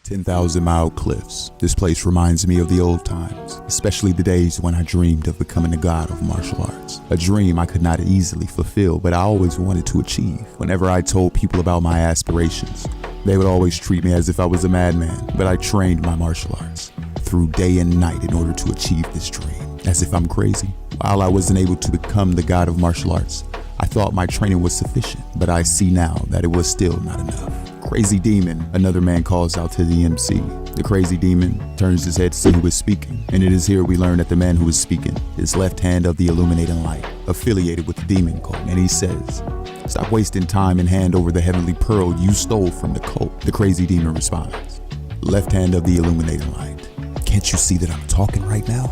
10,000-mile cliffs. This place reminds me of the old times, especially the days when I dreamed of becoming a god of martial arts. A dream I could not easily fulfill, but I always wanted to achieve. Whenever I told people about my aspirations, they would always treat me as if I was a madman, but I trained my martial arts through day and night in order to achieve this dream, as if I'm crazy. While I wasn't able to become the god of martial arts, I thought my training was sufficient, but I see now that it was still not enough. Crazy Demon, another man calls out to the MC. The Crazy Demon turns his head to see who is speaking, and it is here we learn that the man who is speaking is Left Hand of the Illuminating Light, affiliated with the Demon Cult, and he says, "Stop wasting time and hand over the heavenly pearl you stole from the cult." The Crazy Demon responds, "Left Hand of the Illuminating Light, can't you see that I'm talking right now?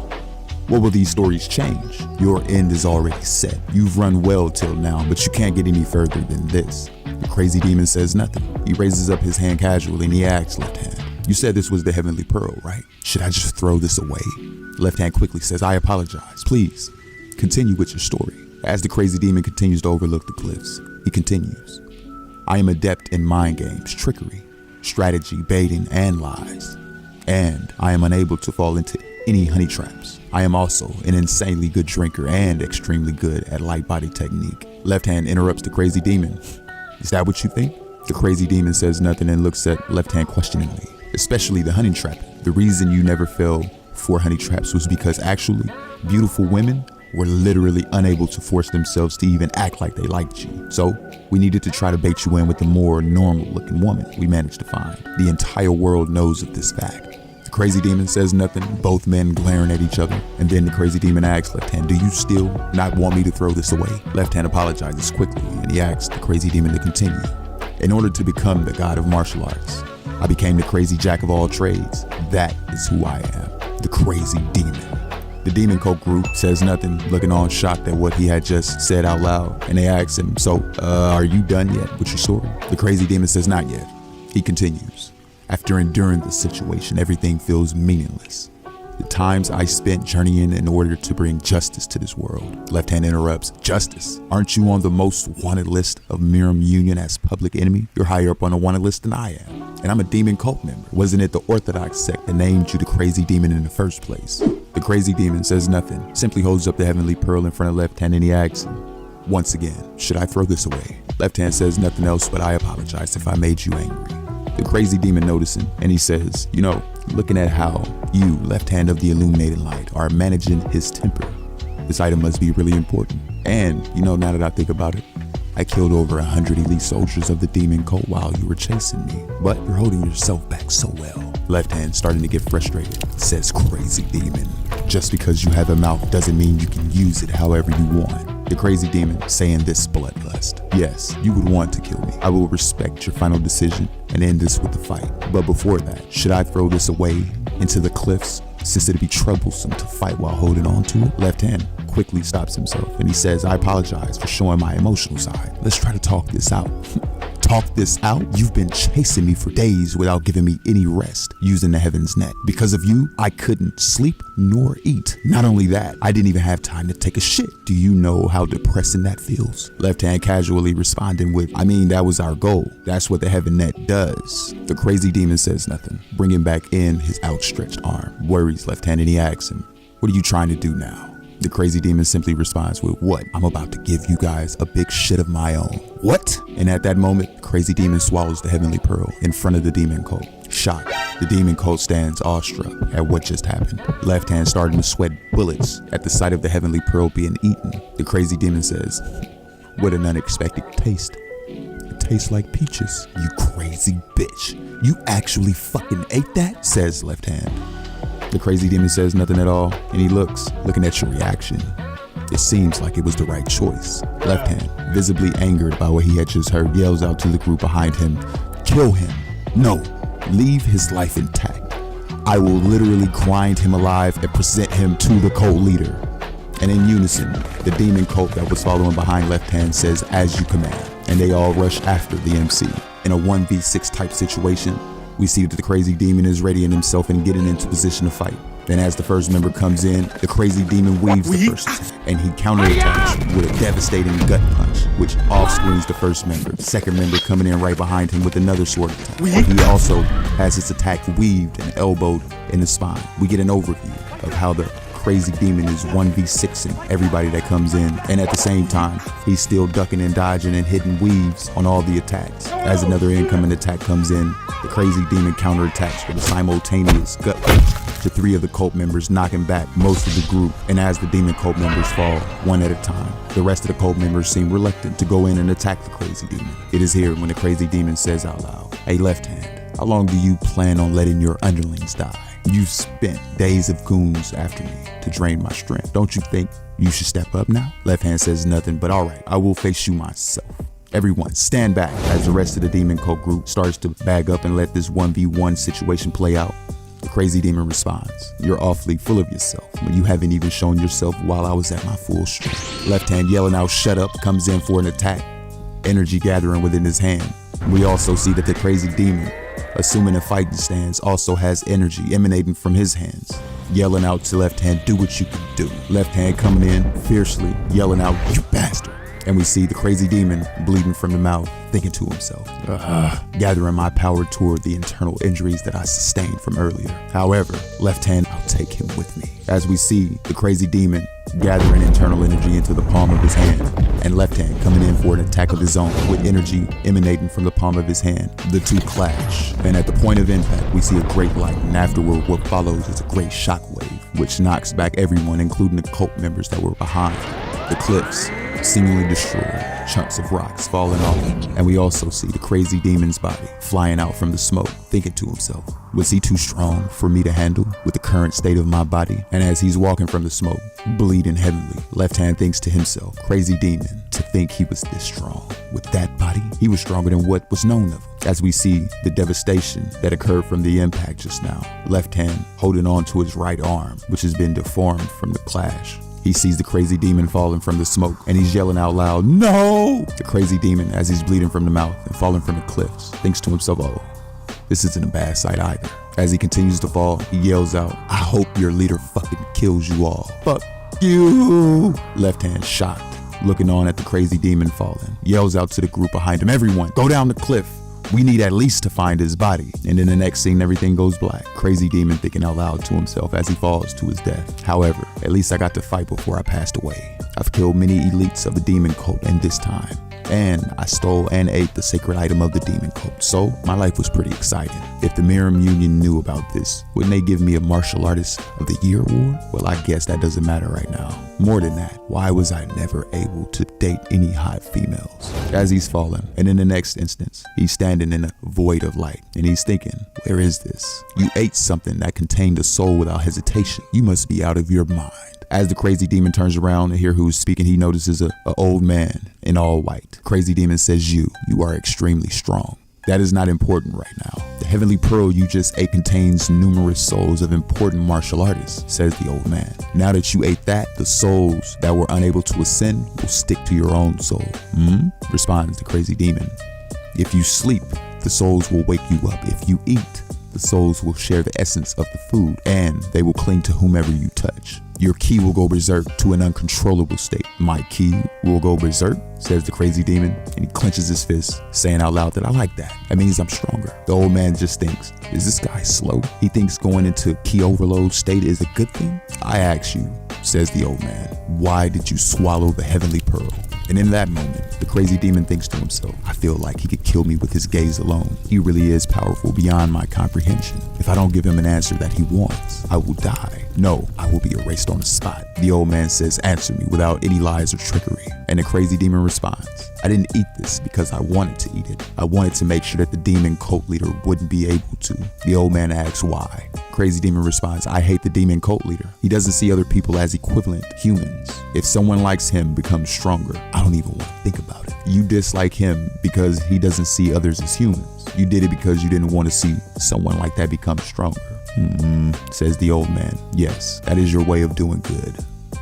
What will these stories change? Your end is already set. You've run well till now, but you can't get any further than this." The Crazy Demon says nothing. He raises up his hand casually and he asks Left Hand, "You said this was the heavenly pearl, right? Should I just throw this away?" Left Hand quickly says, "I apologize. Please, continue with your story." As the Crazy Demon continues to overlook the cliffs, he continues, "I am adept in mind games, trickery, strategy, baiting, and lies. And I am unable to fall into any honey traps. I am also an insanely good drinker and extremely good at light body technique." Left Hand interrupts the Crazy Demon. "Is that what you think?" The Crazy Demon says nothing and looks at Left Hand questioningly. "Especially the honey trap. The reason you never fell for honey traps was because actually, beautiful women were literally unable to force themselves to even act like they liked you. So we needed to try to bait you in with a more normal looking woman we managed to find. The entire world knows of this fact." The Crazy Demon says nothing, both men glaring at each other. And then the Crazy Demon asks Left Hand, "Do you still not want me to throw this away?" Left Hand apologizes quickly and he asks the Crazy Demon to continue. "In order to become the god of martial arts, I became the crazy jack of all trades. That is who I am, the Crazy Demon." The Demon Cult group says nothing, looking all shocked at what he had just said out loud. And they ask him, "So, are you done yet with your story?" The Crazy Demon says, "Not yet." He continues, "After enduring this situation, everything feels meaningless. The times I spent journeying in order to bring justice to this world." Left Hand interrupts, "Justice? Aren't you on the most wanted list of Miram Union as public enemy? You're higher up on the wanted list than I am. And I'm a Demon Cult member. Wasn't it the Orthodox sect that named you the Crazy Demon in the first place?" The Crazy Demon says nothing, simply holds up the heavenly pearl in front of Left Hand and he asks him, once again, "Should I throw this away?" Left Hand says nothing else, but "I apologize if I made you angry." The Crazy Demon noticing, and he says, "Looking at how you, Left Hand of the Illuminating Light, are managing his temper, this item must be really important. And, now that I think about it, I killed over 100 elite soldiers of the Demon Cult while you were chasing me, but you're holding yourself back so well." Left Hand starting to get frustrated, says Crazy Demon, "Just because you have a mouth doesn't mean you can use it however you want." The Crazy Demon saying this bloodlust, "Yes, you would want to kill me. I will respect your final decision and end this with a fight. But before that, should I throw this away into the cliffs since it'd be troublesome to fight while holding on to it?" Left Hand quickly stops himself and he says, "I apologize for showing my emotional side. Let's try to talk this out." "Talk this out? You've been chasing me for days without giving me any rest using the Heaven's Net. Because of you, I couldn't sleep nor eat. Not only that, I didn't even have time to take a shit. Do you know how depressing that feels?" Left Hand casually responding with, "That was our goal. That's what the Heaven Net does." The Crazy Demon says nothing, bringing back in his outstretched arm, worries Left Hand and he asks him, "What are you trying to do now?" The Crazy Demon simply responds with, "What? I'm about to give you guys a big shit of my own." "What?" And at that moment, the Crazy Demon swallows the heavenly pearl in front of the Demon Cult. Shocked, the Demon Cult stands awestruck at what just happened. Left Hand starting to sweat bullets at the sight of the heavenly pearl being eaten. The Crazy Demon says, "What an unexpected taste. It tastes like peaches." "You crazy bitch. You actually fucking ate that?" says Left Hand. The Crazy Demon says nothing at all, and he looking at your reaction. It seems like it was the right choice. Left Hand, visibly angered by what he had just heard, yells out to the group behind him, "Kill him. No, leave his life intact. I will literally grind him alive and present him to the cult leader." And in unison, the Demon Cult that was following behind Left Hand says, "As you command." And they all rush after the MC. In a 1v6 type situation, We see that the crazy demon is readying himself and getting into position to fight. Then as the first member comes in, the crazy demon weaves the first attack, and he counterattacks with a devastating gut punch, which off-screens the first member. The second member coming in right behind him with another sword attack. He also has his attack weaved and elbowed in the spine. We get an overview of how the crazy demon is 1v6ing everybody that comes in, and at the same time he's still ducking and dodging and hitting weaves on all the attacks. As another incoming attack comes in, the crazy demon counterattacks with a simultaneous gut punch to 3 of the cult members, knocking back most of the group. And as the demon cult members fall one at a time, the rest of the cult members seem reluctant to go in and attack the crazy demon. It is here when the crazy demon says out loud, "Hey, Left Hand, how long do you plan on letting your underlings die? You've spent days of goons after me to drain my strength. Don't you think you should step up now?" Left Hand says nothing, but all right, I will face you myself. Everyone stand back as the rest of the demon cult group starts to bag up and let this 1v1 situation play out. The crazy demon responds, "You're awfully full of yourself when you haven't even shown yourself while I was at my full strength." Left Hand yelling out, "Shut up," comes in for an attack, energy gathering within his hand. We also see that the crazy demon, assuming a fighting stance, also has energy emanating from his hands, yelling out to Left Hand, "Do what you can do." Left Hand coming in fiercely, yelling out, "You bastard." And we see the crazy demon bleeding from the mouth, thinking to himself, gathering my power toward the internal injuries that I sustained from earlier. However, Left Hand, I'll take him with me. As we see the crazy demon gathering internal energy into the palm of his hand, and Left Hand coming in for an attack of his own with energy emanating from the palm of his hand. The two clash, and at the point of impact, we see a great light, and afterward what follows is a great shockwave, which knocks back everyone, including the cult members that were behind. The cliffs seemingly destroyed, chunks of rocks falling off, and we also see the crazy demon's body flying out from the smoke, thinking to himself, was he too strong for me to handle with the current state of my body? And as he's walking from the smoke, bleeding heavily, Left Hand thinks to himself, crazy demon, to think he was this strong. With that body, he was stronger than what was known of him. As we see the devastation that occurred from the impact just now, Left Hand holding on to his right arm, which has been deformed from the clash. He sees the crazy demon falling from the smoke, and he's yelling out loud, "No!" The crazy demon, as he's bleeding from the mouth and falling from the cliffs, thinks to himself, "Oh, this isn't a bad sight either." As he continues to fall, he yells out, "I hope your leader fucking kills you all. Fuck you!" Left Hand, shocked, looking on at the crazy demon falling, yells out to the group behind him, "Everyone, go down the cliff. We need at least to find his body." And in the next scene, everything goes black. Crazy demon thinking out loud to himself as he falls to his death. "However, at least I got to fight before I passed away. I've killed many elites of the demon cult in this time. And I stole and ate the sacred item of the demon cult. So my life was pretty exciting. If the Miram Union knew about this, wouldn't they give me a Martial Artist of the Year award? Well, I guess that doesn't matter right now. More than that, why was I never able to date any hot females?" As he's falling, and in the next instance, he's standing in a void of light, and he's thinking, where is this? You ate something that contained a soul without hesitation. You must be out of your mind. As the crazy demon turns around to hear who's speaking, he notices a old man in all white. Crazy demon says, you are extremely strong. That is not important right now. The heavenly pearl you just ate contains numerous souls of important martial artists, says the old man. Now that you ate that, the souls that were unable to ascend will stick to your own soul. Responds the crazy demon. If you sleep, the souls will wake you up. If you eat, the souls will share the essence of the food, and they will cling to whomever you touch. Your ki will go berserk to an uncontrollable state. My ki will go berserk, says the crazy demon, and he clenches his fist, saying out loud that I like that. That means I'm stronger. The old man just thinks, is this guy slow? He thinks going into ki overload state is a good thing? I ask you, says the old man, why did you swallow the heavenly pearl? And in that moment, the crazy demon thinks to himself, I feel like he could kill me with his gaze alone. He really is powerful beyond my comprehension. If I don't give him an answer that he wants, I will die. No, I will be erased on the spot. The old man says, answer me without any lies or trickery. And the crazy demon responds, I didn't eat this because I wanted to eat it. I wanted to make sure that the demon cult leader wouldn't be able to. The old man asks why. Crazy demon responds, I hate the demon cult leader. He doesn't see other people as equivalent humans. If someone likes him becomes stronger, I don't even want to think about it. You dislike him because he doesn't see others as humans. You did it because you didn't want to see someone like that become stronger. Says the old man. Yes, that is your way of doing good.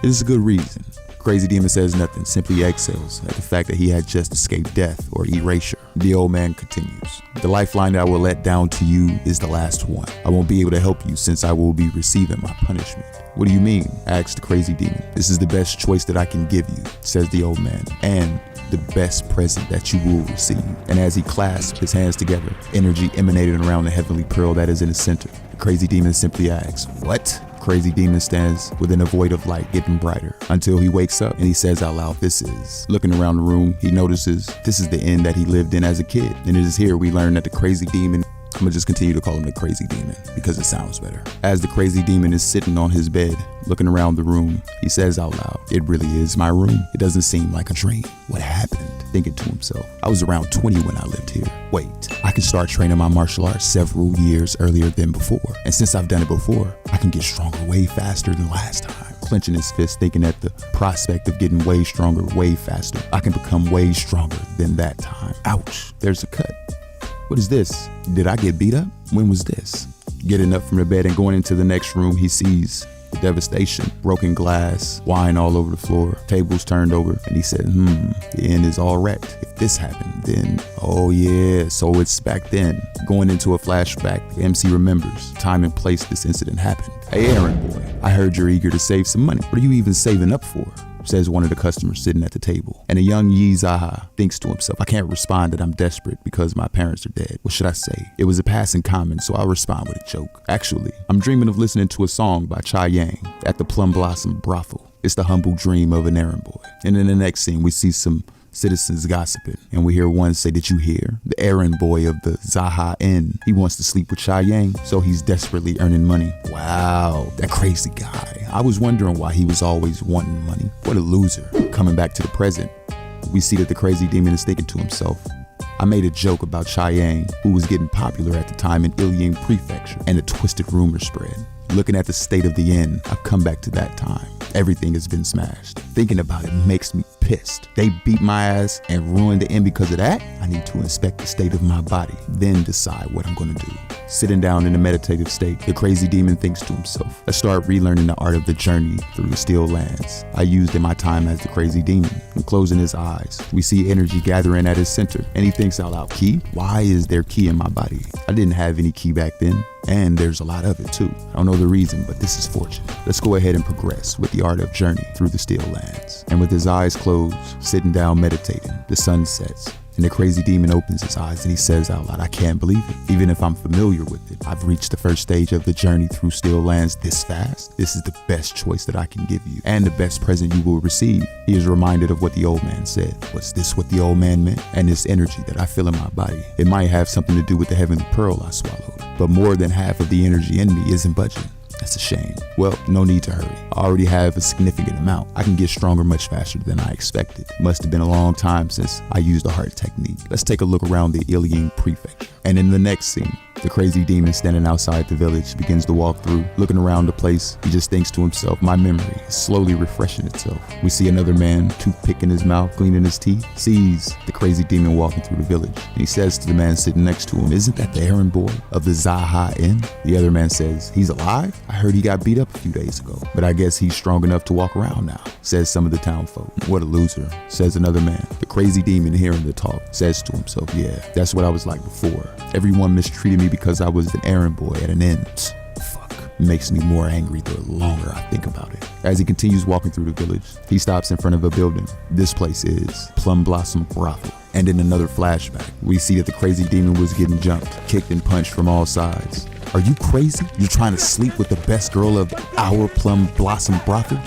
It is a good reason. Crazy Demon says nothing, simply exhales at the fact that he had just escaped death or erasure. The old man continues. The lifeline that I will let down to you is the last one. I won't be able to help you since I will be receiving my punishment. What do you mean? Asks the Crazy Demon. This is the best choice that I can give you, says the old man, and the best present that you will receive. And as he clasps his hands together, energy emanating around the heavenly pearl that is in his center. The Crazy Demon simply asks, what? Crazy Demon stands within a void of light getting brighter until he wakes up and he says out loud, this is. Looking around the room, he notices this is the inn that he lived in as a kid. And it is here we learn that the Crazy Demon, I'm gonna just continue to call him the Crazy Demon because it sounds better. As the Crazy Demon is sitting on his bed, looking around the room, he says out loud, it really is my room. It doesn't seem like a dream. What happened? Thinking to himself, I was around 20 when I lived here. Wait, I can start training my martial arts several years earlier than before. And since I've done it before, I can get stronger way faster than last time. Clenching his fist, thinking at the prospect of getting way stronger, way faster. I can become way stronger than that time. Ouch, there's a cut. What is this? Did I get beat up? When was this? Getting up from the bed and going into the next room, he sees the devastation, broken glass, wine all over the floor, tables turned over, and he said, the end is all wrecked. If this happened, then, oh yeah, so it's back then. Going into a flashback, the MC remembers time and place this incident happened. Hey, errand boy, I heard you're eager to save some money. What are you even saving up for? Says one of the customers sitting at the table. And a young Jaha thinks to himself, I can't respond that I'm desperate because my parents are dead. What should I say? It was a passing comment, so I'll respond with a joke. Actually, I'm dreaming of listening to a song by Yang at the Plum Blossom Brothel. It's the humble dream of an errand boy. And in the next scene, we see some citizens gossiping, and we hear one say, did you hear? The errand boy of the Jaha Inn, he wants to sleep with Yang, so he's desperately earning money. Wow, that crazy guy. I was wondering why he was always wanting money. What a loser. Coming back to the present, we see that the Crazy Demon is thinking to himself, I made a joke about Yang, who was getting popular at the time in Ilying Prefecture, and a twisted rumor spread. Looking at the state of the inn, I've come back to that time. Everything has been smashed. Thinking about it makes me pissed. They beat my ass and ruined the inn because of that? I need to inspect the state of my body, then decide what I'm gonna do. Sitting down in a meditative state, the Crazy Demon thinks to himself, let's start relearning the art of the journey through the still lands I used in my time as the Crazy Demon. And closing his eyes, we see energy gathering at his center, and he thinks out loud, ki? Why is there ki in my body? I didn't have any ki back then. And there's a lot of it too. I don't know the reason, but this is fortunate. Let's go ahead and progress with the art of journey through the still lands. And with his eyes closed, sitting down meditating, the sun sets. And the Crazy Demon opens his eyes and he says out loud, I can't believe it. Even if I'm familiar with it, I've reached the first stage of the journey through still lands this fast. This is the best choice that I can give you and the best present you will receive. He is reminded of what the old man said. Was this what the old man meant? And this energy that I feel in my body, it might have something to do with the heavenly pearl I swallowed. But more than half of the energy in me isn't budging. That's a shame. Well, no need to hurry. I already have a significant amount. I can get stronger much faster than I expected. Must have been a long time since I used the heart technique. Let's take a look around the Ilying Prefecture. And in the next scene, the Crazy Demon standing outside the village begins to walk through, looking around the place. He just thinks to himself, my memory is slowly refreshing itself. We see another man, toothpick in his mouth, cleaning his teeth, sees the Crazy Demon walking through the village. And he says to the man sitting next to him, isn't that the errand boy of the Jaha Inn? The other man says, he's alive? I heard he got beat up a few days ago, but I guess he's strong enough to walk around now, says some of the town folk. What a loser, says another man. The Crazy Demon, hearing the talk, says to himself, yeah, that's what I was like before. Everyone mistreated me because I was an errand boy at an inn. Fuck. Makes me more angry the longer I think about it. As he continues walking through the village, he stops in front of a building. This place is Plum Blossom Brothel. And in another flashback, we see that the Crazy Demon was getting jumped, kicked and punched from all sides. Are you crazy? You're trying to sleep with the best girl of our Plum Blossom Brothel,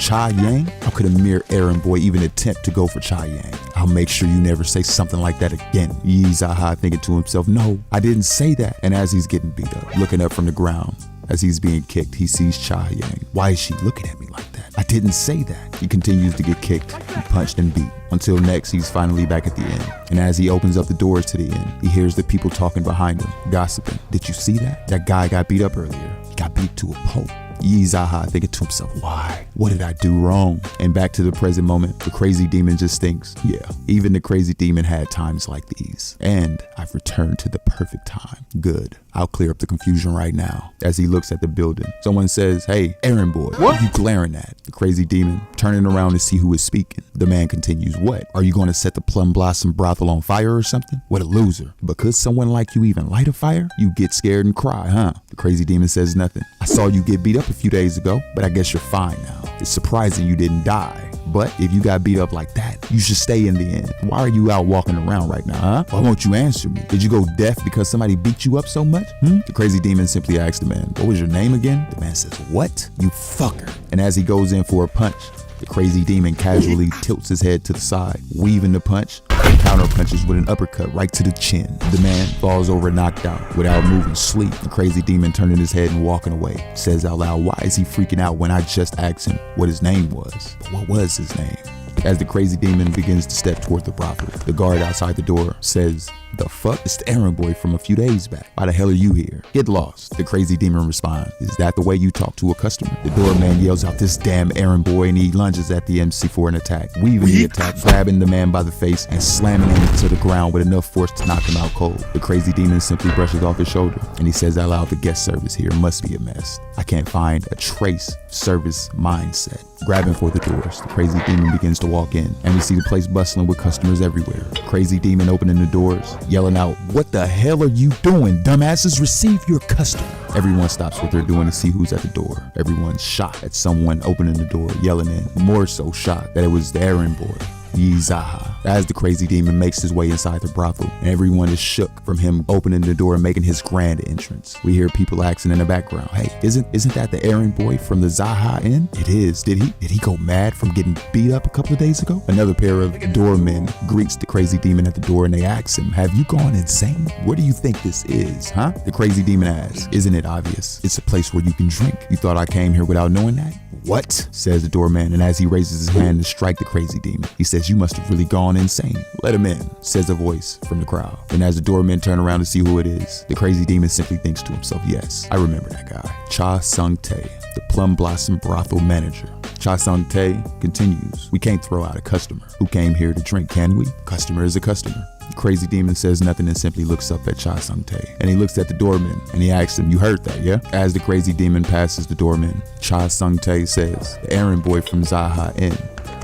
Yang? How could a mere errand boy even attempt to go for Yang? I'll make sure you never say something like that again. Jaha thinking to himself, no, I didn't say that. And as he's getting beat up, looking up from the ground, as he's being kicked, he sees Yang. Why is she looking at me like that? I didn't say that. He continues to get kicked and punched and beat until next he's finally back at the inn. And as he opens up the doors to the inn, he hears the people talking behind him, gossiping. Did you see that? That guy got beat up earlier. He got beat to a pulp. Yi Zaha thinking to himself, why? What did I do wrong? And back to the present moment, the crazy demon just thinks, yeah, even the crazy demon had times like these. And I've returned to the perfect time. Good. I'll clear up the confusion right now. As he looks at the building, someone says, hey, errand boy, what are you glaring at? The crazy demon turning around to see who is speaking. The man continues, what? Are you going to set the Plum Blossom brothel on fire or something? What a loser. Because someone like you even light a fire, you get scared and cry, huh? The crazy demon says nothing. I saw you get beat up a few days ago, but I guess you're fine now. It's surprising you didn't die. But if you got beat up like that, you should stay in the end. Why are you out walking around right now, huh? Why won't you answer me? Did you go deaf because somebody beat you up so much? The crazy demon simply asks the man, what was your name again? The man says, what? You fucker. And as he goes in for a punch, the crazy demon casually tilts his head to the side, weaving the punch, and counter punches with an uppercut right to the chin. The man falls over knocked out without moving, sleep. The crazy demon turning his head and walking away, says out loud, why is he freaking out when I just asked him what his name was? But what was his name? As the crazy demon begins to step toward the brothel, the guard outside the door says, the fuck? It's the errand boy from a few days back. Why the hell are you here? Get lost. The crazy demon responds, is that the way you talk to a customer? The doorman yells out, this damn errand boy, and he lunges at the MC for an attack, weaving the attack, grabbing the man by the face and slamming him to the ground with enough force to knock him out cold. The crazy demon simply brushes off his shoulder and he says out loud, the guest service here must be a mess. I can't find a trace service mindset. Grabbing for the doors, the crazy demon begins to walk in and we see the place bustling with customers everywhere. The crazy demon opening the doors, yelling out, what the hell are you doing, dumbasses? Receive your customer. Everyone stops what they're doing to see who's at the door. Everyone's shocked at someone opening the door, yelling in, more so shocked that it was the errand boy, Yi Zaha. As the crazy demon makes his way inside the brothel, and everyone is shook from him opening the door and making his grand entrance. We hear people asking in the background, hey, isn't that the errand boy from the Zaha Inn? It is. Did he go mad from getting beat up a couple of days ago? Another pair of doormen greets the crazy demon at the door and they ask him, have you gone insane? What do you think this is, huh? The crazy demon asks, isn't it obvious? It's a place where you can drink. You thought I came here without knowing that? What? Says the doorman, and as he raises his hand to strike the crazy demon, he says, you must have really gone insane. Let him in, says a voice from the crowd. And as the doormen turn around to see who it is, the crazy demon simply thinks to himself, yes, I remember that guy. Cha Sung-tae, the Plum Blossom brothel manager. Cha Sung-tae continues, we can't throw out a customer who came here to drink, can we? Customer is a customer. The crazy demon says nothing and simply looks up at Cha Sung-tae. And he looks at the doorman and he asks him, you heard that, yeah? As the crazy demon passes the doorman, Cha Sung-tae says, the errand boy from Zaha Inn.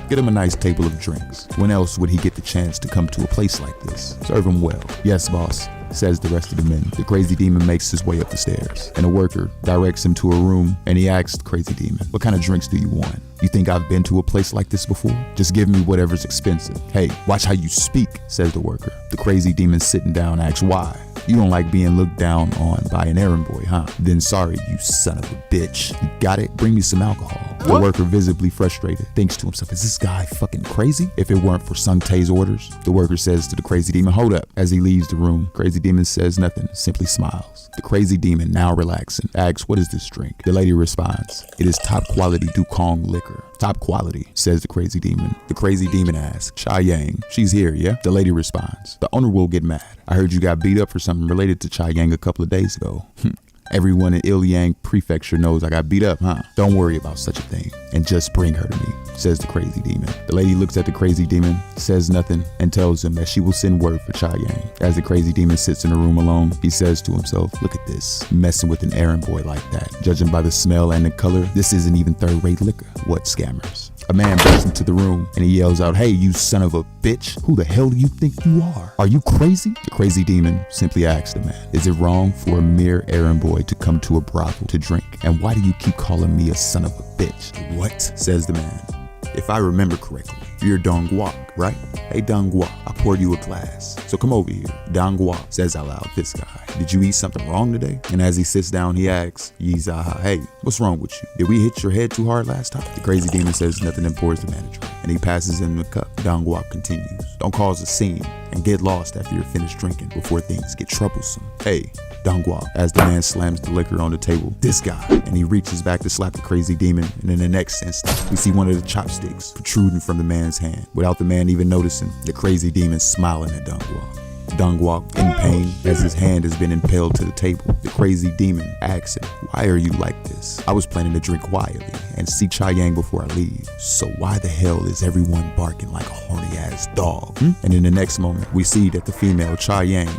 Get him a nice table of drinks. When else would he get the chance to come to a place like this? Serve him well. Yes, boss, says the rest of the men. The crazy demon makes his way up the stairs and a worker directs him to a room and he asks the crazy demon, what kind of drinks do you want? You think I've been to a place like this before? Just give me whatever's expensive. Hey, watch how you speak, says the worker. The crazy demon sitting down asks why. You don't like being looked down on by an errand boy, huh? Then sorry, you son of a bitch. You got it? Bring me some alcohol. The worker, visibly frustrated, thinks to himself, is this guy fucking crazy? If it weren't for Sung-tae's orders, the worker says to the crazy demon, hold up. As he leaves the room, crazy demon says nothing, simply smiles. The crazy demon, now relaxing, asks, what is this drink? The lady responds, it is top quality Dukong liquor. Top quality, says the crazy demon. The crazy demon asks, Cha Yang, she's here, yeah? The lady responds, the owner will get mad. I heard you got beat up for something related to Cha Yang a couple of days ago. Everyone in Ilyang Prefecture knows I got beat up, huh? Don't worry about such a thing and just bring her to me, says the crazy demon. The lady looks at the crazy demon, says nothing, and tells him that she will send word for Cha Yang. As the crazy demon sits in the room alone, he says to himself, look at this, messing with an errand boy like that. Judging by the smell and the color, this isn't even third-rate liquor. What scammers? A man bursts into the room and he yells out, hey, you son of a bitch, who the hell do you think you are? Are you crazy? The crazy demon simply asks the man, is it wrong for a mere errand boy to come to a brothel to drink? And why do you keep calling me a son of a bitch? What? Says the man. If I remember correctly, you're Dongguok, right? Hey Dongguok, I poured you a glass, so come over here. Dongguok says out loud, this guy, did you eat something wrong today? And as he sits down, he asks, Yi Zaha, hey, what's wrong with you? Did we hit your head too hard last time? The crazy demon says nothing and pours the man a drink, and he passes him the cup. Dongguok continues, don't cause a scene and get lost after you're finished drinking before things get troublesome. Hey, Dongguok, as the man slams the liquor on the table, this guy, and he reaches back to slap the crazy demon, and in the next instant, we see one of the chopsticks protruding from the man's hand. Without the man even noticing, the crazy demon smiling at Dongguok. Dongwok, in pain, as his hand has been impaled to the table. The crazy demon asks him, why are you like this? I was planning to drink quietly and see Cha Yang before I leave. So why the hell is everyone barking like a horny ass dog? And in the next moment, we see that the female Cha Yang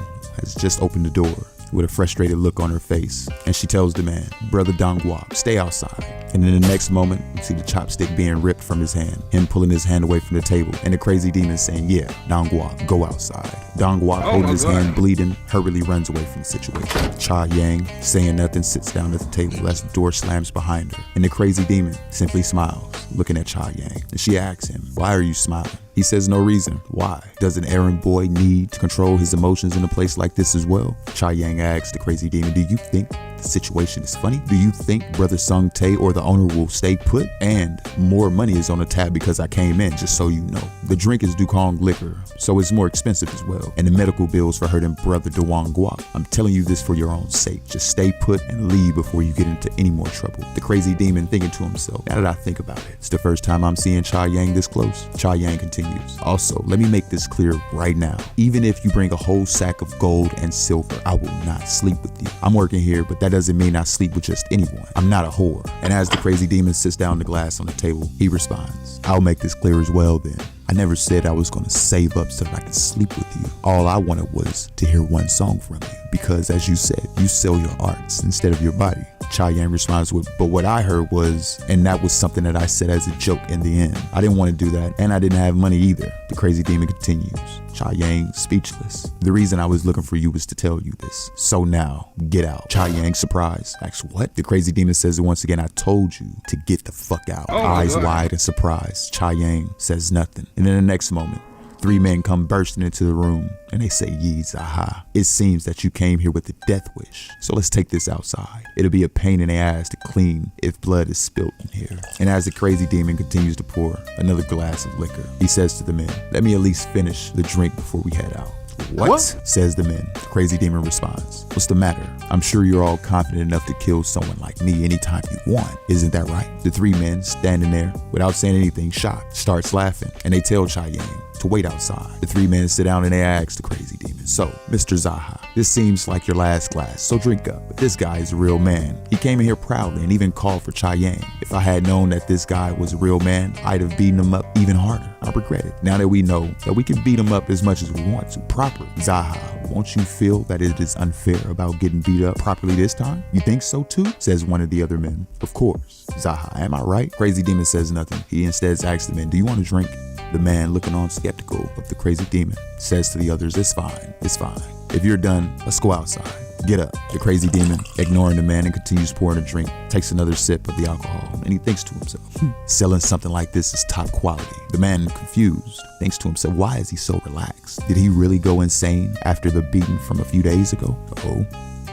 has just opened the door with a frustrated look on her face, and she tells the man, Brother Dongwok, stay outside. And in the next moment, we see the chopstick being ripped from his hand, him pulling his hand away from the table, and the crazy demon saying, yeah, Dongwok, go outside. Dongwok, holding his hand bleeding, hurriedly runs away from the situation. Cha Yang, saying nothing, sits down at the table as the door slams behind her, and the crazy demon simply smiles, looking at Cha Yang, and she asks him, why are you smiling? He says no reason. Why? Does an errand boy need to control his emotions in a place like this as well? Cha Yang asks the crazy demon, do you think the situation is funny? Do you think Brother Sung Tae or the owner will stay put? And more money is on the tab because I came in, just so you know. The drink is Dukong liquor, so it's more expensive as well. And the medical bills for hurting Brother Dawang Guak. I'm telling you this for your own sake. Just stay put and leave before you get into any more trouble. The crazy demon thinking to himself, now that I think about it, it's the first time I'm seeing Cha Yang this close. Cha Yang continues, also, let me make this clear right now. Even if you bring a whole sack of gold and silver, I will not sleep with you. I'm working here, but that doesn't mean I sleep with just anyone. I'm not a whore. And as the crazy demon sits down the glass on the table, he responds, I'll make this clear as well then. I never said I was going to save up so that I could sleep with you. All I wanted was to hear one song from you. Because as you said, you sell your arts instead of your body. Cha Yang responds with, but what I heard was, and that was something that I said as a joke in the end. I didn't want to do that, and I didn't have money either. The crazy demon continues. Cha Yang speechless. The reason I was looking for you was to tell you this. So now, get out. Cha Yang surprised. Asks, what? The crazy demon says it once again, I told you to get the fuck out. Eyes wide and surprised. Cha Yang says nothing. And in the next moment, 3 men come bursting into the room and they say, Yee Jaha, it seems that you came here with a death wish. So let's take this outside. It'll be a pain in the ass to clean if blood is spilt in here. And as the crazy demon continues to pour another glass of liquor, he says to the men, let me at least finish the drink before we head out. What? Says the men. The crazy demon responds, what's the matter? I'm sure you're all confident enough to kill someone like me anytime you want. Isn't that right? The 3 men standing there without saying anything, shocked, starts laughing, and they tell Cha Yang to wait outside. The 3 men sit down and they ask the crazy demon, so, Mr. Jaha, this seems like your last glass, so drink up. But this guy is a real man. He came in here proudly and even called for Cha Yang. If I had known that this guy was a real man, I'd have beaten him up even harder. I regret it. Now that we know that we can beat him up as much as we want to properly, Jaha, won't you feel that it is unfair about getting beat up properly this time? You think so too? Says one of the other men. Of course. Jaha, am I right? Crazy demon says nothing. He instead asks the men, do you want to drink? The man, looking on skeptical of the crazy demon, says to the others, it's fine, it's fine. If you're done, let's go outside. Get up. The crazy demon, ignoring the man and continues pouring a drink, takes another sip of the alcohol, and he thinks to himself, selling something like this is top quality. The man, confused, thinks to himself, why is he so relaxed? Did he really go insane after the beating from a few days ago? Oh,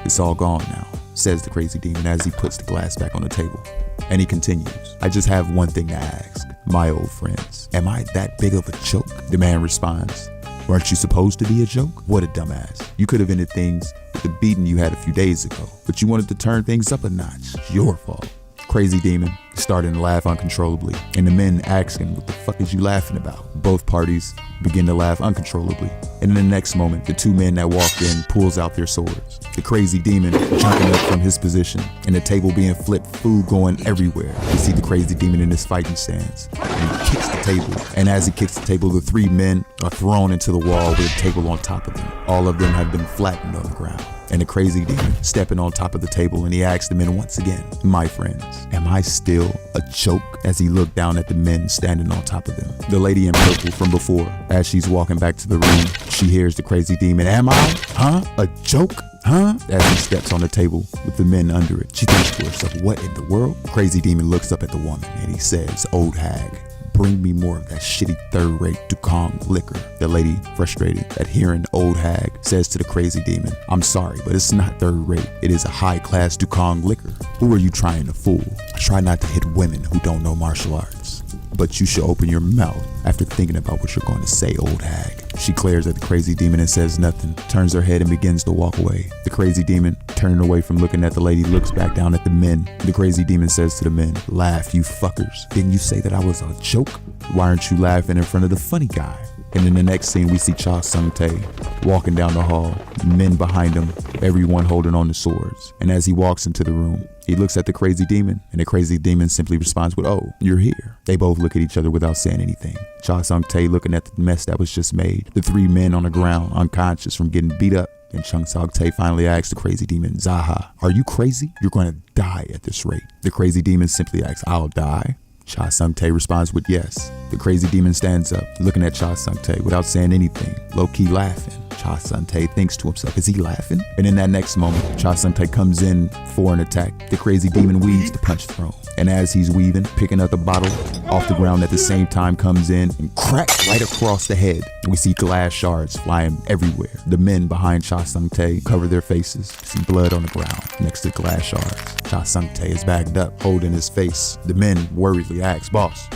it's all gone now, says the crazy demon as he puts the glass back on the table. And he continues, I just have one thing to ask, my old friends. Am I that big of a joke? The man responds, weren't you supposed to be a joke? What a dumbass. You could have ended things with the beating you had a few days ago, but you wanted to turn things up a notch. It's your fault. Crazy demon starting to laugh uncontrollably, and the men ask him, what the fuck is you laughing about? Both parties begin to laugh uncontrollably, and in the next moment, the 2 men that walked in pulls out their swords. The crazy demon jumping up from his position, and the table being flipped, food going everywhere. You see the crazy demon in his fighting stance, and he kicks the table, and as he kicks the table, the 3 men are thrown into the wall with a table on top of them. All of them have been flattened on the ground. And the crazy demon stepping on top of the table, and he asks the men once again, my friends, am I still a joke? As he looked down at the men standing on top of them. The lady in purple from before, as she's walking back to the room, she hears the crazy demon, am I? Huh? A joke? Huh? As he steps on the table with the men under it, she thinks to herself, what in the world? Crazy demon looks up at the woman and he says, old hag, bring me more of that shitty third-rate Dukong liquor. The lady, frustrated at hearing old hag, says to the crazy demon, I'm sorry, but it's not third-rate. It is a high-class Dukong liquor. Who are you trying to fool? I try not to hit women who don't know martial arts. But you should open your mouth after thinking about what you're going to say, old hag. She glares at the crazy demon and says nothing, turns her head and begins to walk away. The crazy demon, turning away from looking at the lady, looks back down at the men. The crazy demon says to the men, laugh, you fuckers. Didn't you say that I was a joke? Why aren't you laughing in front of the funny guy? And in the next scene, we see Cha Sung-tae walking down the hall, men behind him, everyone holding on to swords. And as he walks into the room, he looks at the crazy demon, and the crazy demon simply responds with, "Oh, you're here." They both look at each other without saying anything. Cha Sung-tae looking at the mess that was just made. The three men on the ground, unconscious from getting beat up. And Cha Sung-tae finally asks the crazy demon, "Jaha, are you crazy? You're going to die at this rate." The crazy demon simply asks, "I'll die?" Cha Sung-tae responds with yes. The crazy demon stands up, looking at Cha Sung-tae without saying anything, low-key laughing. Cha Sung-tae thinks to himself, is he laughing? And in that next moment, Cha Sung-tae comes in for an attack. The crazy demon weaves the punch thrown. And as he's weaving, picking up the bottle off the ground at the same time comes in and crack right across the head. We see glass shards flying everywhere. The men behind Cha Sung-tae cover their faces, see blood on the ground next to glass shards. Cha Sung-tae is bagged up, holding his face. The men worriedly ask, boss.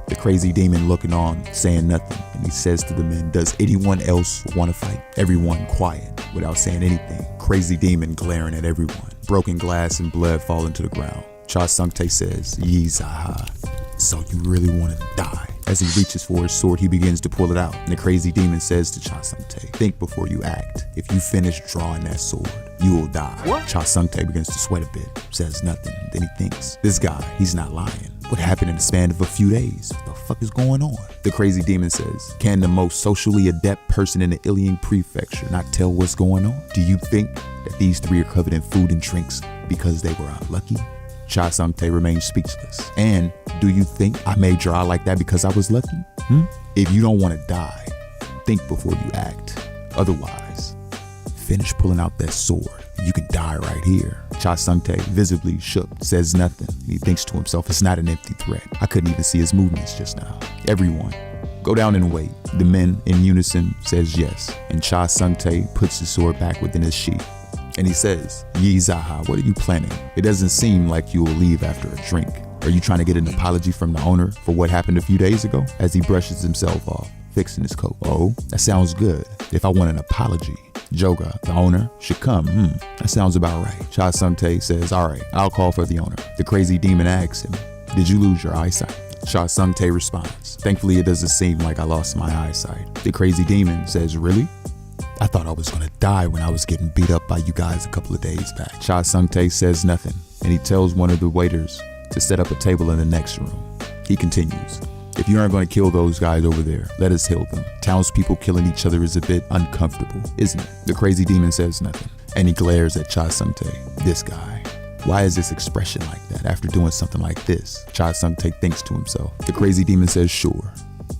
The crazy demon looking on, saying nothing. And he says to the men, does anyone else want to fight? Everyone quiet, without saying anything. Crazy demon glaring at everyone. Broken glass and blood falling to the ground. Cha Sung-tae says, "Yi Jaha, so you really want to die?" As he reaches for his sword, he begins to pull it out. And the crazy demon says to Cha Sung-tae, "Think before you act. If you finish drawing that sword, you will die." What? Cha Sung-tae begins to sweat a bit, says nothing. Then he thinks, this guy, he's not lying. What happened in the span of a few days? What the fuck is going on? The crazy demon says, can the most socially adept person in the Ilian prefecture not tell what's going on? Do you think that these three are covered in food and drinks because they were unlucky? Cha Sung-tae remains speechless. And do you think I may draw like that because I was lucky? If you don't want to die, think before you act. Otherwise, finish pulling out that sword. You can die right here. Cha Sung-tae, visibly shook, says nothing. He thinks to himself, it's not an empty threat. I couldn't even see his movements just now. Everyone, go down and wait. The men in unison says yes. And Cha Sung-tae puts his sword back within his sheath. And he says, Yi Jaha, what are you planning? It doesn't seem like you will leave after a drink. Are you trying to get an apology from the owner for what happened a few days ago? As he brushes himself off, fixing his coat. Oh, that sounds good. If I want an apology, Joga, the owner, should come. That sounds about right. Cha Sung-tae says, all right, I'll call for the owner. The crazy demon asks him, did you lose your eyesight? Cha Sung-tae responds, thankfully it doesn't seem like I lost my eyesight. The crazy demon says, really? I thought I was gonna die when I was getting beat up by you guys a couple of days back. Cha Sung-tae says nothing, and he tells one of the waiters to set up a table in the next room. He continues, if you aren't gonna kill those guys over there, let us heal them. Townspeople killing each other is a bit uncomfortable, isn't it? The crazy demon says nothing, and he glares at Cha Sung-tae. This guy. Why is this expression like that after doing something like this? Cha Sung-tae thinks to himself. The crazy demon says, sure,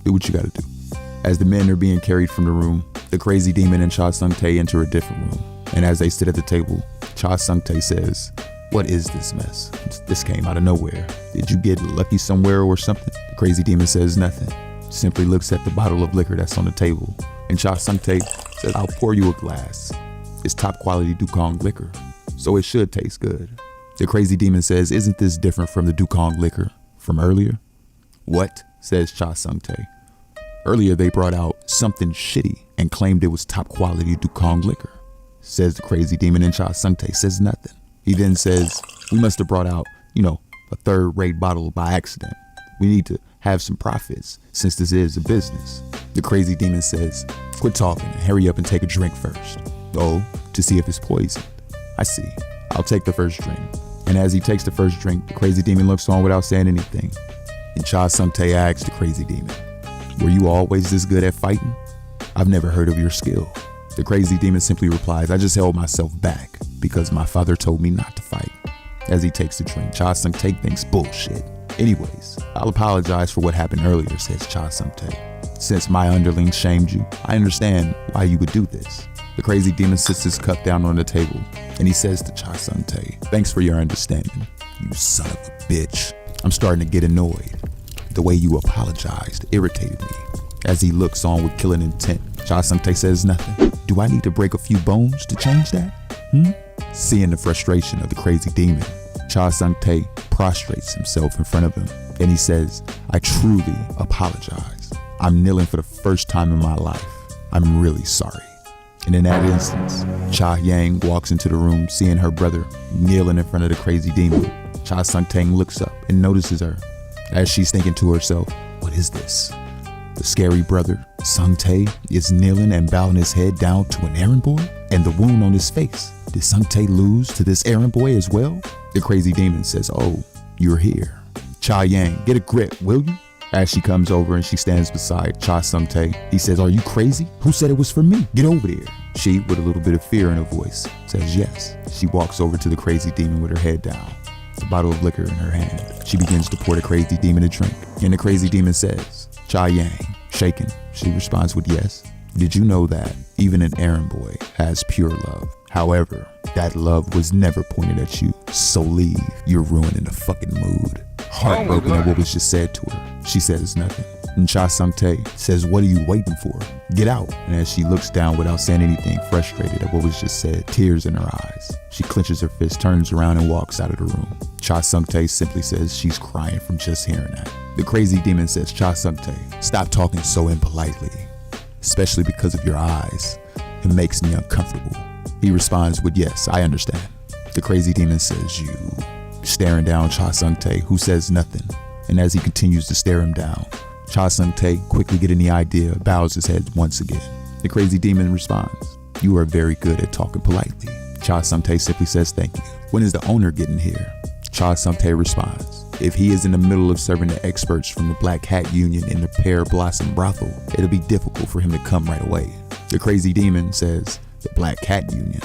do what you gotta do. As the men are being carried from the room, the crazy demon and Cha Sung-tae enter a different room. And as they sit at the table, Cha Sung-tae says, what is this mess? This came out of nowhere. Did you get lucky somewhere or something? The crazy demon says nothing, simply looks at the bottle of liquor that's on the table. And Cha Sung-tae says, I'll pour you a glass. It's top quality Dukong liquor, so it should taste good. The crazy demon says, isn't this different from the Dukong liquor from earlier? What? Says Cha Sung-tae. Earlier they brought out something shitty and claimed it was top quality Dukong liquor. Says the crazy demon, and Cha Sung-tae says nothing. He then says, we must have brought out, a third-rate bottle by accident. We need to have some profits since this is a business. The crazy demon says, quit talking and hurry up and take a drink first. Oh, to see if it's poisoned. I see. I'll take the first drink. And as he takes the first drink, the crazy demon looks on without saying anything. And Cha Sung-tae asks the crazy demon, were you always this good at fighting? I've never heard of your skill. The crazy demon simply replies, I just held myself back because my father told me not to fight. As he takes the drink, Cha Sung-tae thinks bullshit. Anyways, I'll apologize for what happened earlier, says Cha Sung-tae. Since my underling shamed you, I understand why you would do this. The crazy demon sits his cup down on the table and he says to Cha Sung-tae, thanks for your understanding, you son of a bitch. I'm starting to get annoyed. The way you apologized irritated me. As he looks on with killing intent, Cha Sung-tae says nothing. Do I need to break a few bones to change that? Seeing the frustration of the crazy demon, Cha Sung-tae prostrates himself in front of him and he says, I truly apologize. I'm kneeling for the first time in my life. I'm really sorry. And in that instance, Cha Yang walks into the room seeing her brother kneeling in front of the crazy demon. Cha Sung-tae looks up and notices her. As she's thinking to herself, what is this? The scary brother, Sung Tae, is kneeling and bowing his head down to an errand boy, and the wound on his face. Did Sung Tae lose to this errand boy as well? The crazy demon says, oh, you're here. Cha Yang, get a grip, will you? As she comes over and she stands beside Cha Sung Tae, he says, are you crazy? Who said it was for me? Get over there. She, with a little bit of fear in her voice, says yes. She walks over to the crazy demon with her head down, a bottle of liquor in her hand. She begins to pour the crazy demon a drink, and the crazy demon says, Cha Yang, shaken. She responds with yes. Did you know that even an errand boy has pure love? However, that love was never pointed at you, so leave. You're ruining the fucking mood. Heartbroken at what was just said to her, she says nothing. And Cha Sung Tae says, what are you waiting for? Get out. And as she looks down without saying anything, frustrated at what was just said, tears in her eyes, she clenches her fist, turns around and walks out of the room. Cha Sung Tae simply says she's crying from just hearing that. The crazy demon says, Cha Sung Tae, stop talking so impolitely, especially because of your eyes. It makes me uncomfortable. He responds with, yes, I understand. The crazy demon says, you. Staring down Cha Sung Tae, who says nothing. And as he continues to stare him down, Cha Sung Tae, quickly getting the idea, bows his head once again. The crazy demon responds, you are very good at talking politely. Cha Sung Tae simply says thank you. When is the owner getting here? Cha Sung Tae responds, if he is in the middle of serving the experts from the Black Hat Union in the Pear Blossom Brothel, it'll be difficult for him to come right away. The crazy demon says, the Black Hat Union?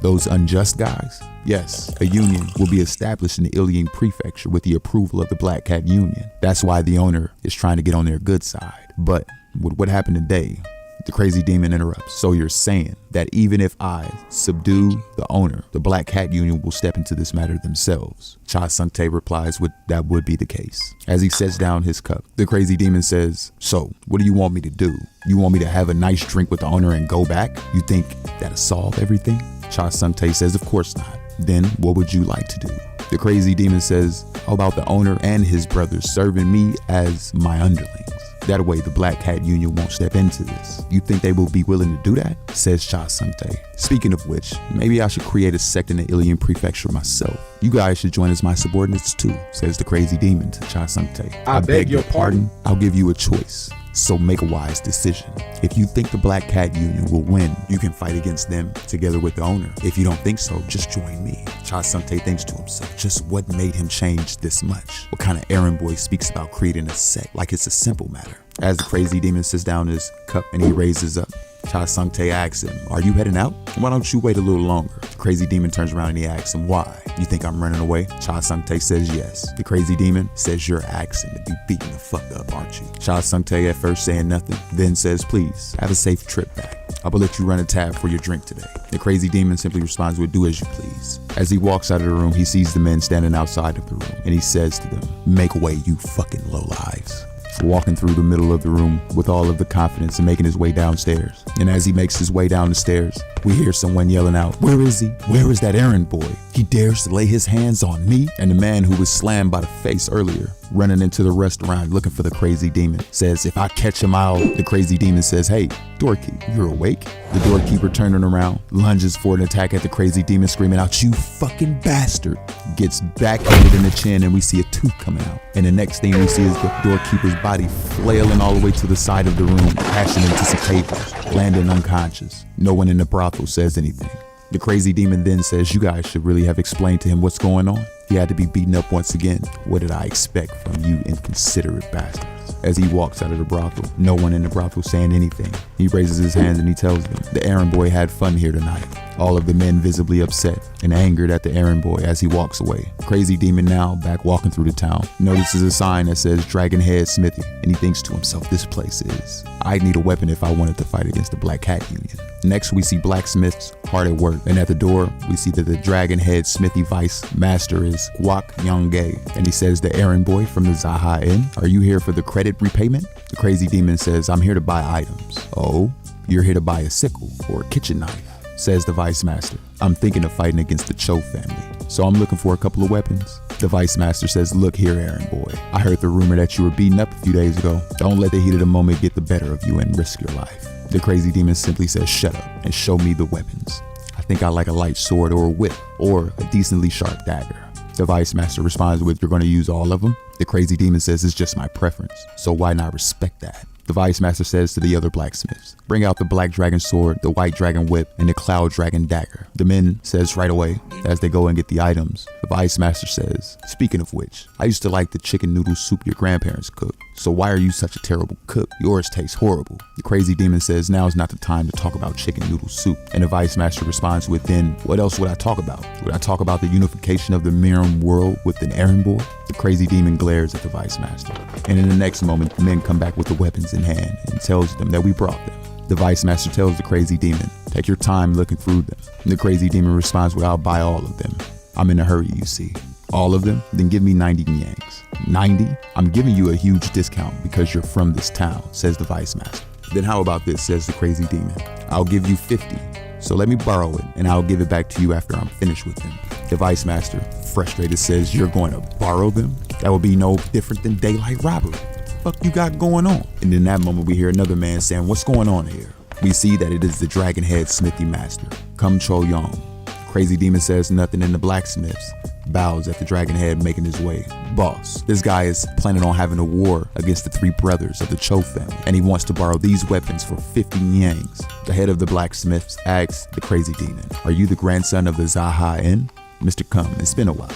Those unjust guys? Yes, a union will be established in the Ilian Prefecture with the approval of the Black Hat Union. That's why the owner is trying to get on their good side. But with what happened today, the crazy demon interrupts. So you're saying that even if I subdue the owner, the Black Hat Union will step into this matter themselves? Cha Sung Tae replies with, that would be the case. As he sets down his cup, the crazy demon says, so what do you want me to do? You want me to have a nice drink with the owner and go back? You think that'll solve everything? Cha Sung Tae says, of course not. Then what would you like to do? The crazy demon says, how about the owner and his brothers serving me as my underlings? That way the Black Hat Union won't step into this. You think they will be willing to do that? Says Cha Sung Tae. Speaking of which, maybe I should create a sect in the Ilian Prefecture myself. You guys should join as my subordinates too, says the crazy demon to Cha Sung Tae. I beg your pardon? I'll give you a choice. So make a wise decision. If you think the Black Cat Union will win, you can fight against them together with the owner. If you don't think so, just join me. Cha Sung Tae thinks to himself, just what made him change this much? What kind of errand boy speaks about creating a sect like it's a simple matter? As the crazy demon sits down his cup and he raises up, Cha Sung Tae asks him, are you heading out? Why don't you wait a little longer? The crazy demon turns around and he asks him, why? You think I'm running away? Cha Sung Tae says yes. The crazy demon says you're asking to be beaten the fuck up, aren't you? Cha Sung Tae at first saying nothing, then says, please, have a safe trip back. I will let you run a tab for your drink today. The crazy demon simply responds with, do as you please. As he walks out of the room, he sees the men standing outside of the room and he says to them, make way, you fucking lowlives. Walking through the middle of the room with all of the confidence and making his way downstairs. And as he makes his way down the stairs, we hear someone yelling out, where is he? Where is that errand boy? He dares to lay his hands on me? And the man who was slammed by the face earlier, running into the restaurant looking for the crazy demon, says, if I catch him out. The crazy demon says, hey, doorkeep, you're awake? The doorkeeper, turning around, lunges for an attack at the crazy demon, screaming out, you fucking bastard. Gets backhanded in the chin and we see a tooth coming out. And the next thing we see is the doorkeeper's body flailing all the way to the side of the room, crashing into some tables, landing unconscious. No one in the brothel says anything. The crazy demon then says, you guys should really have explained to him what's going on. He had to be beaten up once again. What did I expect from you inconsiderate bastards? As he walks out of the brothel, no one in the brothel saying anything. He raises his hands and he tells them, the errand boy had fun here tonight. All of the men visibly upset and angered at the errand boy as he walks away. Crazy demon, now back walking through the town, notices a sign that says Dragon Head Smithy, and he thinks to himself, this place is. I'd need a weapon if I wanted to fight against the Black Hat Union. Next we see blacksmiths hard at work, and at the door we see that the Dragon Head Smithy vice master is Kwak Young-gae, and he says, the errand boy from the Jaha Inn, are you here for the credit repayment? The crazy demon says, I'm here to buy items. Oh, you're here to buy a sickle or a kitchen knife, says the vice master. I'm thinking of fighting against the Cho family, so I'm looking for a couple of weapons. The vice master says, look here, errand boy, I heard the rumor that you were beaten up a few days ago. Don't let the heat of the moment get the better of you and risk your life. The crazy demon simply says, shut up and show me the weapons. I think I like a light sword or a whip or a decently sharp dagger. The vice master responds with, you're going to use all of them? The crazy demon says, it's just my preference, so why not respect that? The Vice Master says to the other blacksmiths, bring out the black dragon sword, the white dragon whip, and the cloud dragon dagger. The men says right away as they go and get the items. The Vice Master says, speaking of which, I used to like the chicken noodle soup your grandparents cooked. So why are you such a terrible cook? Yours tastes horrible. The crazy demon says now is not the time to talk about chicken noodle soup. And the Vice Master responds with, then what else would I talk about? Would I talk about the unification of the Miram world with an errand boy? The crazy demon glares at the Vice Master. And in the next moment, the men come back with the weapons in hand and tells them that we brought them. The Vice Master tells the crazy demon, take your time looking through them. And the crazy demon responds with, I'll buy all of them. I'm in a hurry, you see. All of them? Then give me 90 yanks. 90? I'm giving you a huge discount because you're from this town, says the Vice Master. Then how about this, says the crazy demon. I'll give you 50. So let me borrow it and I'll give it back to you after I'm finished with them. The Vice Master, frustrated, says, you're going to borrow them? That would be no different than daylight robbery. What the fuck you got going on? And in that moment we hear another man saying, what's going on here? We see that it is the dragon head smithy master, Kum Cho Yong. Crazy demon says nothing and the blacksmiths bows at the dragon head making his way. Boss, this guy is planning on having a war against the three brothers of the Cho family, and he wants to borrow these weapons for 50 yangs. The head of the blacksmiths asks the crazy demon, are you the grandson of the Jaha Lee? Mr. Kum, it's been a while.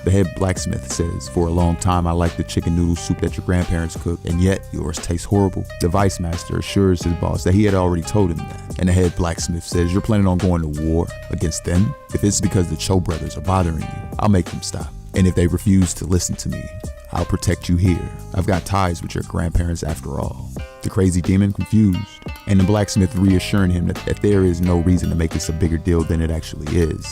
The head blacksmith says, for a long time I liked the chicken noodle soup that your grandparents cooked, and yet yours tastes horrible. The Vice Master assures his boss that he had already told him that. And the head blacksmith says, you're planning on going to war against them? If it's because the Cho brothers are bothering you, I'll make them stop. And if they refuse to listen to me, I'll protect you here. I've got ties with your grandparents after all. The crazy demon confused, and the blacksmith reassuring him that there is no reason to make this a bigger deal than it actually is.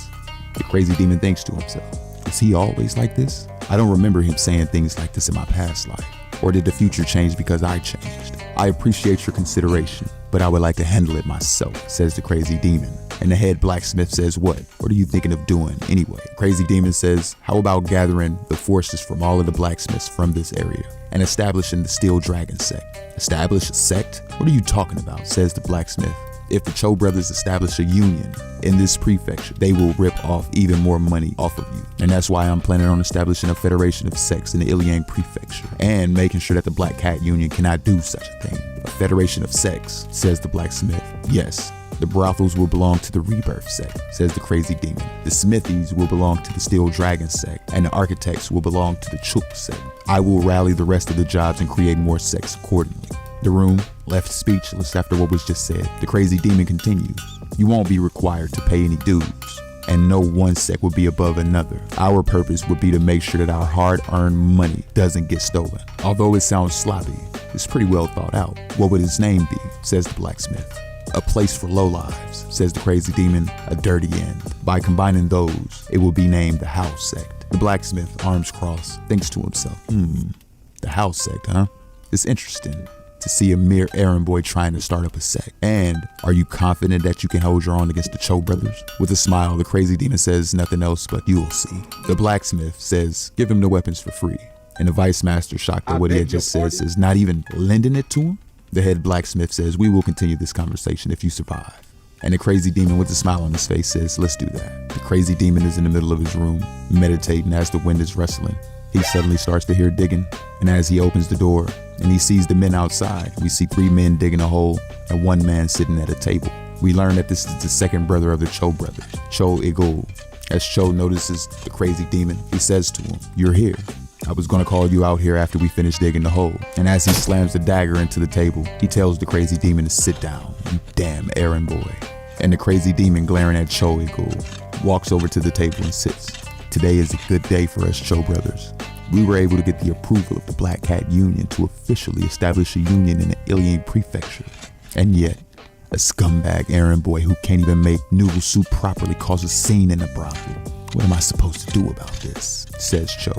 The crazy demon thinks to himself, is he always like this? I don't remember him saying things like this in my past life. Or did the future change because I changed? I appreciate your consideration, but I would like to handle it myself, says the crazy demon. And the head blacksmith says, what are you thinking of doing anyway? Crazy demon says, how about gathering the forces from all of the blacksmiths from this area and establishing the Steel Dragon sect? Establish a sect? What are you talking about? Says the blacksmith. If the Cho brothers establish a union in this prefecture, they will rip off even more money off of you. And that's why I'm planning on establishing a federation of sects in the Iliang prefecture and making sure that the Black Cat Union cannot do such a thing. A federation of sects, says the blacksmith. Yes, the brothels will belong to the Rebirth sect, says the crazy demon. The smithies will belong to the Steel Dragon sect, and the architects will belong to the Chuk sect. I will rally the rest of the jobs and create more sects accordingly. The room left speechless after what was just said. The crazy demon continues. You won't be required to pay any dues, and no one sect will be above another. Our purpose would be to make sure that our hard-earned money doesn't get stolen. Although it sounds sloppy, it's pretty well thought out. What would its name be? Says the blacksmith. A place for lowlives, says the crazy demon, a dirty end. By combining those, it will be named the House sect. The blacksmith, arms crossed, thinks to himself, the House sect, huh? It's interesting to see a mere errand boy trying to start up a sect. And are you confident that you can hold your own against the Cho brothers? With a smile, the crazy demon says nothing else but you'll see. The blacksmith says, give him the weapons for free. And the Vice Master, shocked at what he had just said, says, not even lending it to him? The head blacksmith says, we will continue this conversation if you survive. And the crazy demon with a smile on his face says, let's do that. The crazy demon is in the middle of his room, meditating as the wind is rustling. He suddenly starts to hear digging, and as he opens the door and he sees the men outside, we see 3 men digging a hole and 1 man sitting at a table. We learn that this is the second brother of the Cho brothers, Cho Igul. As Cho notices the crazy demon, he says to him, you're here. I was gonna call you out here after we finish digging the hole. And as he slams the dagger into the table, he tells the crazy demon to sit down, you damn errand boy. And the crazy demon, glaring at Cho Igul, walks over to the table and sits. Today is a good day for us Cho brothers. We were able to get the approval of the Black Cat Union to officially establish a union in the Iliang prefecture. And yet, a scumbag errand boy who can't even make noodle soup properly caused a scene in the brothel. What am I supposed to do about this? Says Cho.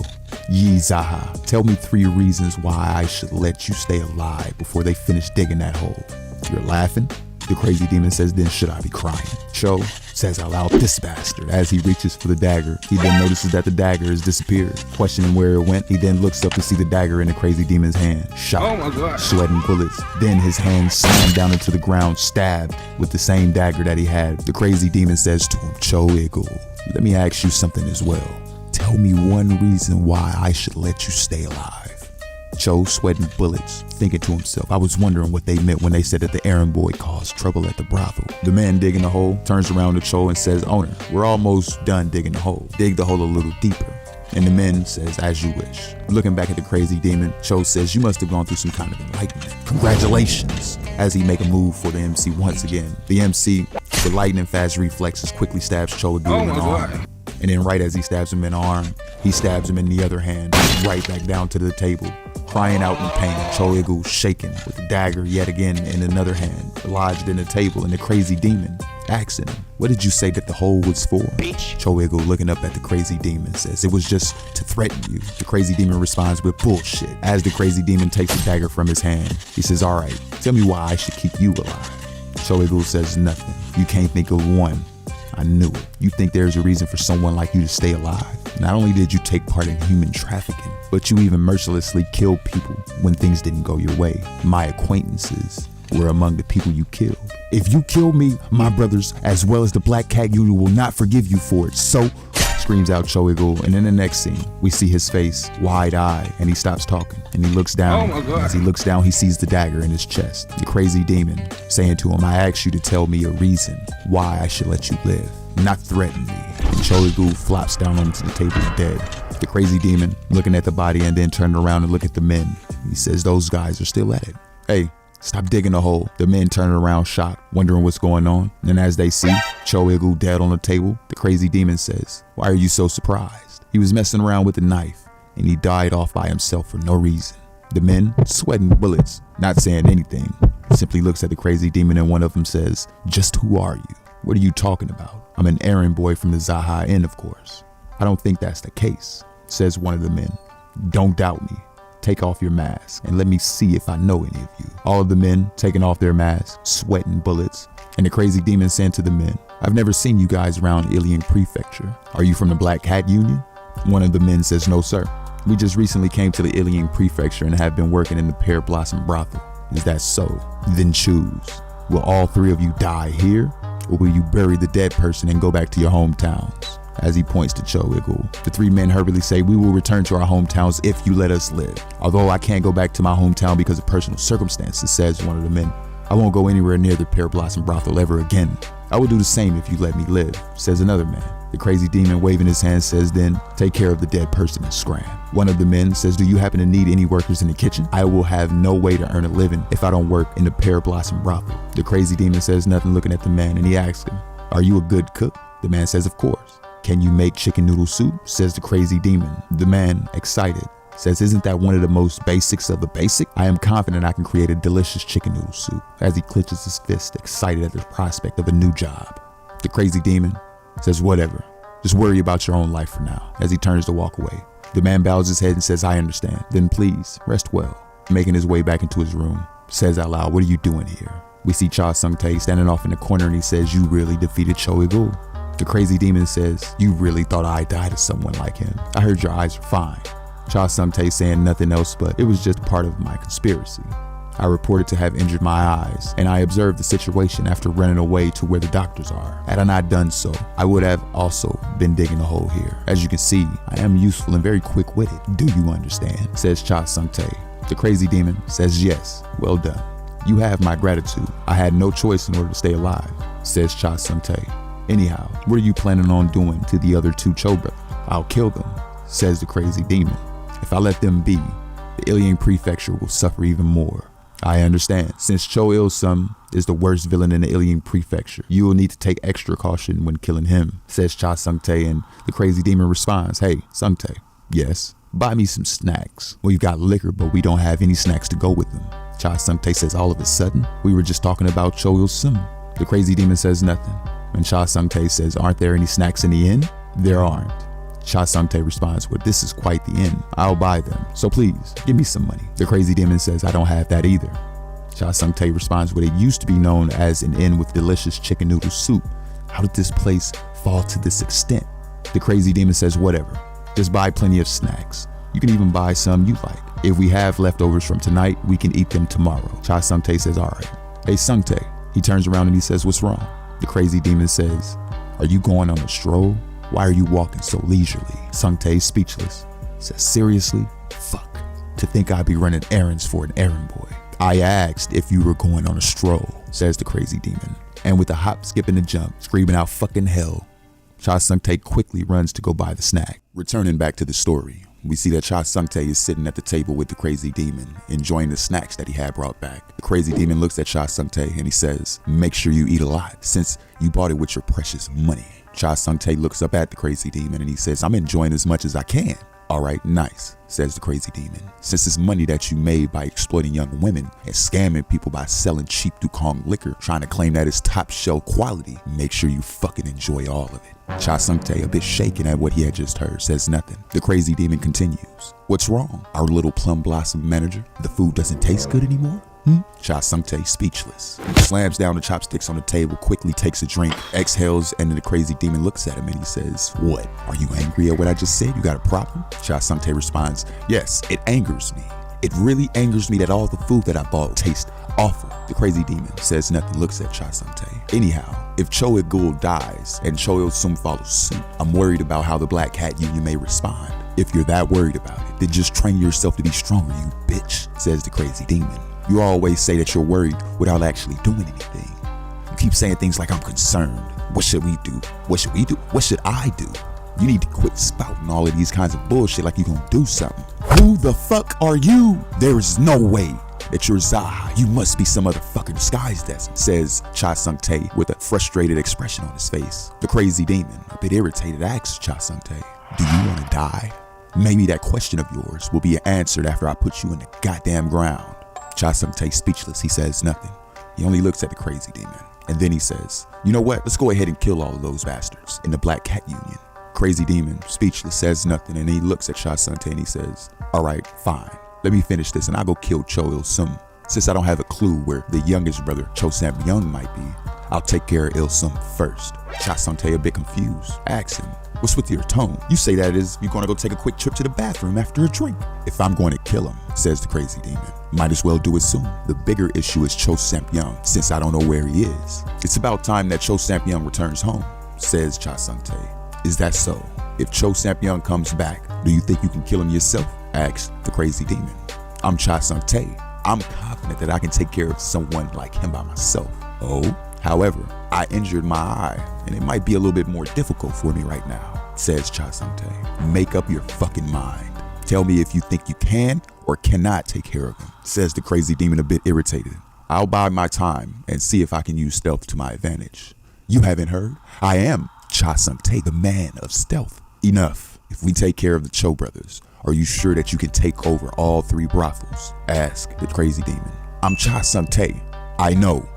Yi Zaha, tell me 3 reasons why I should let you stay alive before they finish digging that hole. You're laughing? The crazy demon says, then should I be crying? Cho says out loud, this bastard. As he reaches for the dagger, he then notices that the dagger has disappeared. Questioning where it went, he then looks up to see the dagger in the crazy demon's hand. Shot, sweating bullets. Then his hand slammed down into the ground, stabbed with the same dagger that he had. The crazy demon says to him, Cho Igul, let me ask you something as well. Tell me 1 reason why I should let you stay alive. Cho sweating bullets, thinking to himself, I was wondering what they meant when they said that the errand boy caused trouble at the brothel. The man digging the hole turns around to Cho and says, owner, we're almost done digging the hole. Dig the hole a little deeper. And the man says, as you wish. Looking back at the crazy demon, Cho says, you must have gone through some kind of enlightenment. Congratulations! As he make a move for the MC once again. The MC, with lightning fast reflexes, quickly stabs Cho in the arm. And then right as he stabs him in the arm, he stabs him in the other hand, right back down to the table, crying out in pain. Cho shaking with the dagger yet again in another hand, lodged in the table, and the crazy demon asking him, what did you say that the hole was for? Bitch. Cho looking up at the crazy demon says, it was just to threaten you. The crazy demon responds with bullshit. As the crazy demon takes the dagger from his hand, he says, all right, tell me why I should keep you alive. Cho says nothing. You can't think of one. I knew it. You think there's a reason for someone like you to stay alive. Not only did you take part in human trafficking, but you even mercilessly killed people when things didn't go your way. My acquaintances were among the people you killed. If you kill me, my brothers, as well as the Black Cat Union, will not forgive you for it. So, screams out Cho, and in the next scene, we see his face wide-eyed, and he stops talking, and he looks down. Oh my God. As he looks down, he sees the dagger in his chest. The crazy demon saying to him, I asked you to tell me a reason why I should let you live, not threaten me. And Cho flops down onto the table dead. The crazy demon looking at the body and then turning around and look at the men. He says, those guys are still at it. Hey, stop digging a hole. The men turn around shocked, wondering what's going on. And as they see Cho dead on the table, the crazy demon says, why are you so surprised? He was messing around with a knife and he died off by himself for no reason. The men, sweating bullets, not saying anything, simply looks at the crazy demon and one of them says, just who are you? What are you talking about? I'm an errand boy from the Jaha Inn, of course. I don't think that's the case, says one of the men. Don't doubt me. Take off your mask and let me see if I know any of you. All of the men taking off their masks, sweating bullets, and the crazy demon saying to the men, I've never seen you guys around Ilian Prefecture. Are you from the Black Cat Union? One of the men says, no sir. We just recently came to the Ilian Prefecture and have been working in the Pear Blossom Brothel. Is that so? Then choose. Will all three of you die here, or will you bury the dead person and go back to your hometowns? As he points to Cho, the three men hurriedly say, we will return to our hometowns if you let us live. Although I can't go back to my hometown because of personal circumstances, says one of the men. I won't go anywhere near the Pear Blossom Brothel ever again. I will do the same if you let me live, says another man. The crazy demon waving his hand says, then take care of the dead person and scram. One of the men says, do you happen to need any workers in the kitchen? I will have no way to earn a living if I don't work in the Pear Blossom Brothel. The crazy demon says nothing, looking at the man, and he asks him, are you a good cook? The man says, of course. Can you make chicken noodle soup? Says the crazy demon. The man, excited, says, isn't that one of the most basics of the basic? I am confident I can create a delicious chicken noodle soup. As he clenches his fist, excited at the prospect of a new job. The crazy demon says, whatever, just worry about your own life for now, as he turns to walk away. The man bows his head and says, I understand. Then please, rest well. Making his way back into his room, says out loud, what are you doing here? We see Cha Sung-tae standing off in the corner and he says, you really defeated Cho. The crazy demon says, you really thought I died to someone like him? I heard your eyes are fine. Cha Sung-tae saying nothing else, but it was just part of my conspiracy. I reported to have injured my eyes, and I observed the situation after running away to where the doctors are. Had I not done so, I would have also been digging a hole here. As you can see, I am useful and very quick-witted. Do you understand? Says Cha Sung-tae. The crazy demon says, yes, well done. You have my gratitude. I had no choice in order to stay alive, says Cha Sung-tae. Anyhow, what are you planning on doing to the other two Cho brothers? I'll kill them, says the crazy demon. If I let them be, the Ilian Prefecture will suffer even more. I understand. Since Cho Il-sum is the worst villain in the Ilian Prefecture, you will need to take extra caution when killing him, says Cha Sung-tae, and the crazy demon responds, hey, Sung-tae, yes, buy me some snacks. We've got liquor, but we don't have any snacks to go with them. Cha Sung-tae says, all of a sudden, we were just talking about Cho Il-sum. The crazy demon says nothing. And Cha Sung-tae says, aren't there any snacks in the inn? There aren't. Cha Sung-tae responds, well, this is quite the inn. I'll buy them. So please, give me some money. The crazy demon says, I don't have that either. Cha Sung-tae responds, well, it used to be known as an inn with delicious chicken noodle soup. How did this place fall to this extent? The crazy demon says, whatever. Just buy plenty of snacks. You can even buy some you like. If we have leftovers from tonight, we can eat them tomorrow. Cha Sung-tae says, all right. Hey, Sung-tae. He turns around and he says, what's wrong? The crazy demon says, are you going on a stroll? Why are you walking so leisurely? Sung-tae, speechless, says, seriously? Fuck. to think I'd be running errands for an errand boy. I asked if you were going on a stroll, says the crazy demon. And with a hop, skip, and a jump, screaming out fucking hell, Cha Sung-tae quickly runs to go buy the snack. Returning back to the story, we see that Cha Sung-tae is sitting at the table with the crazy demon, enjoying the snacks that he had brought back. The crazy demon looks at Cha Sung-tae and he says, make sure you eat a lot, since you bought it with your precious money. Cha Sung-tae looks up at the crazy demon and he says, I'm enjoying as much as I can. All right, nice, says the crazy demon. Since it's money that you made by exploiting young women and scamming people by selling cheap Dukong liquor, trying to claim that it's top shelf quality, make sure you fucking enjoy all of it. Cha Sung-tae, a bit shaken at what he had just heard, says nothing. The crazy demon continues. What's wrong? Our little plum blossom manager? The food doesn't taste good anymore? Cha Sung-tae, speechless. He slams down the chopsticks on the table, quickly takes a drink, exhales, and then the crazy demon looks at him and he says, what? Are you angry at what I just said? You got a problem? Cha Sung-tae responds, yes, it angers me. It really angers me that all the food that I bought tastes awful. The crazy demon says nothing, looks at Cha Sung-tae. Anyhow, if Cho Il-gul dies and Cho Il-sum follows suit, I'm worried about how the Black Cat Union may respond. If you're that worried about it, then just train yourself to be stronger, you bitch, says the crazy demon. You always say that you're worried without actually doing anything. You keep saying things like, I'm concerned. What should we do? What should we do? What should I do? You need to quit spouting all of these kinds of bullshit like you're gonna do something. Who the fuck are you? There is no way that you're Jaha. You must be some other fucker disguised as him, says Cha Sung-tae with a frustrated expression on his face. The crazy demon, a bit irritated, asks Cha Sung-tae, do you want to die? Maybe that question of yours will be answered after I put you in the goddamn ground. Cha Sung-tae, speechless, he says nothing. He only looks at the crazy demon. And then he says, you know what? Let's go ahead and kill all of those bastards in the Black Cat Union. Crazy demon, speechless, says nothing. And he looks at Cha Sung-tae and he says, all right, fine. Let me finish this and I'll go kill Cho Il-sum. Since I don't have a clue where the youngest brother, Cho Sam-young, might be, I'll take care of Il-sum first. Cha Sung-tae, a bit confused, asks him, what's with your tone? You say that as you're gonna go take a quick trip to the bathroom after a drink. If I'm going to kill him, says the crazy demon, might as well do it soon. The bigger issue is Cho Sam-young, since I don't know where he is. It's about time that Cho Sam-young returns home, says Cha Sung-tae. Is that so? If Cho Sam-young comes back, do you think you can kill him yourself? Asks the crazy demon. I'm Cha Sung-tae. I'm confident that I can take care of someone like him by myself. Oh? However, I injured my eye, and it might be a little bit more difficult for me right now, says Cha Sung-tae. Make up your fucking mind. Tell me if you think you can or cannot take care of him, says the crazy demon, a bit irritated. I'll bide my time and see if I can use stealth to my advantage. You haven't heard? I am Cha Sung-tae, the man of stealth. Enough. If we take care of the Cho brothers, are you sure that you can take over all 3 brothels? Ask the crazy demon. I'm Cha Sung-tae. I know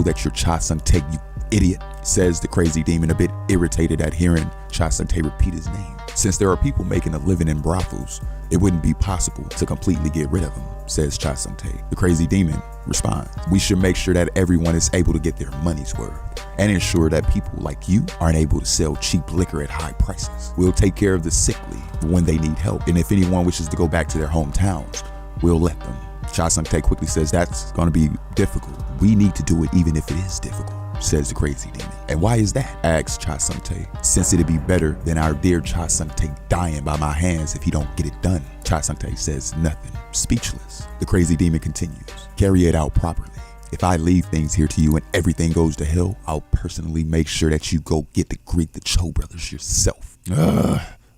that you're Cha Sung-tae, you idiot, says the crazy demon, a bit irritated at hearing Cha Sung-tae repeat his name. Since there are people making a living in brothels, it wouldn't be possible to completely get rid of them, says Cha Sung-tae. The crazy demon responds, we should make sure that everyone is able to get their money's worth and ensure that people like you aren't able to sell cheap liquor at high prices. We'll take care of the sickly when they need help, and if anyone wishes to go back to their hometowns, we'll let them. Cha Sung-tae quickly says that's going to be difficult. We need to do it even if it is difficult, says the crazy demon. And why is that? Asks Cha Sung-tae. Since it'd be better than our dear Cha Sung-tae dying by my hands if he don't get it done. Cha Sung-tae says nothing, speechless. The crazy demon continues. Carry it out properly. If I leave things here to you and everything goes to hell, I'll personally make sure that you go get to greet the Cho brothers yourself.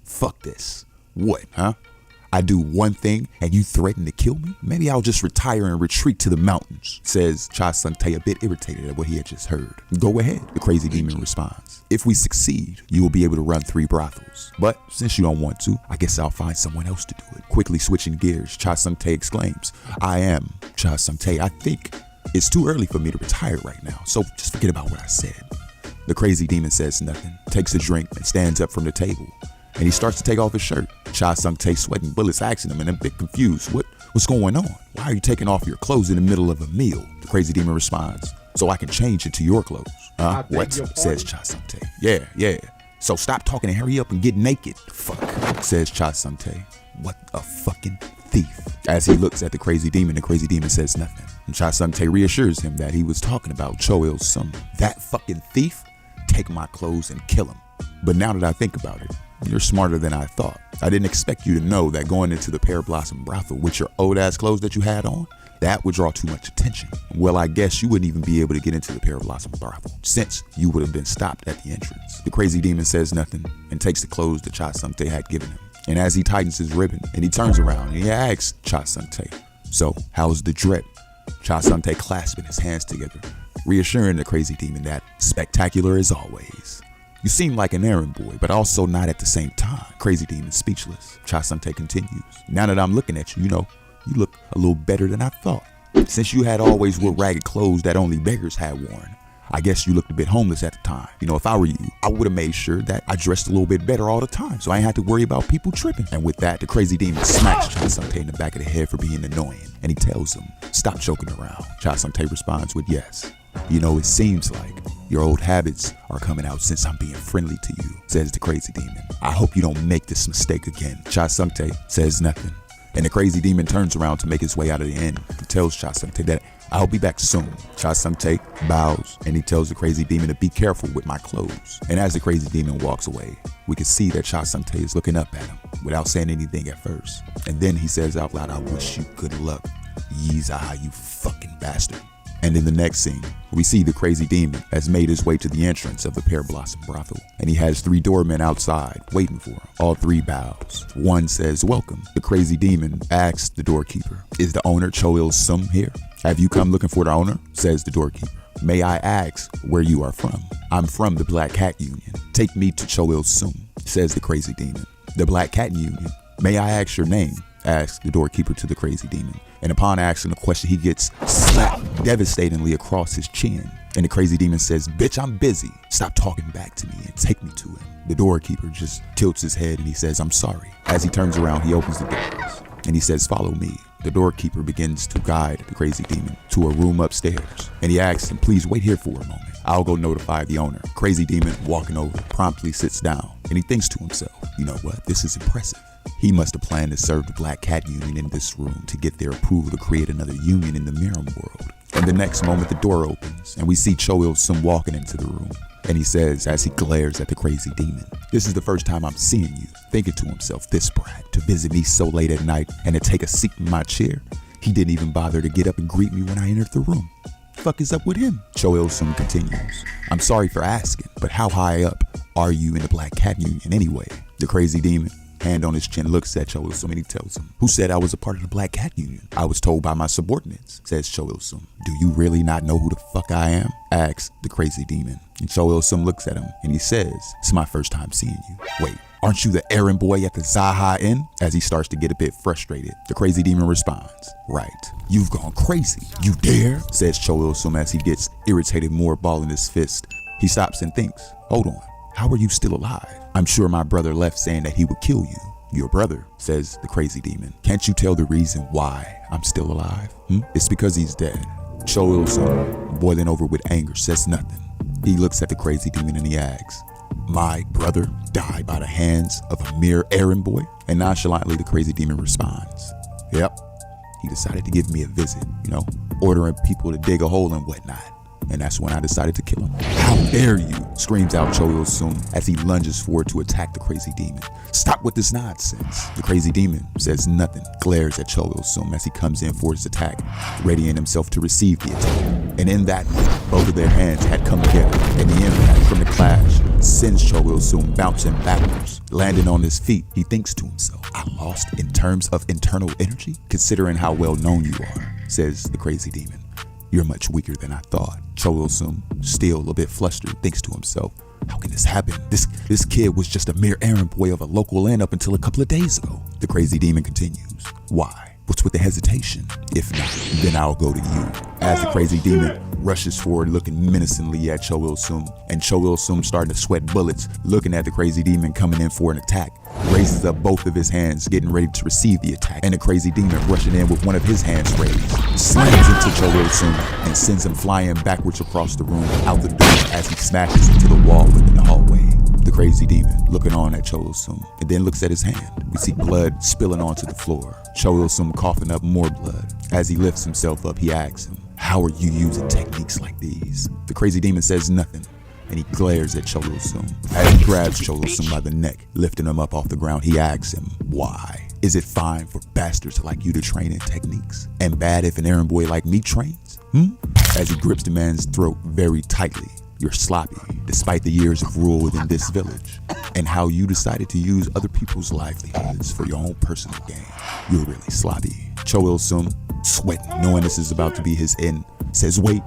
Fuck this. What, huh? I do one thing and you threaten to kill me? Maybe I'll just retire and retreat to the mountains, says Cha Sung-tae, a bit irritated at what he had just heard. Go ahead, the crazy demon responds. If we succeed, you will be able to run 3 brothels. But since you don't want to, I guess I'll find someone else to do it. Quickly switching gears, Cha Sung-tae exclaims, I am Cha Sung-tae. I think it's too early for me to retire right now, so just forget about what I said. The crazy demon says nothing, takes a drink and stands up from the table. And he starts to take off his shirt. Cha Sung-tae, sweating bullets, asking him and a bit confused. What's going on? Why are you taking off your clothes in the middle of a meal? The crazy demon responds, so I can change into your clothes. What? Says Cha Sung-tae. Yeah. So stop talking and hurry up and get naked. Fuck, says Cha Sung-tae. What a fucking thief. As he looks at the crazy demon says nothing. And Cha Sung-tae reassures him that he was talking about Cho Il-sum. That fucking thief? Take my clothes and kill him. But now that I think about it, You're smarter than I thought. I didn't expect you to know that going into the Pear Blossom brothel with your old ass clothes that you had on, that would draw too much attention. Well, I guess you wouldn't even be able to get into the Pear Blossom brothel since you would have been stopped at the entrance. The crazy demon says nothing and takes the clothes that Cha Sung-tae had given him. And as he tightens his ribbon and he turns around and he asks Cha Sung-tae, "So, how's the drip?" Cha Sung-tae clasping his hands together, reassuring the crazy demon that spectacular as always. "You seem like an errand boy, but also not at the same time." Crazy demon speechless. Cha Sung-tae continues, "Now that I'm looking at you, you look a little better than I thought. Since you had always wore ragged clothes that only beggars had worn, I guess you looked a bit homeless at the time. If I were you, I would have made sure that I dressed a little bit better all the time so I ain't had to worry about people tripping." And with that, the crazy demon smacks Cha Sung-tae in the back of the head for being annoying, and he tells him, "Stop joking around." Cha Sung-tae responds with, "Yes. It seems like your old habits are coming out since I'm being friendly to you," says the crazy demon. "I hope you don't make this mistake again." Cha Sung-tae says nothing, and the crazy demon turns around to make his way out of the inn and tells Cha Sung-tae that I'll be back soon. Cha Sung-tae bows and he tells the crazy demon to be careful with my clothes. And as the crazy demon walks away, we can see that Cha Sung-tae is looking up at him without saying anything at first. And then he says out loud, "I wish you good luck, Jaha, you fucking bastard." And in the next scene, we see the crazy demon has made his way to the entrance of the Pear Blossom brothel, and he has 3 doormen outside waiting for him. All 3 bows. One says, "Welcome." The crazy demon asks the doorkeeper, "Is the owner Cho Il-sum here?" "Have you come looking for the owner?" says the doorkeeper. "May I ask where you are from?" "I'm from the Black Cat Union. Take me to Cho Il-sum," says the crazy demon. "The Black Cat Union? May I ask your name?" asks the doorkeeper to the crazy demon. And upon asking the question, he gets slapped devastatingly across his chin. And the crazy demon says, "Bitch, I'm busy. Stop talking back to me and take me to him." The doorkeeper just tilts his head and he says, "I'm sorry." As he turns around, he opens the doors and he says, "Follow me." The doorkeeper begins to guide the crazy demon to a room upstairs. And he asks him, "Please wait here for a moment. I'll go notify the owner." Crazy demon, walking over, promptly sits down and he thinks to himself, "You know what? This is impressive. He must have planned to serve the Black Cat Union in this room to get their approval to create another union in the Miram world." And the next moment, the door opens and we see Cho Il-sum walking into the room. And he says, as he glares at the crazy demon, "This is the first time I'm seeing you." Thinking to himself, "This brat, to visit me so late at night and to take a seat in my chair. He didn't even bother to get up and greet me when I entered the room. Fuck is up with him?" Cho Il-sum continues, "I'm sorry for asking, but how high up are you in the Black Cat Union anyway?" The crazy demon, hand on his chin, looks at Cho Il-sum and he tells him, "Who said I was a part of the Black Cat Union?" "I was told by my subordinates," says Cho Il-sum. "Do you really not know who the fuck I am?" asks the crazy demon. And Cho Il-sum looks at him and he says, "It's my first time seeing you." "Wait, aren't you the errand boy at the Jaha Inn?" As he starts to get a bit frustrated, the crazy demon responds, "Right. You've gone crazy. You dare?" says Cho Il-sum as he gets irritated, more balling his fist. He stops and thinks, "Hold on. How are you still alive? I'm sure my brother left saying that he would kill you." "Your brother?" says the crazy demon. "Can't you tell the reason why I'm still alive? It's because he's dead." Cho Il-sum, boiling over with anger, says nothing. He looks at the crazy demon and he asks, "My brother died by the hands of a mere errand boy?" And nonchalantly, the crazy demon responds, "Yep. He decided to give me a visit, ordering people to dig a hole and whatnot. And that's when I decided to kill him." "How dare you!" screams out Cho Il-sum as he lunges forward to attack the crazy demon. "Stop with this nonsense." The crazy demon says nothing, glares at Cho Il-sum as he comes in for his attack, readying himself to receive the attack. And in that moment, both of their hands had come together, and the impact from the clash sends Cho Il-sum bouncing backwards. Landing on his feet, he thinks to himself, "I lost in terms of internal energy? Considering how well known you are," says the crazy demon. "You're much weaker than I thought." Cho Il-sum, still a bit flustered, thinks to himself, "How can this happen? This kid was just a mere errand boy of a local inn up until a couple of days ago." The crazy demon continues, "Why? What's with the hesitation? If not, then I'll go to you." As the crazy demon rushes forward looking menacingly at Cho Il-sum, and Cho Il-sum starting to sweat bullets, looking at the crazy demon coming in for an attack, raises up both of his hands, getting ready to receive the attack. And the crazy demon rushing in with one of his hands raised, slams into Cho Il-sum and sends him flying backwards across the room out the door as he smashes into the wall within the hallway. The crazy demon looking on at Cho Il-sum and then looks at his hand. We see blood spilling onto the floor. Cho Il-sum coughing up more blood. As he lifts himself up, he asks him, "How are you using techniques like these?" The crazy demon says nothing, and he glares at Cho Il-sung. As he grabs Cho Il-sung by the neck, lifting him up off the ground, he asks him, why? Is it fine for bastards like you to train in techniques, and bad if an errand boy like me trains? As he grips the man's throat very tightly. You're sloppy, despite the years of rule within this village, and how you decided to use other people's livelihoods for your own personal gain. You're really sloppy. Cho Il-sung, sweating, knowing this is about to be his end, says, wait,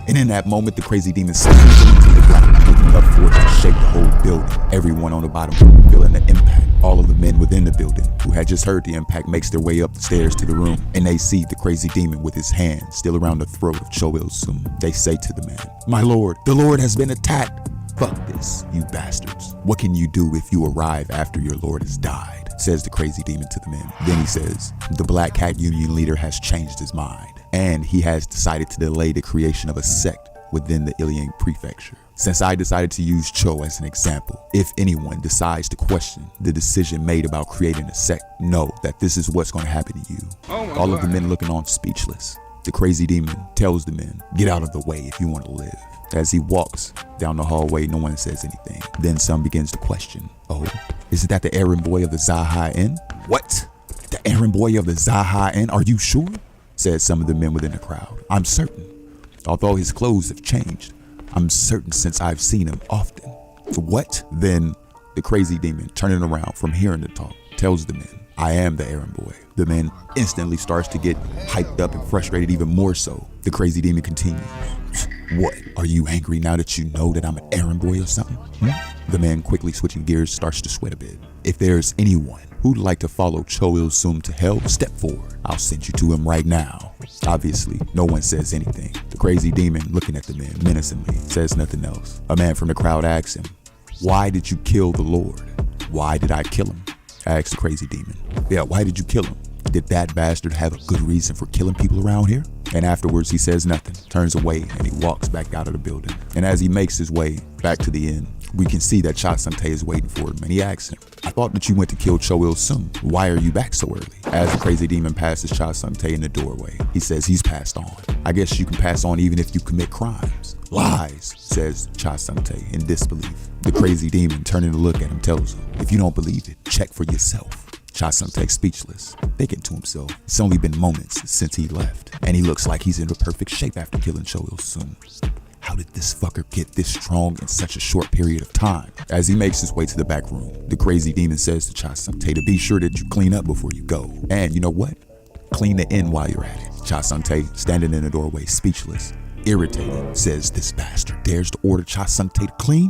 and in that moment, the crazy demon slams him into the ground, with enough force to shake the whole building. Everyone on the bottom feeling the impact. All of the men within the building, who had just heard the impact, makes their way up the stairs to the room, and they see the crazy demon with his hand still around the throat of Cho Il-sung. They say to the man, my lord, the lord has been attacked. Fuck this, you bastards. What can you do if you arrive after your lord has died? Says the crazy demon to the men. Then he says, the Black Cat Union leader has changed his mind, and he has decided to delay the creation of a sect within the Iliang prefecture. Since I decided to use Cho as an example, if anyone decides to question the decision made about creating a sect, know that this is what's going to happen to you. All of the men looking on speechless. The crazy demon tells the men, get out of the way if you want to live. As he walks down the hallway, no one says anything. Then some begins to question, oh, is that the errand boy of the Jaha Inn? What? The errand boy of the Jaha Inn? Are you sure? Said some of the men within the crowd. I'm certain. Although his clothes have changed, I'm certain since I've seen him often. What? Then the crazy demon, turning around from hearing the talk, tells the men, I am the errand boy. The man instantly starts to get hyped up and frustrated even more so. The crazy demon continues, what? Are you angry now that you know that I'm an errand boy or something? The man, quickly switching gears, starts to sweat a bit. If there's anyone who'd like to follow Cho Il-sung to hell, step forward. I'll send you to him right now. Obviously, no one says anything. The crazy demon, looking at the men menacingly, says nothing else. A man from the crowd asks him, why did you kill the Lord? Why did I kill him? Asks the crazy demon. Yeah, why did you kill him? Did that bastard have a good reason for killing people around here? And afterwards, he says nothing, turns away, and he walks back out of the building. And as he makes his way back to the inn, we can see that Cha Sung-tae is waiting for him, and he asks him, I thought that you went to kill Cho Il-sung. Why are you back so early? As the crazy demon passes Cha Sung-tae in the doorway, he says he's passed on. I guess you can pass on even if you commit crimes. Lies, says Cha Sung-tae in disbelief. The crazy demon, turning to look at him, tells him, if you don't believe it, check for yourself. Cha Sung-tae, speechless, thinking to himself, it's only been moments since he left, and he looks like he's in perfect shape after killing Cho Il-sung. How did this fucker get this strong in such a short period of time? As he makes his way to the back room, the crazy demon says to Cha Sung-tae to be sure that you clean up before you go. And you know what? Clean the inn while you're at it. Cha Sung-tae, standing in the doorway, speechless, irritated, says this bastard dares to order Cha Sung-tae to clean?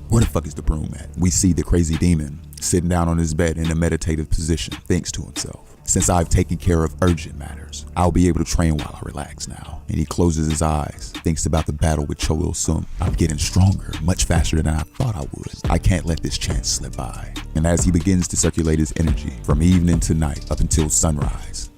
Where the fuck is the broom at? We see the crazy demon sitting down on his bed in a meditative position, thinks to himself, since I've taken care of urgent matters, I'll be able to train while I relax now. And he closes his eyes, thinks about the battle with Cho Il-sung. I'm getting stronger, much faster than I thought I would. I can't let this chance slip by. And as he begins to circulate his energy from evening to night up until sunrise,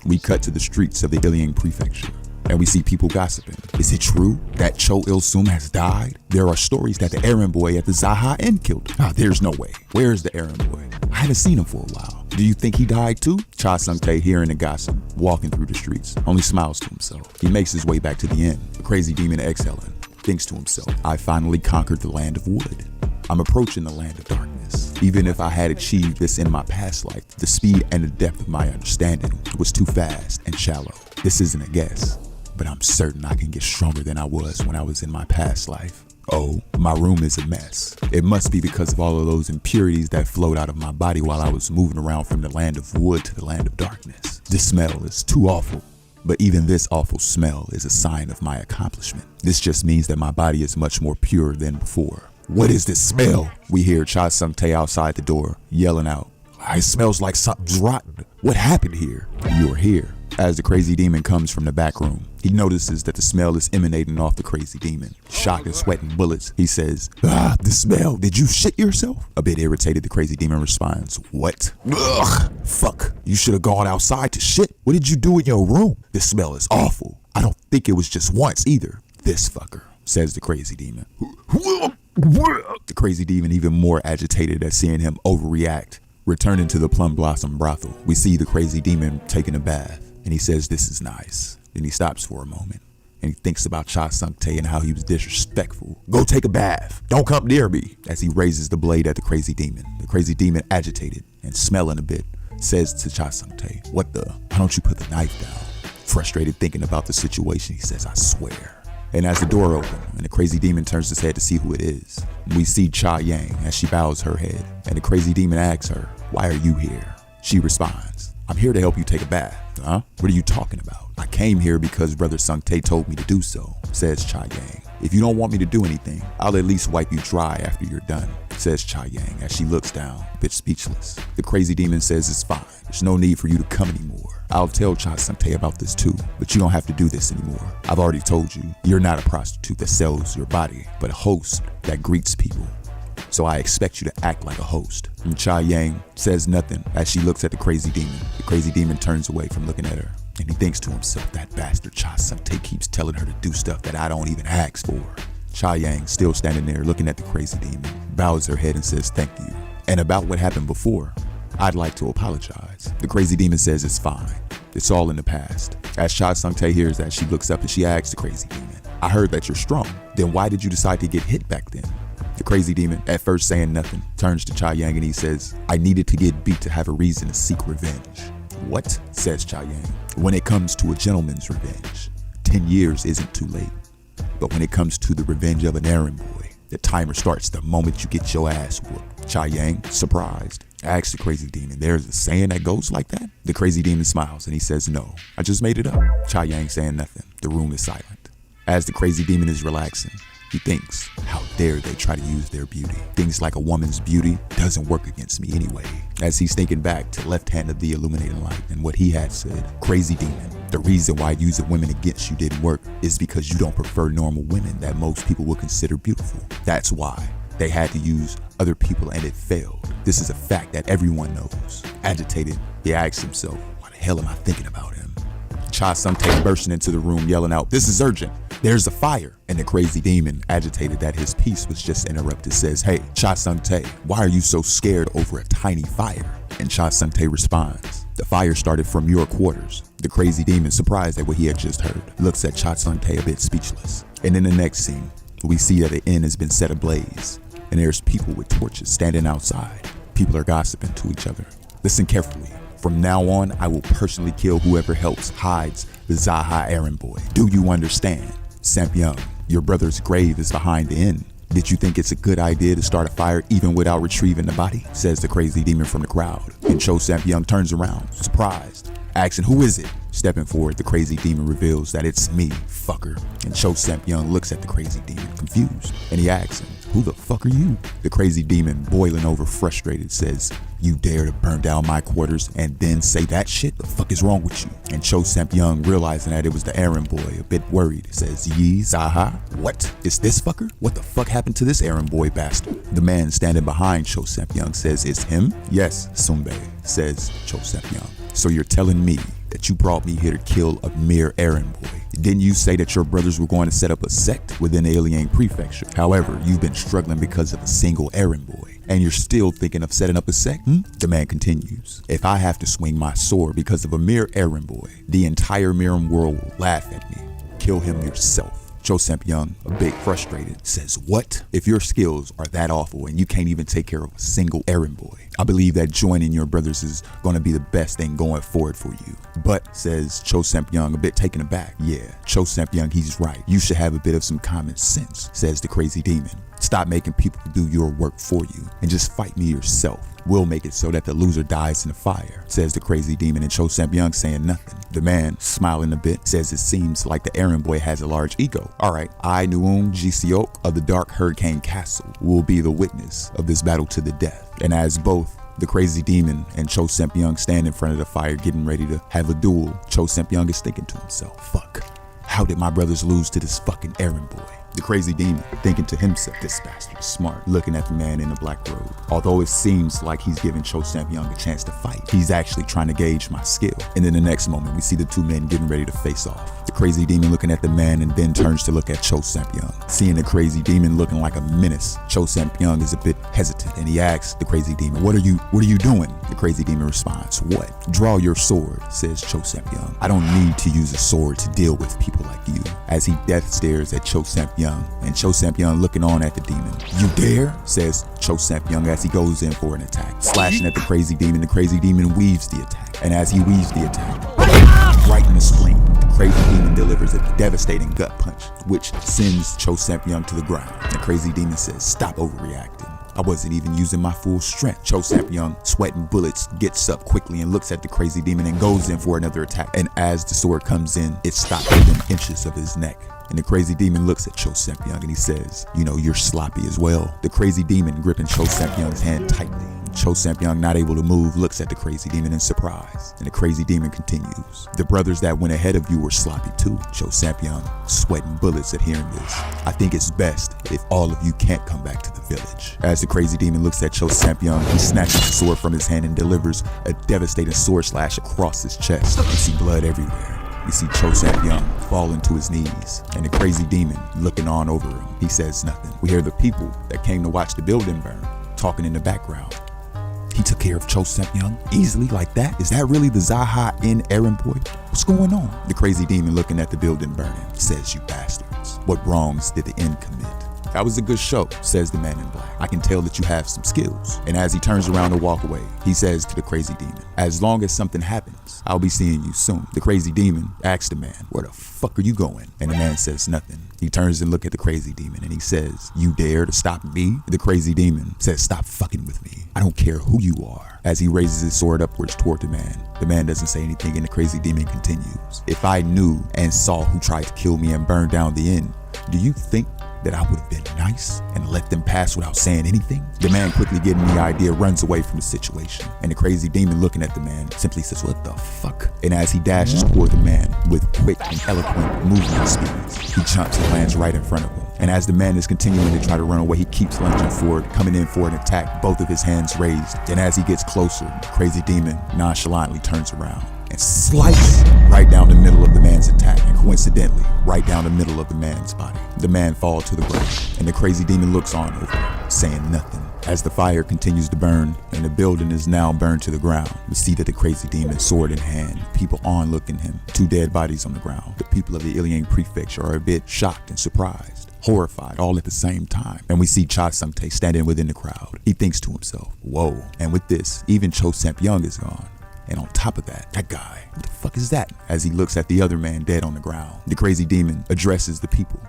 we cut to the streets of the Iliang prefecture. And we see people gossiping. Is it true that Cho Il-sung has died? There are stories that the errand boy at the Jaha Inn killed him. There's no way. Where is the errand boy? I haven't seen him for a while. Do you think he died too? Cha Sung-tae, hearing the gossip, walking through the streets, only smiles to himself. He makes his way back to the inn. The crazy demon exhaling, thinks to himself, I finally conquered the land of wood. I'm approaching the land of darkness. Even if I had achieved this in my past life, the speed and the depth of my understanding was too fast and shallow. This isn't a guess, but I'm certain I can get stronger than I was when I was in my past life. Oh, my room is a mess. It must be because of all of those impurities that flowed out of my body while I was moving around from the land of wood to the land of darkness. This smell is too awful. But even this awful smell is a sign of my accomplishment. This just means that my body is much more pure than before. What is this smell? We hear Cha Sung-tae outside the door yelling out, it smells like something's rotten. What happened here? You're here. As the crazy demon comes from the back room, he notices that the smell is emanating off the crazy demon. Shocked and sweating bullets, he says, the smell, did you shit yourself? A bit irritated, the crazy demon responds, what? Ugh, fuck, you should have gone outside to shit. What did you do in your room? This smell is awful. I don't think it was just once either. This fucker, says the crazy demon. The crazy demon, even more agitated at seeing him overreact. Returning to the Plum Blossom brothel, we see the crazy demon taking a bath, and he says this is nice. Then he stops for a moment, and he thinks about Cha Sung-tae and how he was disrespectful. Go take a bath. Don't come near me. As he raises the blade at the crazy demon. The crazy demon, agitated and smelling a bit, says to Cha Sung-tae, what the? Why don't you put the knife down? Frustrated thinking about the situation, he says, I swear. And as the door opens and the crazy demon turns his head to see who it is, we see Cha Yang as she bows her head, and the crazy demon asks her, why are you here? She responds, I'm here to help you take a bath. Huh? What are you talking about? I came here because Brother Sung-tae told me to do so, says Cha Yang. If you don't want me to do anything, I'll at least wipe you dry after you're done, says Cha Yang as she looks down, a bit speechless. The crazy demon says it's fine. There's no need for you to come anymore. I'll tell Cha Sung-tae about this too, but you don't have to do this anymore. I've already told you, you're not a prostitute that sells your body, but a host that greets people. So I expect you to act like a host. And Cha Yang says nothing as she looks at the crazy demon. The crazy demon turns away from looking at her, and he thinks to himself, that bastard Cha Sung-tae keeps telling her to do stuff that I don't even ask for. Cha Yang, still standing there looking at the crazy demon, bows her head and says thank you. And about what happened before, I'd like to apologize. The crazy demon says it's fine. It's all in the past. As Cha Sung-tae hears that, she looks up and she asks the crazy demon, I heard that you're strong. Then why did you decide to get hit back then? The crazy demon, at first saying nothing, turns to Cha Yang and he says, I needed to get beat to have a reason to seek revenge. What? Says Cha Yang. When it comes to a gentleman's revenge, 10 years isn't too late. But when it comes to the revenge of an errand boy, the timer starts the moment you get your ass whooped. Cha Yang, surprised, asks the crazy demon, there's a saying that goes like that? The crazy demon smiles and he says, no, I just made it up. Cha Yang saying nothing. The room is silent. As the crazy demon is relaxing, he thinks, how dare they try to use their beauty? Things like a woman's beauty doesn't work against me anyway. As he's thinking back to left hand of the illuminating light and what he had said, crazy demon, the reason why using women against you didn't work is because you don't prefer normal women that most people would consider beautiful. That's why they had to use other people and it failed. This is a fact that everyone knows. Agitated, he asks himself, why the hell am I thinking about him? Cha Sung-tae bursting into the room yelling out, this is urgent. There's a fire. And the crazy demon, agitated that his peace was just interrupted, says, hey, Cha Sung-tae, why are you so scared over a tiny fire? And Cha Sung-tae responds, the fire started from your quarters. The crazy demon, surprised at what he had just heard, looks at Cha Sung-tae a bit speechless. And in the next scene, we see that the inn has been set ablaze, and there's people with torches standing outside. People are gossiping to each other. Listen carefully. From now on, I will personally kill whoever helps hides the Jaha errand boy. Do you understand? Samp-young, your brother's grave is behind the inn. Did you think it's a good idea to start a fire even without retrieving the body? Says the crazy demon from the crowd. And Cho Samp-young turns around, surprised, asking, who is it? Stepping forward, the crazy demon reveals that it's me, fucker. And Cho Samp-young looks at the crazy demon, confused, and he asks him, who the fuck are you? The crazy demon, boiling over frustrated, says, you dare to burn down my quarters and then say that shit? The fuck is wrong with you? And Cho Samp-young, realizing that it was the errand boy, a bit worried, says, Yi Jaha? What? It's this fucker? What the fuck happened to this errand boy bastard? The man standing behind Cho Samp-young says, it's him? Yes, Sumbe, says Cho Samp-young. So you're telling me that you brought me here to kill a mere errand boy? Didn't you say that your brothers were going to set up a sect within the Alien Prefecture? However, you've been struggling because of a single errand boy, and you're still thinking of setting up a sect? The man continues, if I have to swing my sword because of a mere errand boy, the entire Miram world will laugh at me. Kill him yourself. Cho Samp-young, a bit frustrated, says, what? If your skills are that awful and you can't even take care of a single errand boy, I believe that joining your brothers is going to be the best thing going forward for you. But, says Cho Samp-young, a bit taken aback, yeah, Cho Samp-young, he's right. You should have a bit of some common sense, says the crazy demon. Stop making people do your work for you and just fight me yourself. We'll make it so that the loser dies in the fire, says the crazy demon, and Cho Samp-young saying nothing. The man, smiling a bit, says it seems like the errand boy has a large ego. Alright, I, Nuung Ji-seok of the Dark Hurricane Castle, will be the witness of this battle to the death. And as both the crazy demon and Cho Samp-young stand in front of the fire getting ready to have a duel, Cho Samp-young is thinking to himself, fuck, how did my brothers lose to this fucking errand boy? The crazy demon, thinking to himself, this bastard is smart, looking at the man in the black robe. Although it seems like he's giving Cho Samp-young a chance to fight, he's actually trying to gauge my skill. And then the next moment, we see the two men getting ready to face off. The crazy demon looking at the man and then turns to look at Cho Samp-young. Seeing the crazy demon looking like a menace, Cho Samp-young is a bit hesitant and he asks the crazy demon, what are you doing? The crazy demon responds, what? Draw your sword, says Cho Samp-young. I don't need to use a sword to deal with people like you. As he death stares at Cho Samp-young, and Cho Samp-young looking on at the demon. You dare? Says Cho Samp-young as he goes in for an attack. Slashing at the crazy demon weaves the attack. And as he weaves the attack, right in the spleen, the crazy demon delivers a devastating gut punch, which sends Cho Samp-young to the ground. The crazy demon says, stop overreacting. I wasn't even using my full strength. Cho Samp-young, sweating bullets, gets up quickly and looks at the crazy demon and goes in for another attack. And as the sword comes in, it stops within inches of his neck. And the crazy demon looks at Cho Samp-young and he says, you know, you're sloppy as well. The crazy demon gripping Cho Samp-young's hand tightly. Cho Samp-young, not able to move, looks at the crazy demon in surprise. And the crazy demon continues. The brothers that went ahead of you were sloppy too. Cho Samp-young, sweating bullets at hearing this. I think it's best if all of you can't come back to the village. As the crazy demon looks at Cho Samp-young, he snatches the sword from his hand and delivers a devastating sword slash across his chest. You see blood everywhere. We see Cho Samp-young falling to his knees, and the crazy demon looking on over him. He says nothing. We hear the people that came to watch the building burn talking in the background. He took care of Cho Samp-young easily like that? Is that really the Jaha Inn errand boy? What's going on? The crazy demon looking at the building burning says, you bastards, what wrongs did the Inn commit? That was a good show, says the man in black. I can tell that you have some skills. And as he turns around to walk away, he says to the crazy demon, as long as something happens, I'll be seeing you soon. The crazy demon asks the man, where the fuck are you going? And the man says nothing. He turns and looks at the crazy demon and he says, you dare to stop me? The crazy demon says, stop fucking with me. I don't care who you are. As he raises his sword upwards toward the man doesn't say anything and the crazy demon continues. If I knew and saw who tried to kill me and burn down the inn, do you think that I would have been nice and let them pass without saying anything? The man, quickly getting the idea, runs away from the situation. And the crazy demon looking at the man simply says, what the fuck? And as he dashes toward the man with quick and eloquent movement speeds, he jumps and lands right in front of him. And as the man is continuing to try to run away, he keeps lunging forward, coming in for an attack, both of his hands raised. And as he gets closer, the crazy demon nonchalantly turns around and slice right down the middle of the man's attack, and coincidentally, right down the middle of the man's body. The man falls to the ground, and the crazy demon looks on over him, saying nothing. As the fire continues to burn, and the building is now burned to the ground, we see that the crazy demon, sword in hand, people onlooking him, two dead bodies on the ground. The people of the Iliang prefecture are a bit shocked and surprised, horrified all at the same time. And we see Cha Sung-tae standing within the crowd. He thinks to himself, whoa. And with this, even Cho Samp-young is gone. And on top of that, that guy, what the fuck is that? As he looks at the other man dead on the ground, the crazy demon addresses the people.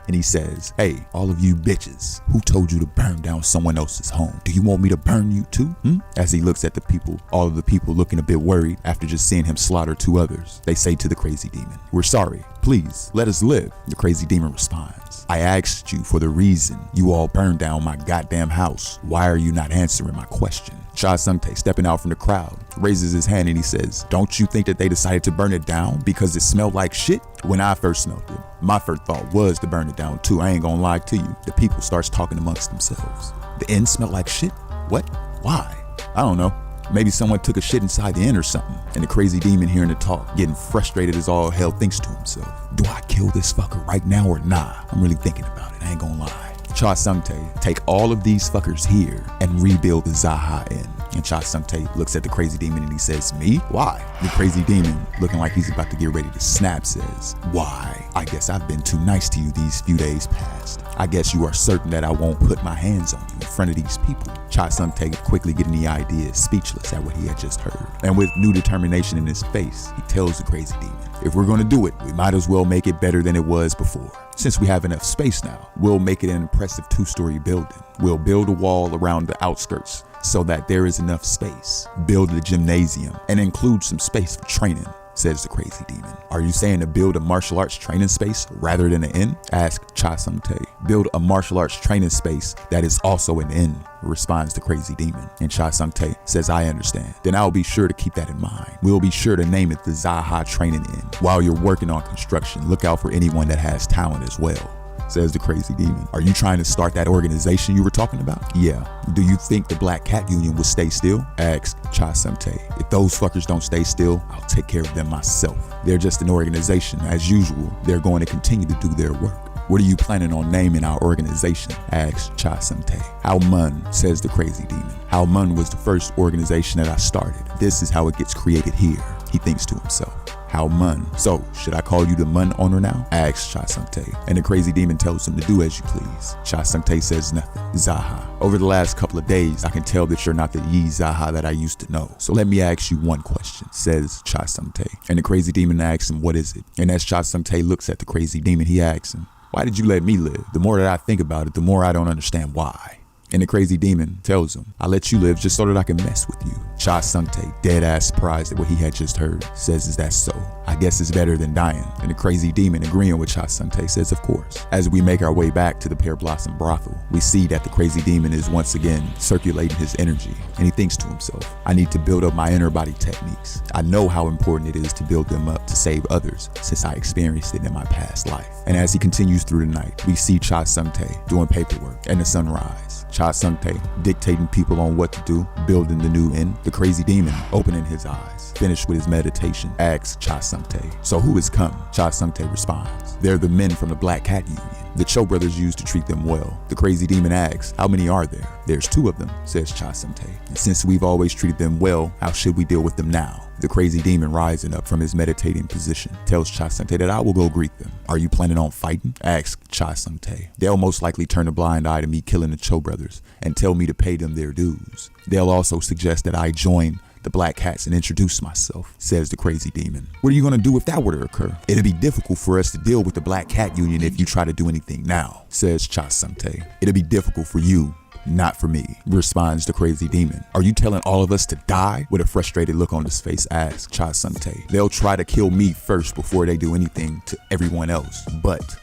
And he says, hey, all of you bitches, who told you to burn down someone else's home? Do you want me to burn you too? As he looks at the people, all of the people looking a bit worried after just seeing him slaughter two others, they say to the crazy demon, we're sorry, please let us live. The crazy demon responds, I asked you for the reason you all burned down my goddamn house. Why are you not answering my question? Cha Sung-tae, stepping out from the crowd, raises his hand and he says, don't you think that they decided to burn it down because it smelled like shit? When I first smelled it, my first thought was to burn it down too. I ain't gonna lie to you. The people starts talking amongst themselves. The inn smelled like shit? What? Why? I don't know. Maybe someone took a shit inside the inn or something. And the crazy demon hearing the talk, getting frustrated as all hell, thinks to himself, do I kill this fucker right now or nah? I'm really thinking about it, I ain't gonna lie. Cha Sung-tae, take all of these fuckers here and rebuild the Jaha Inn. And Cha Sung-tae looks at the crazy demon and he says, me? Why? The crazy demon, looking like he's about to get ready to snap, says, why? I guess I've been too nice to you these few days past. I guess you are certain that I won't put my hands on you in front of these people. Cha Sung-tae, quickly getting the idea, speechless at what he had just heard. And with new determination in his face, he tells the crazy demon, if we're gonna do it, we might as well make it better than it was before. Since we have enough space now, we'll make it an impressive 2-story building. We'll build a wall around the outskirts so that there is enough space. Build a gymnasium and include some space for training, says the crazy demon. Are you saying to build a martial arts training space rather than an inn? Asked Cha Sung-tae. Build a martial arts training space that is also an inn, responds the crazy demon. And Cha Sung-tae says, I understand. Then I'll be sure to keep that in mind. We'll be sure to name it the Jaha Training Inn. While you're working on construction, look out for anyone that has talent as well, says the crazy demon. Are you trying to start that organization you were talking about? Yeah. Do you think the Black Cat Union will stay still? Asks Cha Sung-tae. If those fuckers don't stay still, I'll take care of them myself. They're just an organization. As usual, they're going to continue to do their work. What are you planning on naming our organization? Asks Cha Sung-tae. Hao Mun, says the crazy demon. Hao Mun was the first organization that I started. This is how it gets created here. He thinks to himself. Hao Mun. So, should I call you the Mun owner now? Asks Cha Sung-tae. And the crazy demon tells him to do as you please. Cha Sung-tae says nothing. Jaha. Over the last couple of days, I can tell that you're not the Yi Jaha that I used to know. So let me ask you one question, says Cha Sung-tae. And the crazy demon asks him, what is it? And as Cha Sung-tae looks at the crazy demon, he asks him, why did you let me live? The more that I think about it, the more I don't understand why. And the crazy demon tells him, I let you live just so that I can mess with you. Cha Sung-tae, dead ass surprised at what he had just heard, says, is that so? I guess it's better than dying. And the crazy demon, agreeing with Cha Sung-tae, says, of course. As we make our way back to the Pear Blossom brothel, we see that the crazy demon is once again circulating his energy. And he thinks to himself, I need to build up my inner body techniques. I know how important it is to build them up to save others, since I experienced it in my past life. And as he continues through the night, we see Cha Sung-tae doing paperwork and the sunrise. Cha Sung-tae dictating people on what to do, building the new inn. The crazy demon opening his eyes, finished with his meditation, asks Cha Sung-tae, so who has come? Cha Sung-tae responds, they're the men from the Black Cat Union. The Cho brothers used to treat them well. The crazy demon asks, how many are there? There's 2 of them, says Cha Sung-tae. And since we've always treated them well, how should we deal with them now? The crazy demon, rising up from his meditating position, tells Cha Sung-tae that I will go greet them. Are you planning on fighting? Asks Cha Sung-tae. They'll most likely turn a blind eye to me killing the Cho brothers and tell me to pay them their dues. They'll also suggest that I join the Black Cats and introduce myself, says the crazy demon. What are you gonna do if that were to occur? It'd be difficult for us to deal with the Black Cat Union if you try to do anything now, says Cha Sung-tae. It'd be difficult for you, not for me, responds the crazy demon. Are you telling all of us to die? With a frustrated look on his face, asks Cha Sung-tae. They'll try to kill me first before they do anything to everyone else, but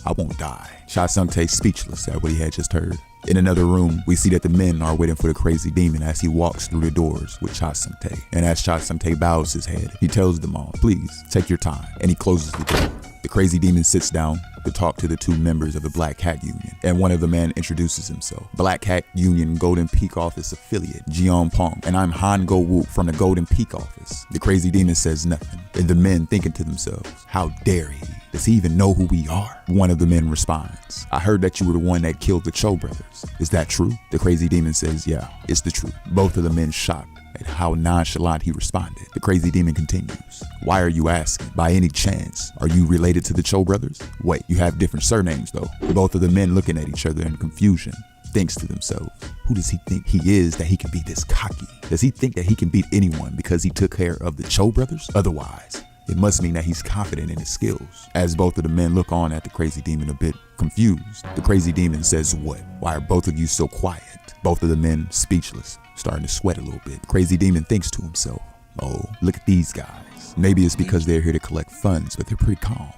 I won't die. Cha Sung-tae speechless at what he had just heard. In another room, we see that the men are waiting for the crazy demon as he walks through the doors with Cha Sung-tae. And as Cha Sung-tae bows his head, he tells them all, please, take your time. And he closes the door. The crazy demon sits down to talk to the 2 members of the Black Cat Union. And one of the men introduces himself. Black Cat Union Golden Peak Office affiliate, Jeon Pong. And I'm Han Go-wook from the Golden Peak Office. The crazy demon says nothing. And the men thinking to themselves, how dare he? Does he even know who we are? One of the men responds, I heard that you were the one that killed the Cho brothers. Is that true? The crazy demon says, yeah, it's the truth. Both of the men shocked at how nonchalant he responded. The crazy demon continues, why are you asking? By any chance, are you related to the Cho brothers? Wait, you have different surnames though. Both of the men looking at each other in confusion, thinks to themselves, who does he think he is that he can be this cocky? Does he think that he can beat anyone because he took care of the Cho brothers? Otherwise, it must mean that he's confident in his skills. As both of the men look on at the crazy demon a bit confused, the crazy demon says, what? Why are both of you so quiet? Both of the men speechless, starting to sweat a little bit. The crazy demon thinks to himself, oh, look at these guys. Maybe it's because they're here to collect funds, but they're pretty calm.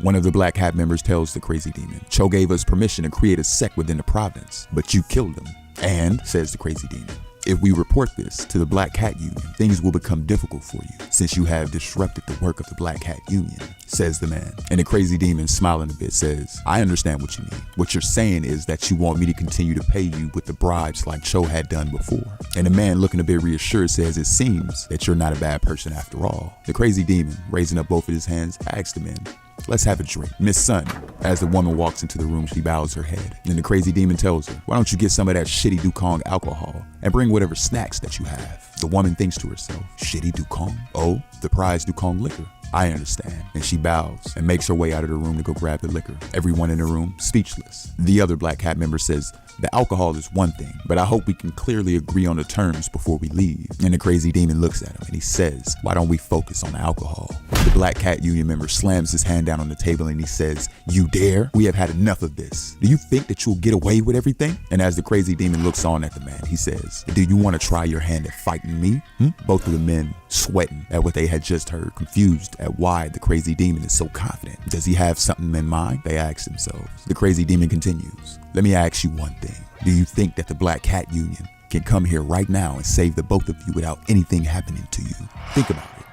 One of the Black Hat members tells the crazy demon, Cho gave us permission to create a sect within the province, but you killed him. And, says the crazy demon, if we report this to the Black Cat Union, things will become difficult for you, since you have disrupted the work of the Black Cat Union, says the man. And the crazy demon, smiling a bit, says, I understand what you mean. What you're saying is that you want me to continue to pay you with the bribes like Cho had done before. And the man, looking a bit reassured, says, it seems that you're not a bad person after all. The crazy demon, raising up both of his hands, asks the man, let's have a drink. Miss Sun. As the woman walks into the room, she bows her head. And the crazy demon tells her, why don't you get some of that shitty Dukong alcohol and bring whatever snacks that you have. The woman thinks to herself, shitty Dukong? Oh, the prized Dukong liquor. I understand. And she bows and makes her way out of the room to go grab the liquor. Everyone in the room, speechless. The other Black Cat member says, the alcohol is one thing, but I hope we can clearly agree on the terms before we leave. And the crazy demon looks at him and he says, why don't we focus on the alcohol? The Black Cat Union member slams his hand down on the table and he says, you dare? We have had enough of this. Do you think that you'll get away with everything? And as the crazy demon looks on at the man, he says, do you want to try your hand at fighting me? Both of the men sweating at what they had just heard, confused at why the crazy demon is so confident. Does he have something in mind? They ask themselves. The crazy demon continues, let me ask you one thing. Do you think that the Black Cat Union can come here right now and save the both of you without anything happening to you? Think about it.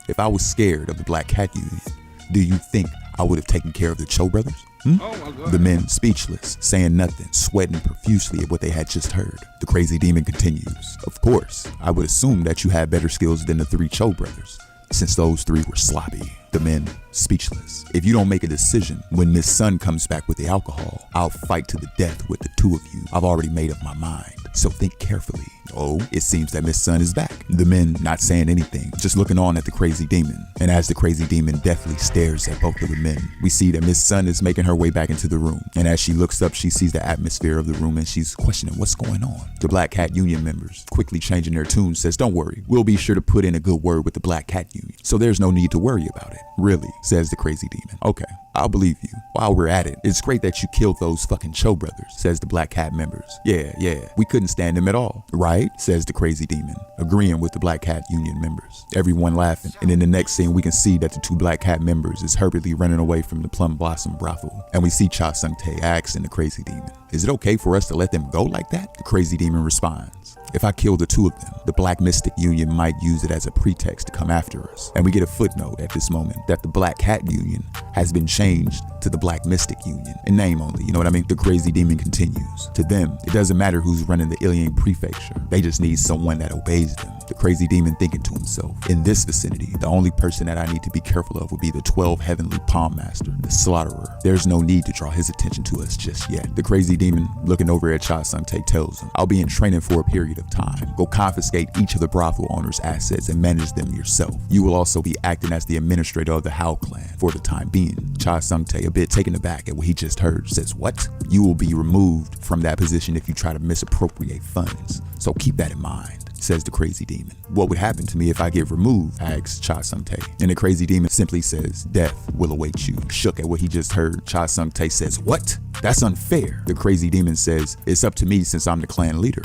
If I was scared of the Black Cat Union, do you think I would have taken care of the Cho brothers? Oh my God. The men speechless, saying nothing, sweating profusely at what they had just heard. The crazy demon continues. Of course, I would assume that you had better skills than the 3 Cho brothers, since those 3 were sloppy. The men speechless. If you don't make a decision when Miss Sun comes back with the alcohol, I'll fight to the death with the 2 of you. I've already made up my mind, so think carefully. Oh, it seems that Miss Sun is back. The men not saying anything, just looking on at the crazy demon. And as the crazy demon deathly stares at both of the men, we see that Miss Sun is making her way back into the room. And as she looks up, she sees the atmosphere of the room and she's questioning what's going on. The Black Cat Union members, quickly changing their tune, says, don't worry, we'll be sure to put in a good word with the Black Cat Union, so there's no need to worry about it. Really, says the crazy demon. Okay, I'll believe you. While we're at it, it's great that you killed those fucking Cho brothers, says the Black Cat members. Yeah, we couldn't stand them at all, right? Says the crazy demon, agreeing with the Black Cat Union members. Everyone laughing, and in the next scene we can see that the 2 Black Cat members is hurriedly running away from the Plum Blossom brothel. And we see Cha Sung-tae asking the crazy demon, is it okay for us to let them go like that? The crazy demon responds, if I kill the 2 of them, the Black Mystic Union might use it as a pretext to come after us. And we get a footnote at this moment that the Black Cat Union has been changed to the Black Mystic Union, in name only, you know what I mean? The crazy demon continues. To them, it doesn't matter who's running the Ilian prefecture. They just need someone that obeys them. The crazy demon thinking to himself, in this vicinity, the only person that I need to be careful of would be the 12 Heavenly Palm Master, the Slaughterer. There's no need to draw his attention to us just yet. The crazy demon, looking over at Cha Sung-tae, tells him, I'll be in training for a period of time. Go confiscate each of the brothel owners' assets and manage them yourself. You will also be acting as the administrator of the Hao clan for the time being. Cha Sung-tae, a bit taken aback at what he just heard, says, what? You will be removed from that position if you try to misappropriate funds. So keep that in mind, says the crazy demon. What would happen to me if I get removed? Asks Cha Sung-tae. And the crazy demon simply says, death will await you. Shook at what he just heard, Cha Sung-tae says, what? That's unfair. The crazy demon says, it's up to me since I'm the clan leader.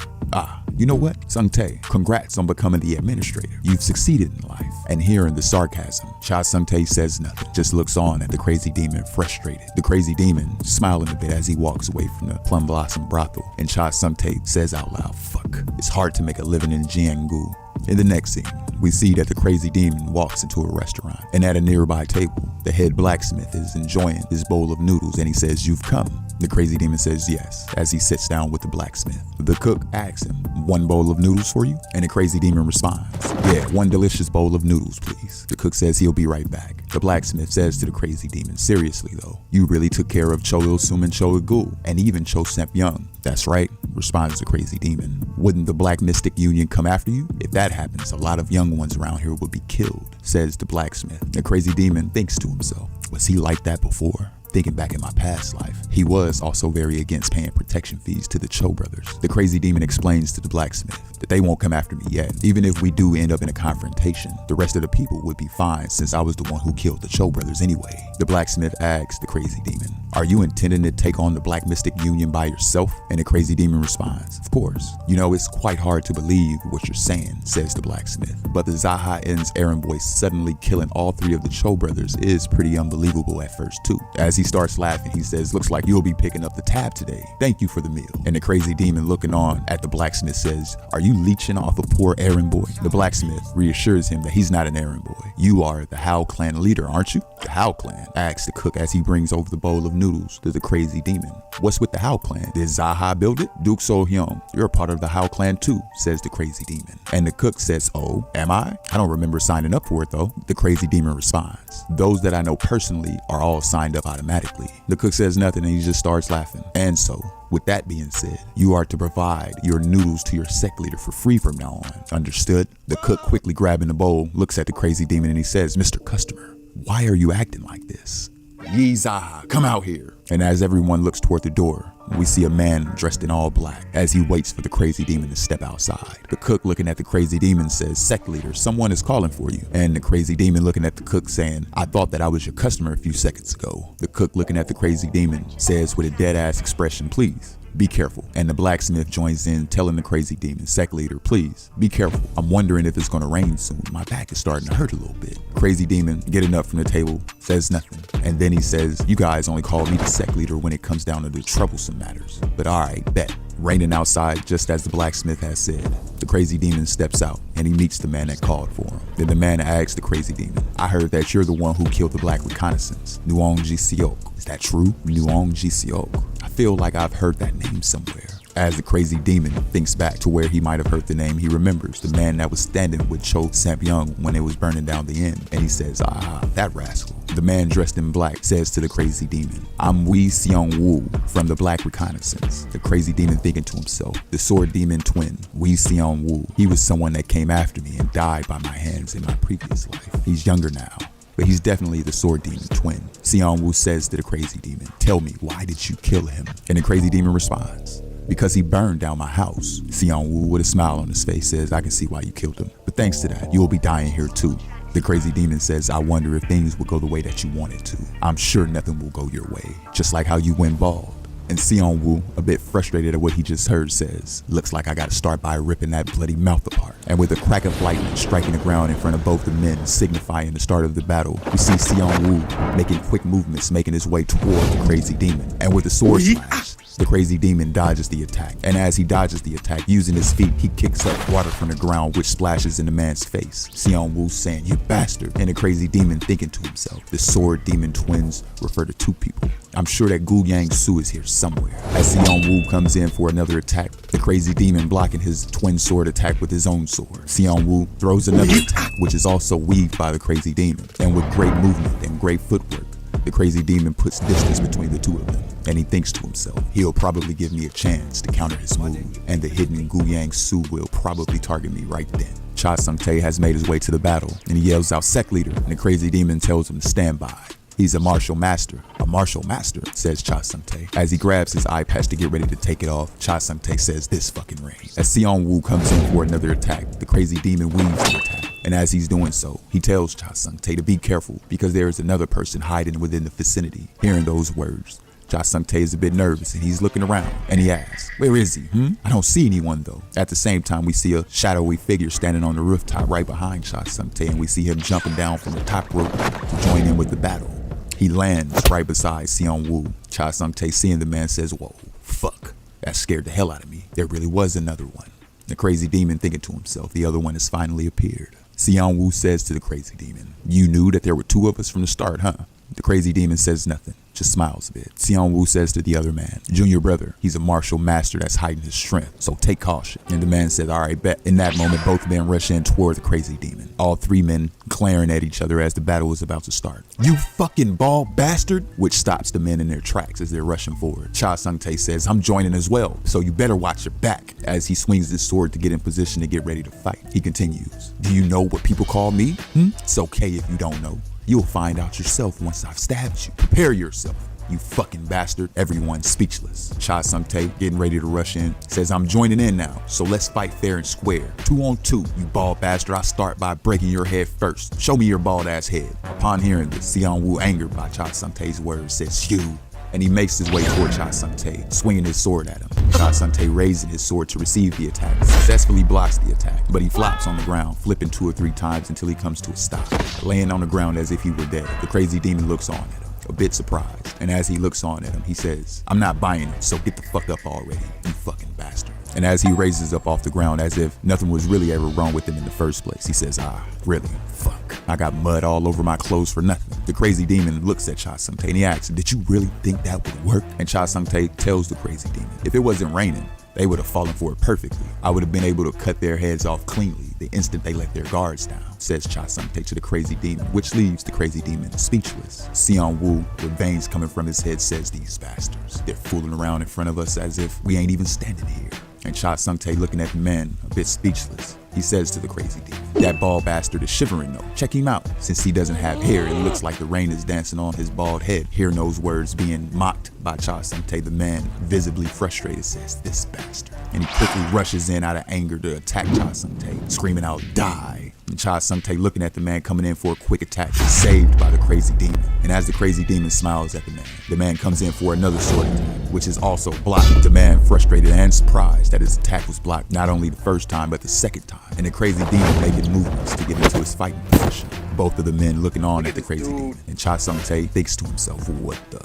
You know what? Sung-tae, congrats on becoming the administrator. You've succeeded in life. And hearing the sarcasm, Cha Sung-tae says nothing, just looks on at the crazy demon frustrated. The crazy demon smiling a bit as he walks away from the Plum Blossom brothel. And Cha Sung-tae says out loud, fuck, it's hard to make a living in Jianggu. In the next scene, we see that the crazy demon walks into a restaurant, and at a nearby table, the head blacksmith is enjoying his bowl of noodles and he says, you've come. The crazy demon says yes, as he sits down with the blacksmith. The cook asks him, 1 bowl of noodles for you? And the crazy demon responds, yeah, 1 delicious bowl of noodles, please. The cook says he'll be right back. The blacksmith says to the crazy demon, seriously though, you really took care of Cho Il-sum and Cho Il-gul, and even Cho Semp-young. That's right, responds the crazy demon. Wouldn't the Black Mystic Union come after you? If that happens, a lot of young ones around here would be killed, says the blacksmith. The crazy demon thinks to himself, was he like that before? Thinking back in my past life, he was also very against paying protection fees to the Cho brothers. The crazy demon explains to the blacksmith that they won't come after me yet. Even if we do end up in a confrontation, the rest of the people would be fine since I was the one who killed the Cho brothers anyway. The blacksmith asks the crazy demon, are you intending to take on the Black Mystic Union by yourself? And the crazy demon responds, of course. You know, it's quite hard to believe what you're saying, says the blacksmith. But the Jaha Lee's errand boy suddenly killing all 3 of the Cho brothers is pretty unbelievable at first too. As he starts laughing, he says, looks like you'll be picking up the tab today. Thank you for the meal. And the crazy demon looking on at the blacksmith says, are you leeching off a poor errand boy? The blacksmith reassures him that he's not an errand boy. You are the Hao clan leader, aren't you? The Hao clan, asks the cook as he brings over the bowl of noodles to the crazy demon. What's with the Hao clan? Did Jaha build it? Duke So-hyun, you're a part of the Hao clan too, says the crazy demon. And the cook says, oh, am I? I don't remember signing up for it though. The crazy demon responds, those that I know personally are all signed up automatically. The cook says nothing and he just starts laughing. And so, with that being said, you are to provide your noodles to your sect leader for free from now on. Understood? The cook, quickly grabbing the bowl, looks at the crazy demon and he says, Mr. Customer, why are you acting like this? Ye Jaha, come out here. And as everyone looks toward the door, we see a man dressed in all black as he waits for the crazy demon to step outside. The cook, looking at the crazy demon, says, sect leader, someone is calling for you. And the crazy demon looking at the cook saying, I thought that I was your customer a few seconds ago. The cook, looking at the crazy demon, says with a dead ass expression, please be careful. And the blacksmith joins in, telling the crazy demon, sect leader, please be careful. I'm wondering if it's gonna rain soon. My back is starting to hurt a little bit. Crazy demon, getting up from the table, says nothing. And then he says, you guys only call me the sect leader when it comes down to the troublesome matters. But all right, bet. Raining outside just as the blacksmith has said. The crazy demon steps out and he meets the man that called for him. Then the man asks the crazy demon, I heard that you're the one who killed the black reconnaissance, Nuong Jisiok. Is that true? Nuong Jisiok. I feel like I've heard that name somewhere. As the crazy demon thinks back to where he might have heard the name, he remembers the man that was standing with Cho Sampyong when it was burning down the inn, and he says, ah, that rascal. The man dressed in black says to the crazy demon, I'm Wee Seong Woo from the Black Reconnaissance. The crazy demon thinking to himself, the sword demon twin, Wee Seong Woo. He was someone that came after me and died by my hands in my previous life. He's younger now, but he's definitely the sword demon twin. Seong Woo says to the crazy demon, tell me, why did you kill him? And the crazy demon responds, because he burned down my house. Seong Woo, with a smile on his face, says, I can see why you killed him, but thanks to that, you'll be dying here too. The crazy demon says, I wonder if things will go the way that you want it to. I'm sure nothing will go your way, just like how you went bald. And Seong Woo, a bit frustrated at what he just heard, says, looks like I gotta start by ripping that bloody mouth apart. And with a crack of lightning striking the ground in front of both the men, signifying the start of the battle, we see Seong Woo making quick movements, making his way toward the crazy demon. And with a sword slash, the crazy demon dodges the attack. And as he dodges the attack, using his feet, he kicks up water from the ground, which splashes in the man's face. Seong Woo saying, you bastard. And the crazy demon thinking to himself, the sword demon twins refer to two people. I'm sure that Gu Yang Su is here somewhere. As Seong Woo comes in for another attack, the crazy demon blocking his twin sword attack with his own sword. Seong Woo throws another attack, which is also weaved by the crazy demon. And with great movement and great footwork, the crazy demon puts distance between the two of them. And he thinks to himself, he'll probably give me a chance to counter his move, and the hidden Gu Yang Su will probably target me right then. Cha Sung Tae has made his way to the battle, and he yells out sect leader, and the crazy demon tells him to stand by. He's a martial master. A martial master, says Cha Sung Tae. As he grabs his eye patch to get ready to take it off, Cha Sung Tae says, this fucking ring. As Seong Woo comes in for another attack, the crazy demon weaves the attack. And as he's doing so, he tells Cha Sung Tae to be careful because there is another person hiding within the vicinity. Hearing those words, Cha Sung Tae is a bit nervous and he's looking around and he asks, where is he? I don't see anyone though. At the same time, we see a shadowy figure standing on the rooftop right behind Cha Sung Tae, and we see him jumping down from the top rope to join in with the battle. He lands right beside Seong Woo. Cha Sung Tae, seeing the man, says, whoa, fuck, that scared the hell out of me. There really was another one. The crazy demon thinking to himself, the other one has finally appeared. Seong Woo says to the crazy demon, you knew that there were two of us from the start, huh? The crazy demon says nothing, just smiles a bit. Seong Woo says to the other man, junior brother, he's a martial master that's hiding his strength, so take caution. And the man says, all right, bet. In that moment, both men rush in toward the crazy demon. All three men glaring at each other as the battle is about to start. You fucking bald bastard, which stops the men in their tracks as they're rushing forward. Cha Sung Tae says, I'm joining as well, so you better watch your back, as he swings his sword to get in position to get ready to fight. He continues, do you know what people call me? It's okay if you don't know. You'll find out yourself once I've stabbed you. Prepare yourself, you fucking bastard. Everyone's speechless. Cha Sung Tae, getting ready to rush in, says, I'm joining in now, so let's fight fair and square. 2 on 2, you bald bastard. I'll start by breaking your head first. Show me your bald ass head. Upon hearing this, Seong Woo, angered by Cha Sung Tae's words, says, you. And he makes his way toward Cha Sung Tae, swinging his sword at him. Cha Sung Tae, raising his sword to receive the attack, successfully blocks the attack, but he flops on the ground, flipping 2 or 3 times until he comes to a stop, laying on the ground as if he were dead. The crazy demon looks on at him, a bit surprised, and as he looks on at him, he says, I'm not buying it, so get the fuck up already, you fucking bastard. And as he raises up off the ground as if nothing was really ever wrong with him in the first place, he says, really? Fuck. I got mud all over my clothes for nothing. The crazy demon looks at Cha Sung Tae and he asks, did you really think that would work? And Cha Sung Tae tells the crazy demon, if it wasn't raining, they would have fallen for it perfectly. I would have been able to cut their heads off cleanly the instant they let their guards down, says Cha Sung Tae to the crazy demon, which leaves the crazy demon speechless. Seong Woo, with veins coming from his head, says, these bastards, they're fooling around in front of us as if we ain't even standing here. And Cha Sung Tae, looking at the man, a bit speechless, he says to the crazy demon, that bald bastard is shivering though. Check him out. Since he doesn't have hair, it looks like the rain is dancing on his bald head. Hearing those words being mocked by Cha Sung Tae, the man, visibly frustrated, says, this bastard. And he quickly rushes in out of anger to attack Cha Sung Tae, screaming out, die. And Cha Sung Tae, looking at the man coming in for a quick attack, is saved by the crazy demon. And as the crazy demon smiles at the man comes in for another sword attack, which is also blocked. The man, frustrated and surprised that his attack was blocked not only the first time, but the second time. And the crazy demon making movements to get into his fighting position. Both of the men looking on at the crazy demon. And Cha Sung Tae thinks to himself, what the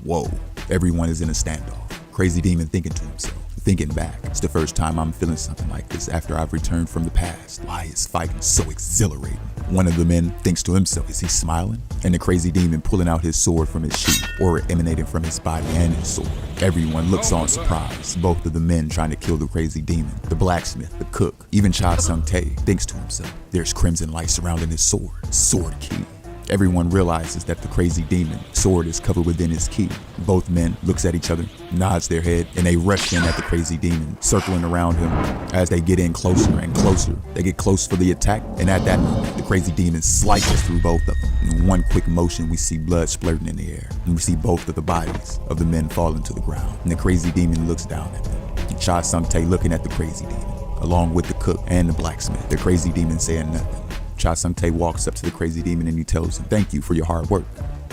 whoa. Everyone is in a standoff. Crazy demon thinking to himself, Thinking back, it's the first time I'm feeling something like this after I've returned from the past. Why is fighting so exhilarating? One of the men thinks to himself, is he smiling? And the crazy demon pulling out his sword from his sheath, aura emanating from his body and his sword. Everyone looks on surprised, both of the men trying to kill the crazy demon. The blacksmith, the cook, even Cha Sung-tae thinks to himself, there's crimson light surrounding his sword. Sword key. Everyone realizes that the crazy demon sword is covered within his key. Both men looks at each other, nods their head, and they rush in at the crazy demon, circling around him. As they get in closer and closer, they get close for the attack, and at that moment, the crazy demon slices through both of them. In one quick motion, we see blood splurting in the air, and we see both of the bodies of the men falling to the ground. And the crazy demon looks down at them. And Cha Sung-tae looking at the crazy demon, along with the cook and the blacksmith. The crazy demon saying nothing. Cha Sung-tae walks up to the crazy demon and he tells him, thank you for your hard work.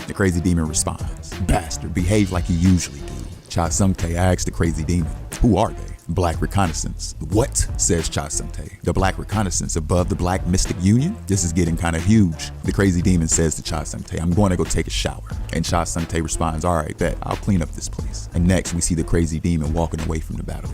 The crazy demon responds, bastard, behave like you usually do. Cha Sung-tae asks the crazy demon, who are they? Black Reconnaissance. What? Says Cha Sung-tae. The Black Reconnaissance above the Black Mystic Union? This is getting kind of huge. The crazy demon says to Cha Sung-tae, I'm going to go take a shower. And Cha Sung-tae responds, all right, bet, I'll clean up this place. And next we see the crazy demon walking away from the battle.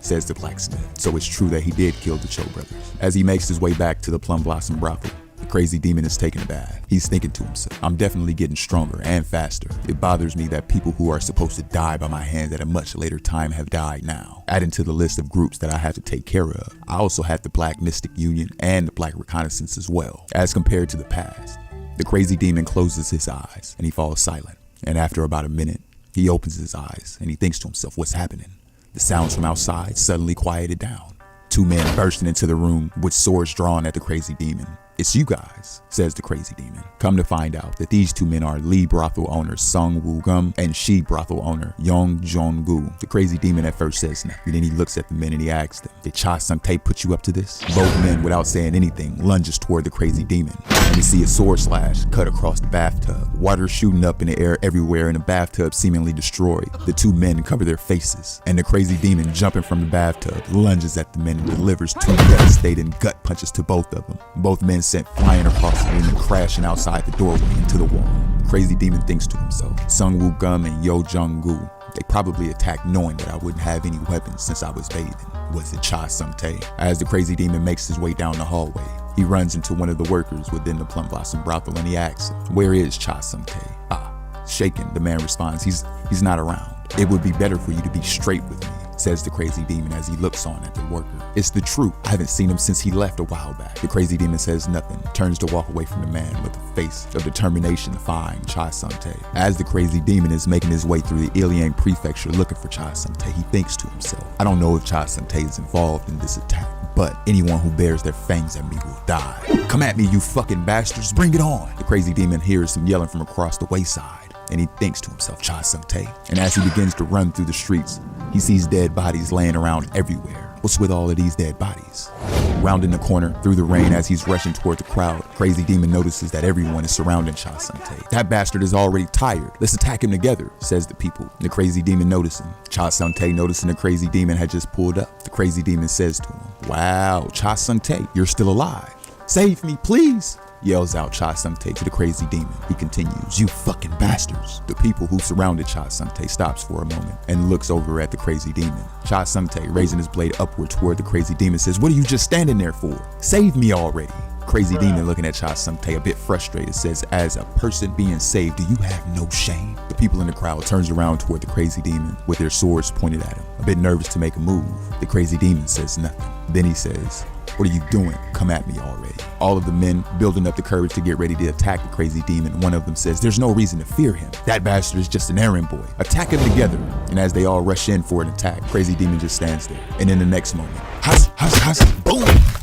Says the blacksmith. So it's true that he did kill the Cho brothers. As he makes his way back to the Plum Blossom brothel, the crazy demon is taking a bath. He's thinking to himself, I'm definitely getting stronger and faster. It bothers me that people who are supposed to die by my hands at a much later time have died now. Adding to the list of groups that I have to take care of, I also have the Black Mystic Union and the Black Reconnaissance as well. As compared to the past, the crazy demon closes his eyes and he falls silent. And after about a minute, he opens his eyes and he thinks to himself, what's happening? The sounds from outside suddenly quieted down. Two men bursting into the room with swords drawn at the crazy demon. It's you guys, says the crazy demon. Come to find out that these two men are Lee brothel owner Sung Woo Gum and She brothel owner Yong Jong Gu. The crazy demon at first says nothing. And then he looks at the men and he asks them, did Cha Sung-tae put you up to this? Both men, without saying anything, lunges toward the crazy demon. And we see a sword slash cut across the bathtub. Water shooting up in the air everywhere and the bathtub seemingly destroyed. The two men cover their faces. And the crazy demon, jumping from the bathtub, lunges at the men and delivers two devastating gut punches to both of them. Both men sent flying across the room and crashing outside the doorway into the wall. Crazy demon thinks to himself, Sung Woo Gum and Yo Jung Gu, they probably attacked knowing that I wouldn't have any weapons since I was bathing. Was it Cha Sung-tae? As the crazy demon makes his way down the hallway, he runs into one of the workers within the Plum Blossom brothel and he asks him, where is Cha Sung-tae? Shaken, the man responds, he's not around. It would be better for you to be straight with me, says the crazy demon as he looks on at the worker. It's the truth. I haven't seen him since he left a while back. The crazy demon says nothing, turns to walk away from the man with a face of determination to find Cha Sung-tae. As the crazy demon is making his way through the Iliang prefecture looking for Cha Sung-tae, he thinks to himself, I don't know if Cha Sung-tae is involved in this attack, but anyone who bears their fangs at me will die. Come at me, you fucking bastards, bring it on. The crazy demon hears some yelling from across the wayside, and he thinks to himself, Cha Sung-tae. And as he begins to run through the streets, he sees dead bodies laying around everywhere. What's with all of these dead bodies? Rounding the corner through the rain as he's rushing toward the crowd, crazy demon notices that everyone is surrounding Cha Sung-tae. That bastard is already tired. Let's attack him together, says the people. The crazy demon noticing. Cha Sung-tae noticing the crazy demon had just pulled up. The crazy demon says to him, wow, Cha Sung-tae, you're still alive. Save me, please, yells out Cha Sung-tae to the crazy demon. He continues, you fucking bastards. The people who surrounded Cha Sung-tae stops for a moment and looks over at the crazy demon. Cha Sung-tae, raising his blade upward toward the crazy demon, says, what are you just standing there for? Save me already. Crazy demon, looking at Cha Sung-tae a bit frustrated, says, as a person being saved, do you have no shame? The people in the crowd turns around toward the crazy demon with their swords pointed at him, a bit nervous to make a move. The crazy demon says nothing. Then he says, what are you doing? Come at me already. All of the men building up the courage to get ready to attack the crazy demon. One of them says, there's no reason to fear him. That bastard is just an errand boy. Attack him together. And as they all rush in for an attack, crazy demon just stands there. And in the next moment, hush, hush, hush, boom!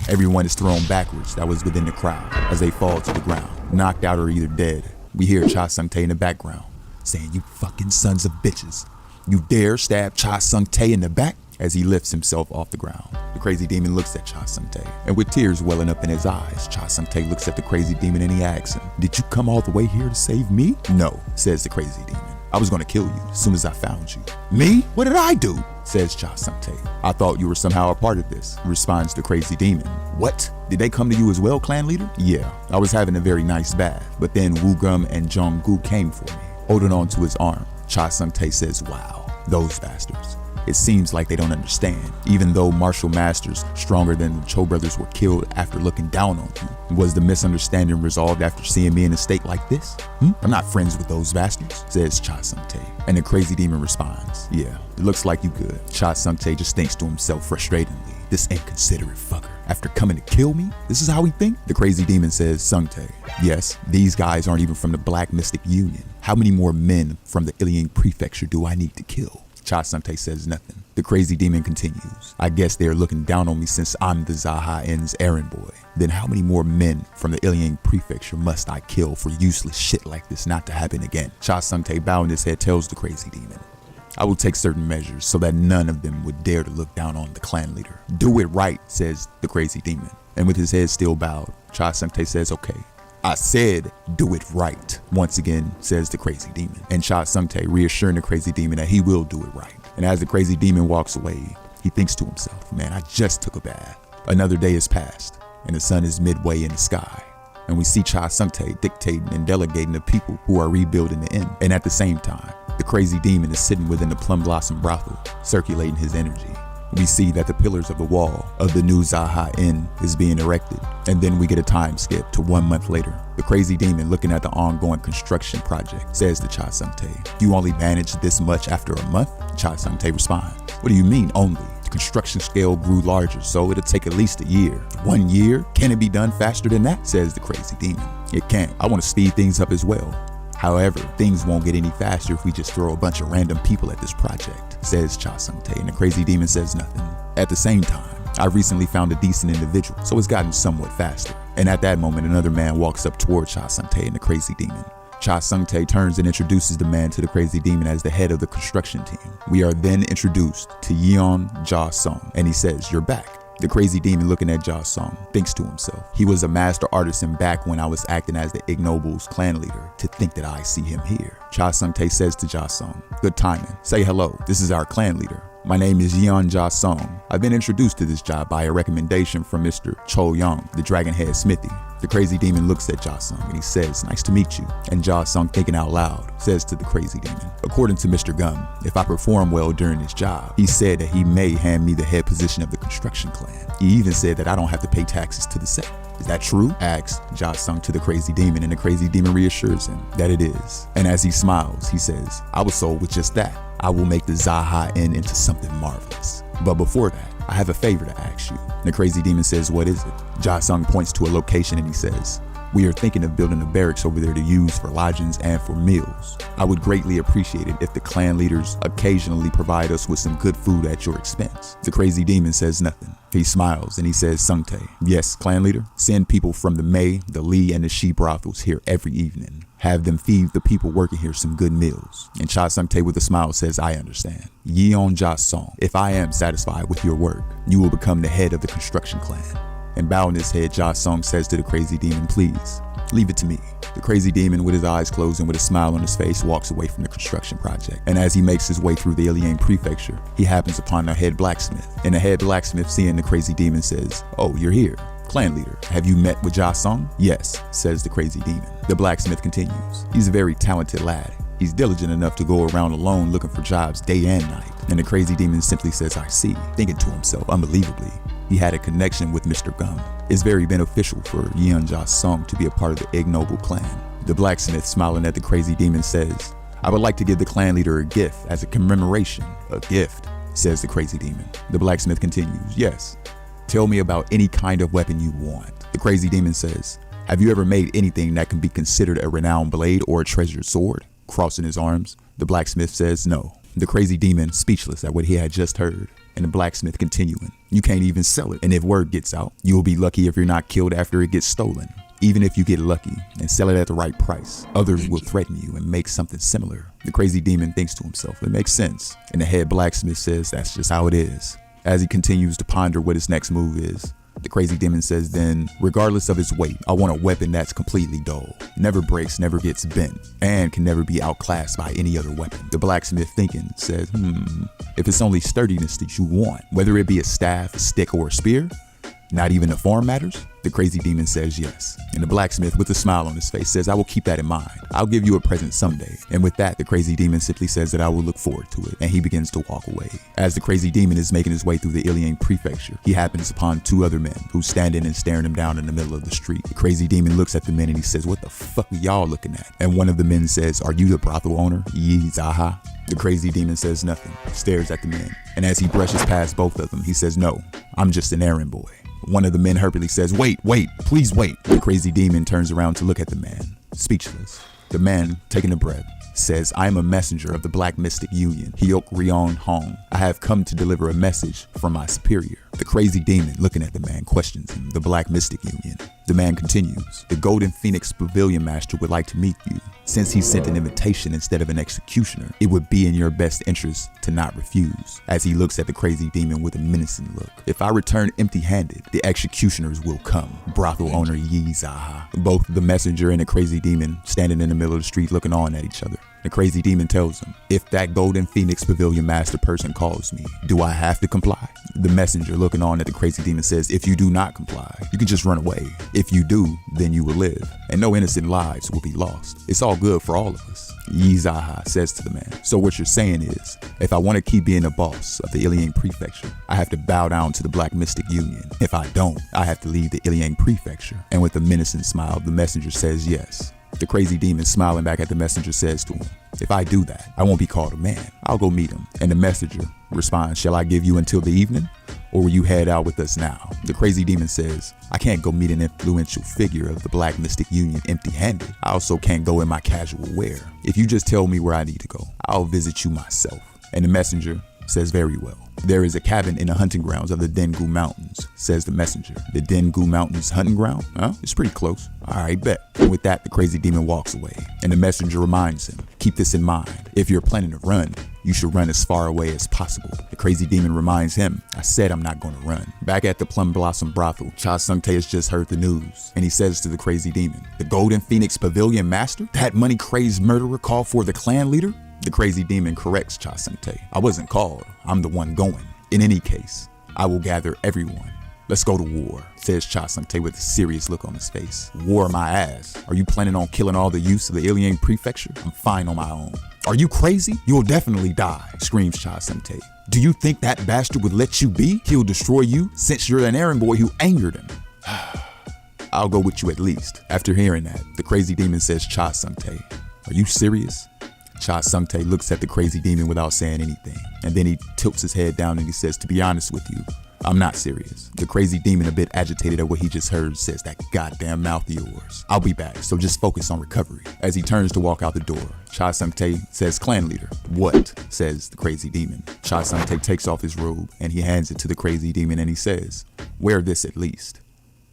Everyone is thrown backwards that was within the crowd as they fall to the ground, knocked out or either dead. We hear Cha Sung-tae in the background saying, you fucking sons of bitches. You dare stab Cha Sung-tae in the back? As he lifts himself off the ground, the crazy demon looks at Cha Sung-tae, and with tears welling up in his eyes, Cha Sung-tae looks at the crazy demon and he asks him, did you come all the way here to save me? No, says the crazy demon. I was gonna kill you as soon as I found you. Me? What did I do? Says Cha Sung-tae. I thought you were somehow a part of this, responds the crazy demon. What? Did they come to you as well, clan leader? Yeah, I was having a very nice bath, but then Woo Gum and Jong Gu came for me. Holding on to his arm, Cha Sung-tae says, wow, those bastards. It seems like they don't understand. Even though martial masters stronger than the Cho brothers were killed after looking down on you, was the misunderstanding resolved after seeing me in a state like this? I'm not friends with those bastards, says Cha Sung-tae. And the crazy demon responds, yeah, it looks like you good. Cha Sung-tae just thinks to himself frustratingly, this inconsiderate fucker. After coming to kill me, this is how he think? The crazy demon says, Sung-tae, yes, these guys aren't even from the Black Mystic Union. How many more men from the Iliang Prefecture do I need to kill? Cha Sung-tae says nothing. The crazy demon continues. I guess they're looking down on me since I'm the Jaha Lee's errand boy. Then how many more men from the Iliang Prefecture must I kill for useless shit like this not to happen again? Cha Sung-tae bowing his head tells the crazy demon, I will take certain measures so that none of them would dare to look down on the clan leader. Do it right, says the crazy demon. And with his head still bowed, Cha Sung-tae says, okay. I said, do it right, once again, says the crazy demon. And Cha Sung-tae reassuring the crazy demon that he will do it right. And as the crazy demon walks away, he thinks to himself, man, I just took a bath. Another day has passed, and the sun is midway in the sky. And we see Cha Sung-tae dictating and delegating the people who are rebuilding the inn. And at the same time, the crazy demon is sitting within the Plum Blossom brothel, circulating his energy. We see that the pillars of the wall of the new Jaha Inn is being erected, and then we get a time skip to 1 month later. The crazy demon, looking at the ongoing construction project, says to Cha Sung-tae, you only managed this much after a month? Cha Sung-tae responds, what do you mean only? The construction scale grew larger, so it'll take at least a year. 1 year? Can it be done faster than that? Says the crazy demon. It can't. I want to speed things up as well. However, things won't get any faster if we just throw a bunch of random people at this project, says Cha Sung-tae, and the crazy demon says nothing. At the same time, I recently found a decent individual, so it's gotten somewhat faster. And at that moment, another man walks up toward Cha Sung-tae and the crazy demon. Cha Sung-tae turns and introduces the man to the crazy demon as the head of the construction team. We are then introduced to Yeon Ja-sung, and he says, you're back. The crazy demon, looking at Ja-sung, thinks to himself, he was a master artisan back when I was acting as the Ignoble's clan leader. To think that I see him here. Cha Sung-tae says to Ja-sung, good timing. Say hello. This is our clan leader. My name is Yeon Ja-sung. I've been introduced to this job by a recommendation from Mr. Cho Young, the Dragonhead Smithy. The crazy demon looks at Ja-sung and he says, nice to meet you. And Ja-sung, thinking out loud, says to the crazy demon, according to Mr. Gum, if I perform well during this job, he said that he may hand me the head position of the construction clan. He even said that I don't have to pay taxes to the set. Is that true? Asks Ja-sung to the crazy demon, and the crazy demon reassures him that it is. And as he smiles, he says, I was sold with just that. I will make the Jaha Inn into something marvelous. But before that, I have a favor to ask you. The crazy demon says, what is it? Ja-sung points to a location and he says, we are thinking of building a barracks over there to use for lodgings and for meals. I would greatly appreciate it if the clan leaders occasionally provide us with some good food at your expense. The crazy demon says nothing. He smiles and he says, Sung-tae, yes, clan leader, send people from the May, the Lee, and the She brothels here every evening. Have them feed the people working here some good meals. And Cha Sung-tae with a smile says, I understand. Yeon Ja-sung, if I am satisfied with your work, you will become the head of the construction clan. And bowing his head, Ja-sung says to the crazy demon, please, leave it to me. The crazy demon, with his eyes closed and with a smile on his face, walks away from the construction project. And as he makes his way through the Iliang Prefecture, he happens upon a head blacksmith. And the head blacksmith, seeing the crazy demon, says, oh, you're here. Clan leader, have you met with Ja-sung? Yes, says the crazy demon. The blacksmith continues, he's a very talented lad. He's diligent enough to go around alone looking for jobs day and night. And the crazy demon simply says, I see, thinking to himself, unbelievably, he had a connection with Mr. Gum. It's very beneficial for Yeon Ja-sung to be a part of the Ignoble clan. The blacksmith, smiling at the crazy demon, says, I would like to give the clan leader a gift as a commemoration. A gift, says the crazy demon. The blacksmith continues, yes. Tell me about any kind of weapon you want. The crazy demon says, have you ever made anything that can be considered a renowned blade or a treasured sword? Crossing his arms, the blacksmith says no. The crazy demon, speechless at what he had just heard. And the blacksmith continuing, you can't even sell it. And if word gets out, you'll be lucky if you're not killed after it gets stolen. Even if you get lucky and sell it at the right price, others will threaten you and make something similar. The crazy demon thinks to himself, it makes sense. And the head blacksmith says that's just how it is. As he continues to ponder what his next move is, the crazy demon says, then, regardless of its weight, I want a weapon that's completely dull, never breaks, never gets bent, and can never be outclassed by any other weapon. The blacksmith, thinking, says, if it's only sturdiness that you want, whether it be a staff, a stick, or a spear, Not even the form matters? The crazy demon says yes. And the blacksmith, with a smile on his face, says, I will keep that in mind. I'll give you a present someday. And with that, the crazy demon simply says that I will look forward to it. And he begins to walk away. As the crazy demon is making his way through the Iliang prefecture, he happens upon two other men who standing and staring him down in the middle of the street. The crazy demon looks at the men and he says, what the fuck are y'all looking at? And one of the men says, are you the brothel owner, Yi Jaha? The crazy demon says nothing, stares at the men. And as he brushes past both of them, he says, no, I'm just an errand boy. One of the men hurriedly says, wait, please wait. The crazy demon turns around to look at the man, speechless. The man, taking a breath, says, I am a messenger of the Black Mystic Union, Hyok Rion Hong. I have come to deliver a message from my superior. The crazy demon, looking at the man, questions him, the Black Mystic Union. The man continues, the Golden Phoenix Pavilion Master would like to meet you. Since he sent an invitation instead of an executioner, it would be in your best interest to not refuse. As he looks at the crazy demon with a menacing look. If I return empty-handed, the executioners will come. Brothel owner Yi Jaha. Both the messenger and the crazy demon standing in the middle of the street looking on at each other. The crazy demon tells him, if that Golden Phoenix Pavilion Master person calls me, do I have to comply? The messenger looking on at the crazy demon says, if you do not comply, you can just run away. If you do, then you will live, and no innocent lives will be lost. It's all good for all of us. Yi Jaha says to the man, so what you're saying is, if I want to keep being the boss of the Iliang Prefecture, I have to bow down to the Black Mystic Union. If I don't, I have to leave the Iliang Prefecture. And with a menacing smile, the messenger says yes. The crazy demon, smiling back at the messenger, says to him, if I do that, I won't be called a man. I'll go meet him. And the messenger responds, shall I give you until the evening? Or will you head out with us now? The crazy demon says, I can't go meet an influential figure of the Black Mystic Union empty-handed. I also can't go in my casual wear. If you just tell me where I need to go, I'll visit you myself. And the messenger says, very well. There is a cabin in the hunting grounds of the Dengu Mountains, says the messenger. The Dengu Mountains hunting ground? Huh? It's pretty close. All right, bet. And with that, the crazy demon walks away. And the messenger reminds him, keep this in mind. If you're planning to run, you should run as far away as possible. The crazy demon reminds him, I said I'm not going to run. Back at the Plum Blossom Brothel, Cha Sung-tae has just heard the news. And he says to the crazy demon, the Golden Phoenix Pavilion Master? That money-crazed murderer called for the clan leader? The crazy demon corrects Cha Sung-tae. I wasn't called, I'm the one going. In any case, I will gather everyone. Let's go to war, says Cha Sung-tae with a serious look on his face. War my ass. Are you planning on killing all the youths of the Iliang Prefecture? I'm fine on my own. Are you crazy? You'll definitely die, screams Cha Sung-tae. Do you think that bastard would let you be? He'll destroy you since you're an errand boy who angered him. I'll go with you at least. After hearing that, the crazy demon says, Cha Sung-tae, are you serious? Cha Sung-tae looks at the crazy demon without saying anything. And then he tilts his head down and he says, to be honest with you, I'm not serious. The crazy demon, a bit agitated at what he just heard, says, that goddamn mouth of yours. I'll be back, so just focus on recovery. As he turns to walk out the door, Cha Sung-tae says, clan leader. What? Says the crazy demon. Cha Sung-tae takes off his robe and he hands it to the crazy demon and he says, wear this at least.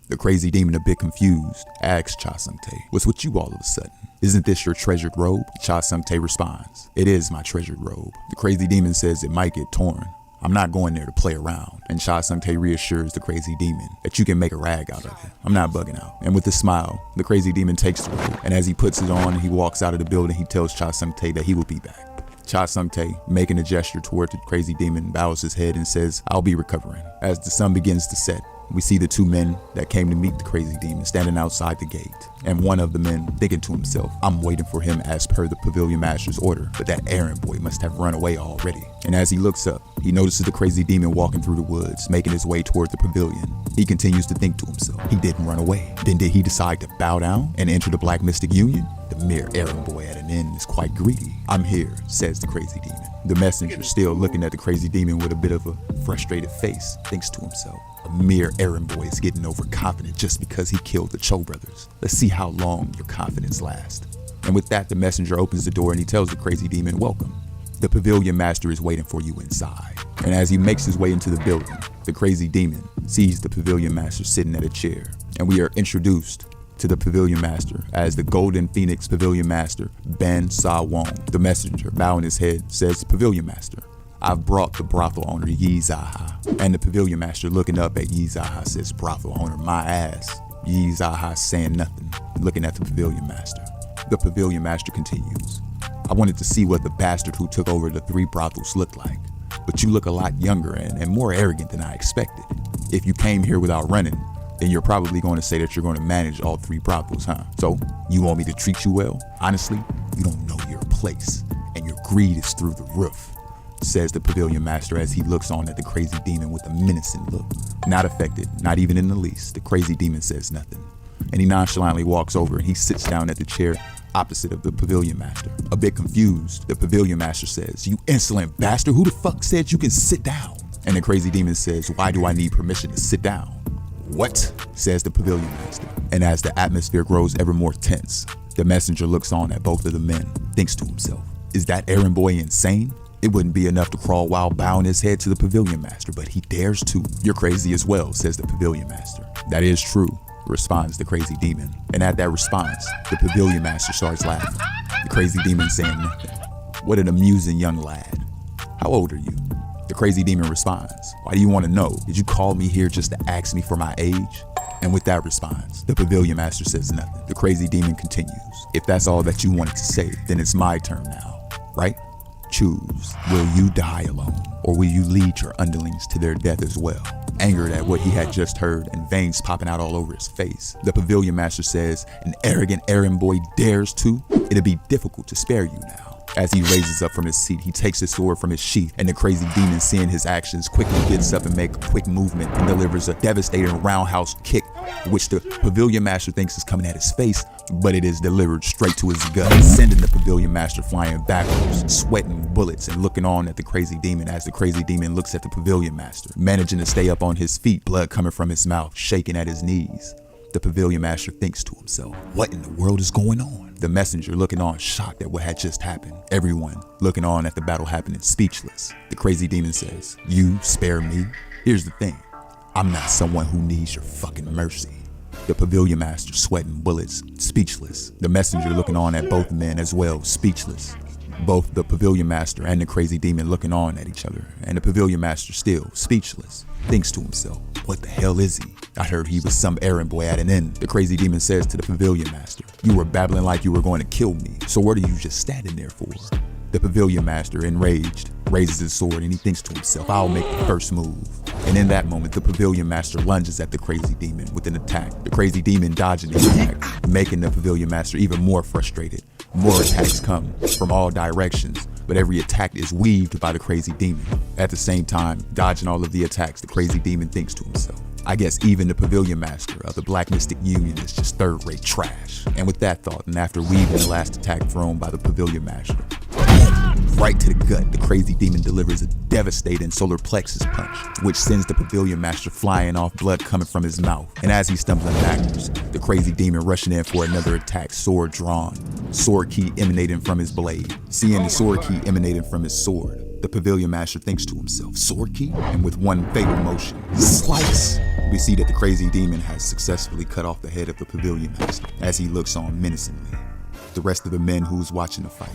The crazy demon, a bit confused, asks Cha Sung-tae, what's with you all of a sudden? Isn't this your treasured robe? Cha Sung-tae responds, it is my treasured robe. The crazy demon says it might get torn. I'm not going there to play around. And Cha Sung-tae reassures the crazy demon that you can make a rag out of it. I'm not bugging out. And with a smile, the crazy demon takes the robe. And as he puts it on and he walks out of the building, he tells Cha Sung-tae that he will be back. Cha Sung-tae, making a gesture toward the crazy demon, bows his head and says, I'll be recovering. As the sun begins to set, we see the two men that came to meet the crazy demon standing outside the gate. And one of the men thinking to himself, I'm waiting for him as per the pavilion master's order, but that errand boy must have run away already. And as he looks up, he notices the crazy demon walking through the woods, making his way toward the pavilion. He continues to think to himself, he didn't run away. Then did he decide to bow down and enter the Black Mystic Union? The mere errand boy at an inn is quite greedy. I'm here, says the crazy demon. The messenger, still looking at the crazy demon with a bit of a frustrated face, thinks to himself, a mere errand boy is getting overconfident just because he killed the Cho brothers. Let's see how long your confidence lasts. And with that, the messenger opens the door and he tells the crazy demon, welcome. The pavilion master is waiting for you inside. And as he makes his way into the building, the crazy demon sees the pavilion master sitting at a chair. And we are introduced to the pavilion master as the Golden Phoenix Pavilion Master, Ben Sa Wong. The messenger, bowing his head, says, pavilion master, I've brought the brothel owner Yi Jaha. And the pavilion master, looking up at Yi Jaha, says, brothel owner, my ass. Yi Jaha saying nothing, looking at the pavilion master. The pavilion master continues, I wanted to see what the bastard who took over the 3 brothels looked like, but you look a lot younger and more arrogant than I expected. If you came here without running, then you're probably going to say that you're going to manage all 3 brothels, huh? So, you want me to treat you well? Honestly, you don't know your place, and your greed is through the roof, says the pavilion master as he looks on at the crazy demon with a menacing look. Not affected, not even in the least, the crazy demon says nothing, and he nonchalantly walks over and he sits down at the chair opposite of the pavilion master. A bit confused, the pavilion master says, "You insolent bastard, who the fuck said you can sit down?" And the crazy demon says, "Why do I need permission to sit down?" "What?" says the pavilion master. And as the atmosphere grows ever more tense, the messenger looks on at both of the men, thinks to himself, is that errand boy insane? It wouldn't be enough to crawl while bowing his head to the pavilion master, but he dares to. "You're crazy as well," says the pavilion master. "That is true," responds the crazy demon. And at that response, the pavilion master starts laughing. The crazy demon saying nothing. "What an amusing young lad. How old are you?" The crazy demon responds, "Why do you want to know? Did you call me here just to ask me for my age?" And with that response, the pavilion master says nothing. The crazy demon continues, "If that's all that you wanted to say, then it's my turn now, right? Choose. Will you die alone, or will you lead your underlings to their death as well?" Angered at what he had just heard and veins popping out all over his face, the pavilion master says, "An arrogant errand boy dares to? It'll be difficult to spare you now." As he raises up from his seat, he takes his sword from his sheath, and the crazy demon, seeing his actions, quickly gets up and makes a quick movement and delivers a devastating roundhouse kick, which the pavilion master thinks is coming at his face, but it is delivered straight to his gut, sending the pavilion master flying backwards, sweating bullets and looking on at the crazy demon as the crazy demon looks at the pavilion master, managing to stay up on his feet, blood coming from his mouth, shaking at his knees. The pavilion master thinks to himself, what in the world is going on? The messenger looking on, shocked at what had just happened. Everyone looking on at the battle happening, speechless. The crazy demon says, "You spare me? Here's the thing. I'm not someone who needs your fucking mercy." The pavilion master sweating bullets, speechless. The messenger looking on at both men as well, speechless. Both the pavilion master and the crazy demon looking on at each other, and the pavilion master still speechless, thinks to himself, what the hell is he? I heard he was some errand boy at an inn. The crazy demon says to the pavilion master, "You were babbling like you were going to kill me, so what are you just standing there for?" The pavilion master, enraged, raises his sword and he thinks to himself, I'll make the first move. And in that moment, the pavilion master lunges at the crazy demon with an attack. The crazy demon dodging the attack, making the pavilion master even more frustrated. More attacks come from all directions, but every attack is weaved by the crazy demon. At the same time, dodging all of the attacks, the crazy demon thinks to himself, I guess even the pavilion master of the Black Mystic Union is just third-rate trash. And with that thought, and after weaving the last attack thrown by the pavilion master, right to the gut, the crazy demon delivers a devastating solar plexus punch, which sends the pavilion master flying off, blood coming from his mouth. And as he's stumbling backwards, the crazy demon rushing in for another attack, sword drawn, sword key emanating from his blade. Seeing the sword key emanating from his sword, the pavilion master thinks to himself, sword key? And with one fatal motion, slice! We see that the crazy demon has successfully cut off the head of the pavilion master as he looks on menacingly. The rest of the men who's watching the fight,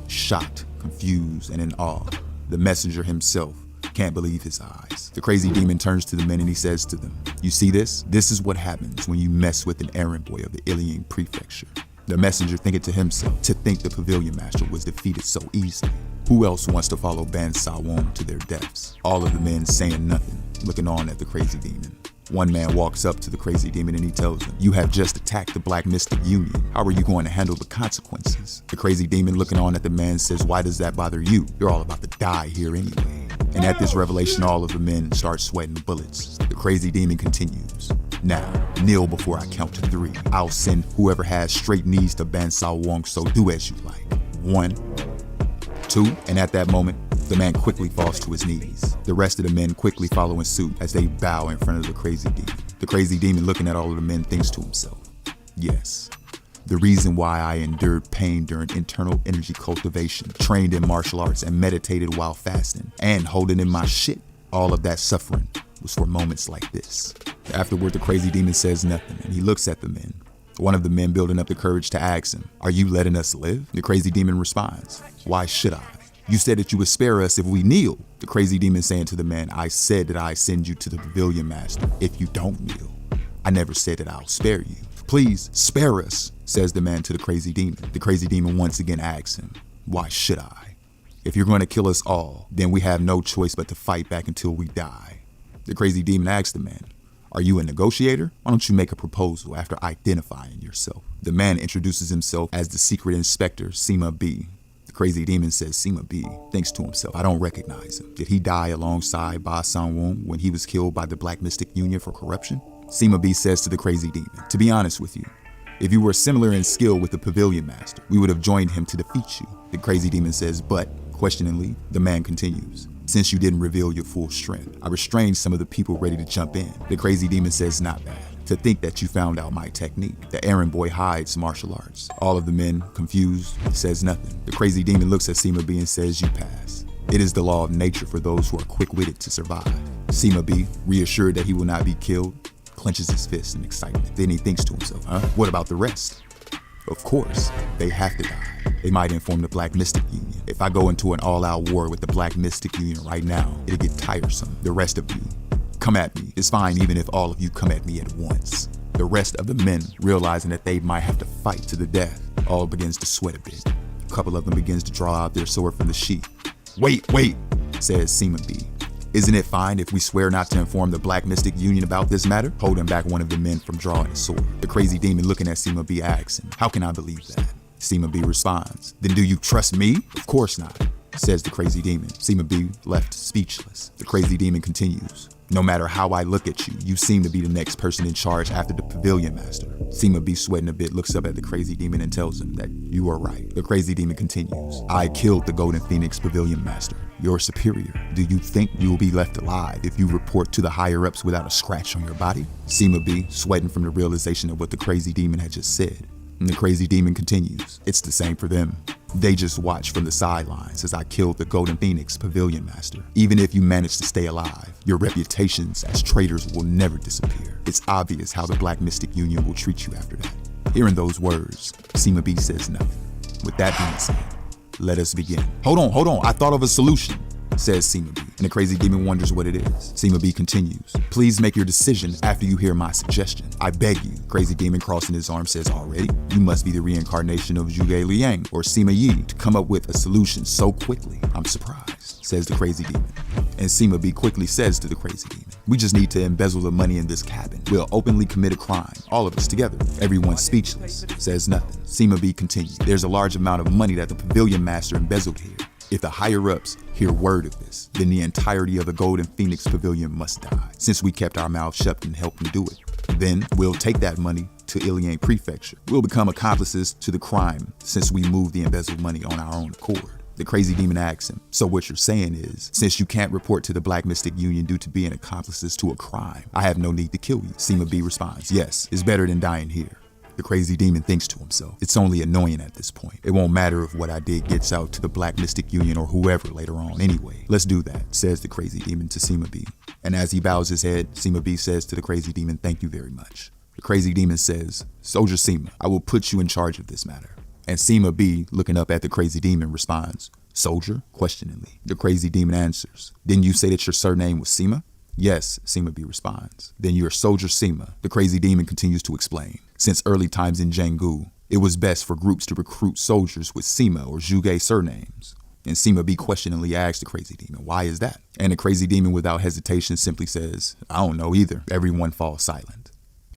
shocked, confused, and in awe. The messenger himself can't believe his eyes. The crazy demon turns to the men and he says to them, you see this? This is what happens when you mess with an errand boy of the Ilian prefecture. The messenger thinking to himself, to think the pavilion master was defeated so easily. Who else wants to follow Ban Sawong to their deaths? All of the men saying nothing, looking on at the crazy demon. One man walks up to the crazy demon and he tells him, you have just attacked the Black Mystic Union. How are you going to handle the consequences? The crazy demon looking on at the man says, why does that bother you? You're all about to die here anyway. And at this revelation, all of the men start sweating bullets. The crazy demon continues. Now, kneel before I count to 3. I'll send whoever has straight knees to Ban Sawong, so do as you like. 1, 2, and at that moment, the man quickly falls to his knees. The rest of the men quickly follow in suit as they bow in front of the crazy demon. The crazy demon looking at all of the men thinks to himself, yes, the reason why I endured pain during internal energy cultivation, trained in martial arts, and meditated while fasting, and holding in my shit, all of that suffering was for moments like this. Afterward, the crazy demon says nothing, and he looks at the men. One of the men building up the courage to ask him, are you letting us live? The crazy demon responds, why should I? You said that you would spare us if we kneel. The crazy demon saying to the man, I said that I send you to the pavilion master if you don't kneel. I never said that I'll spare you. Please spare us, says the man to the crazy demon. The crazy demon once again asks him, why should I? If you're going to kill us all, then we have no choice but to fight back until we die. The crazy demon asks the man, Are you a negotiator? Why don't you make a proposal after identifying yourself? The man introduces himself as the secret inspector, Sima B. The crazy demon says Sima B thinks to himself, I don't recognize him. Did he die alongside Ba Sang-won when he was killed by the Black Mystic Union for corruption? Sima B says to the crazy demon, to be honest with you, if you were similar in skill with the Pavilion Master, we would have joined him to defeat you. The crazy demon says, but, questioningly, the man continues, since you didn't reveal your full strength, I restrained some of the people ready to jump in. The crazy demon says, not bad. To think that you found out my technique. The errand boy hides martial arts. All of the men, confused, says nothing. The crazy demon looks at Sima B and says, you pass. It is the law of nature for those who are quick-witted to survive. Sima B, reassured that he will not be killed, clenches his fist in excitement. Then he thinks to himself, what about the rest? Of course, they have to die. They might inform the Black Mystic Union. If I go into an all-out war with the Black Mystic Union right now, it'll get tiresome. The rest of you, come at me. It's fine even if all of you come at me at once. The rest of the men, realizing that they might have to fight to the death, all begins to sweat a bit. A couple of them begins to draw out their sword from the sheath. Wait, says Sima B. Isn't it fine if we swear not to inform the Black Mystic Union about this matter? Holding back one of the men from drawing his sword. The crazy demon looking at Sima B asks him, how can I believe that? Sima B responds, then do you trust me? Of course not, says the crazy demon. Sima B left speechless. The crazy demon continues, no matter how I look at you, you seem to be the next person in charge after the Pavilion Master. Sima B, sweating a bit, looks up at the crazy demon and tells him that you are right. The crazy demon continues, I killed the Golden Phoenix Pavilion Master, your superior. Do you think you will be left alive if you report to the higher-ups without a scratch on your body? Sima B, sweating from the realization of what the crazy demon had just said. And the crazy demon continues, it's the same for them. They just watch from the sidelines as I killed the Golden Phoenix Pavilion Master. Even if you manage to stay alive, your reputations as traitors will never disappear. It's obvious how the Black Mystic Union will treat you after that. Hearing those words, Sima B says nothing. With that being said, let us begin. Hold on, I thought of a solution, says Sima B, and the crazy demon wonders what it is. Sima B continues, please make your decision after you hear my suggestion. I beg you. Crazy demon crossing his arms says, already? You must be the reincarnation of Zhuge Liang or Sima Yi to come up with a solution so quickly. I'm surprised, says the crazy demon. And Sima B quickly says to the crazy demon, we just need to embezzle the money in this cabin. We'll openly commit a crime, all of us together. Everyone's speechless, says nothing. Sima B continues, there's a large amount of money that the Pavilion Master embezzled here. If the higher-ups hear word of this, then the entirety of the Golden Phoenix Pavilion must die, since we kept our mouths shut and helped them do it. Then we'll take that money to Iliang Prefecture. We'll become accomplices to the crime since we moved the embezzled money on our own accord. The crazy demon asks him, so what you're saying is, since you can't report to the Black Mystic Union due to being accomplices to a crime, I have no need to kill you. Sima B responds, yes, it's better than dying here. The crazy demon thinks to himself, it's only annoying at this point. It won't matter if what I did gets out to the Black Mystic Union or whoever later on anyway. Let's do that, says the crazy demon to Sima B. And as he bows his head, Sima B says to the crazy demon, thank you very much. The crazy demon says, Soldier Sima, I will put you in charge of this matter. And Sima B, looking up at the crazy demon, responds, Soldier? Questioningly. The crazy demon answers, didn't you say that your surname was Sima? Yes, Sima B responds. Then you're Soldier Sima. The crazy demon continues to explain. Since early times in Jianggu, it was best for groups to recruit soldiers with Sima or Zhuge surnames. And Sima B questioningly asks the crazy demon, why is that? And the crazy demon without hesitation simply says, I don't know either. Everyone falls silent.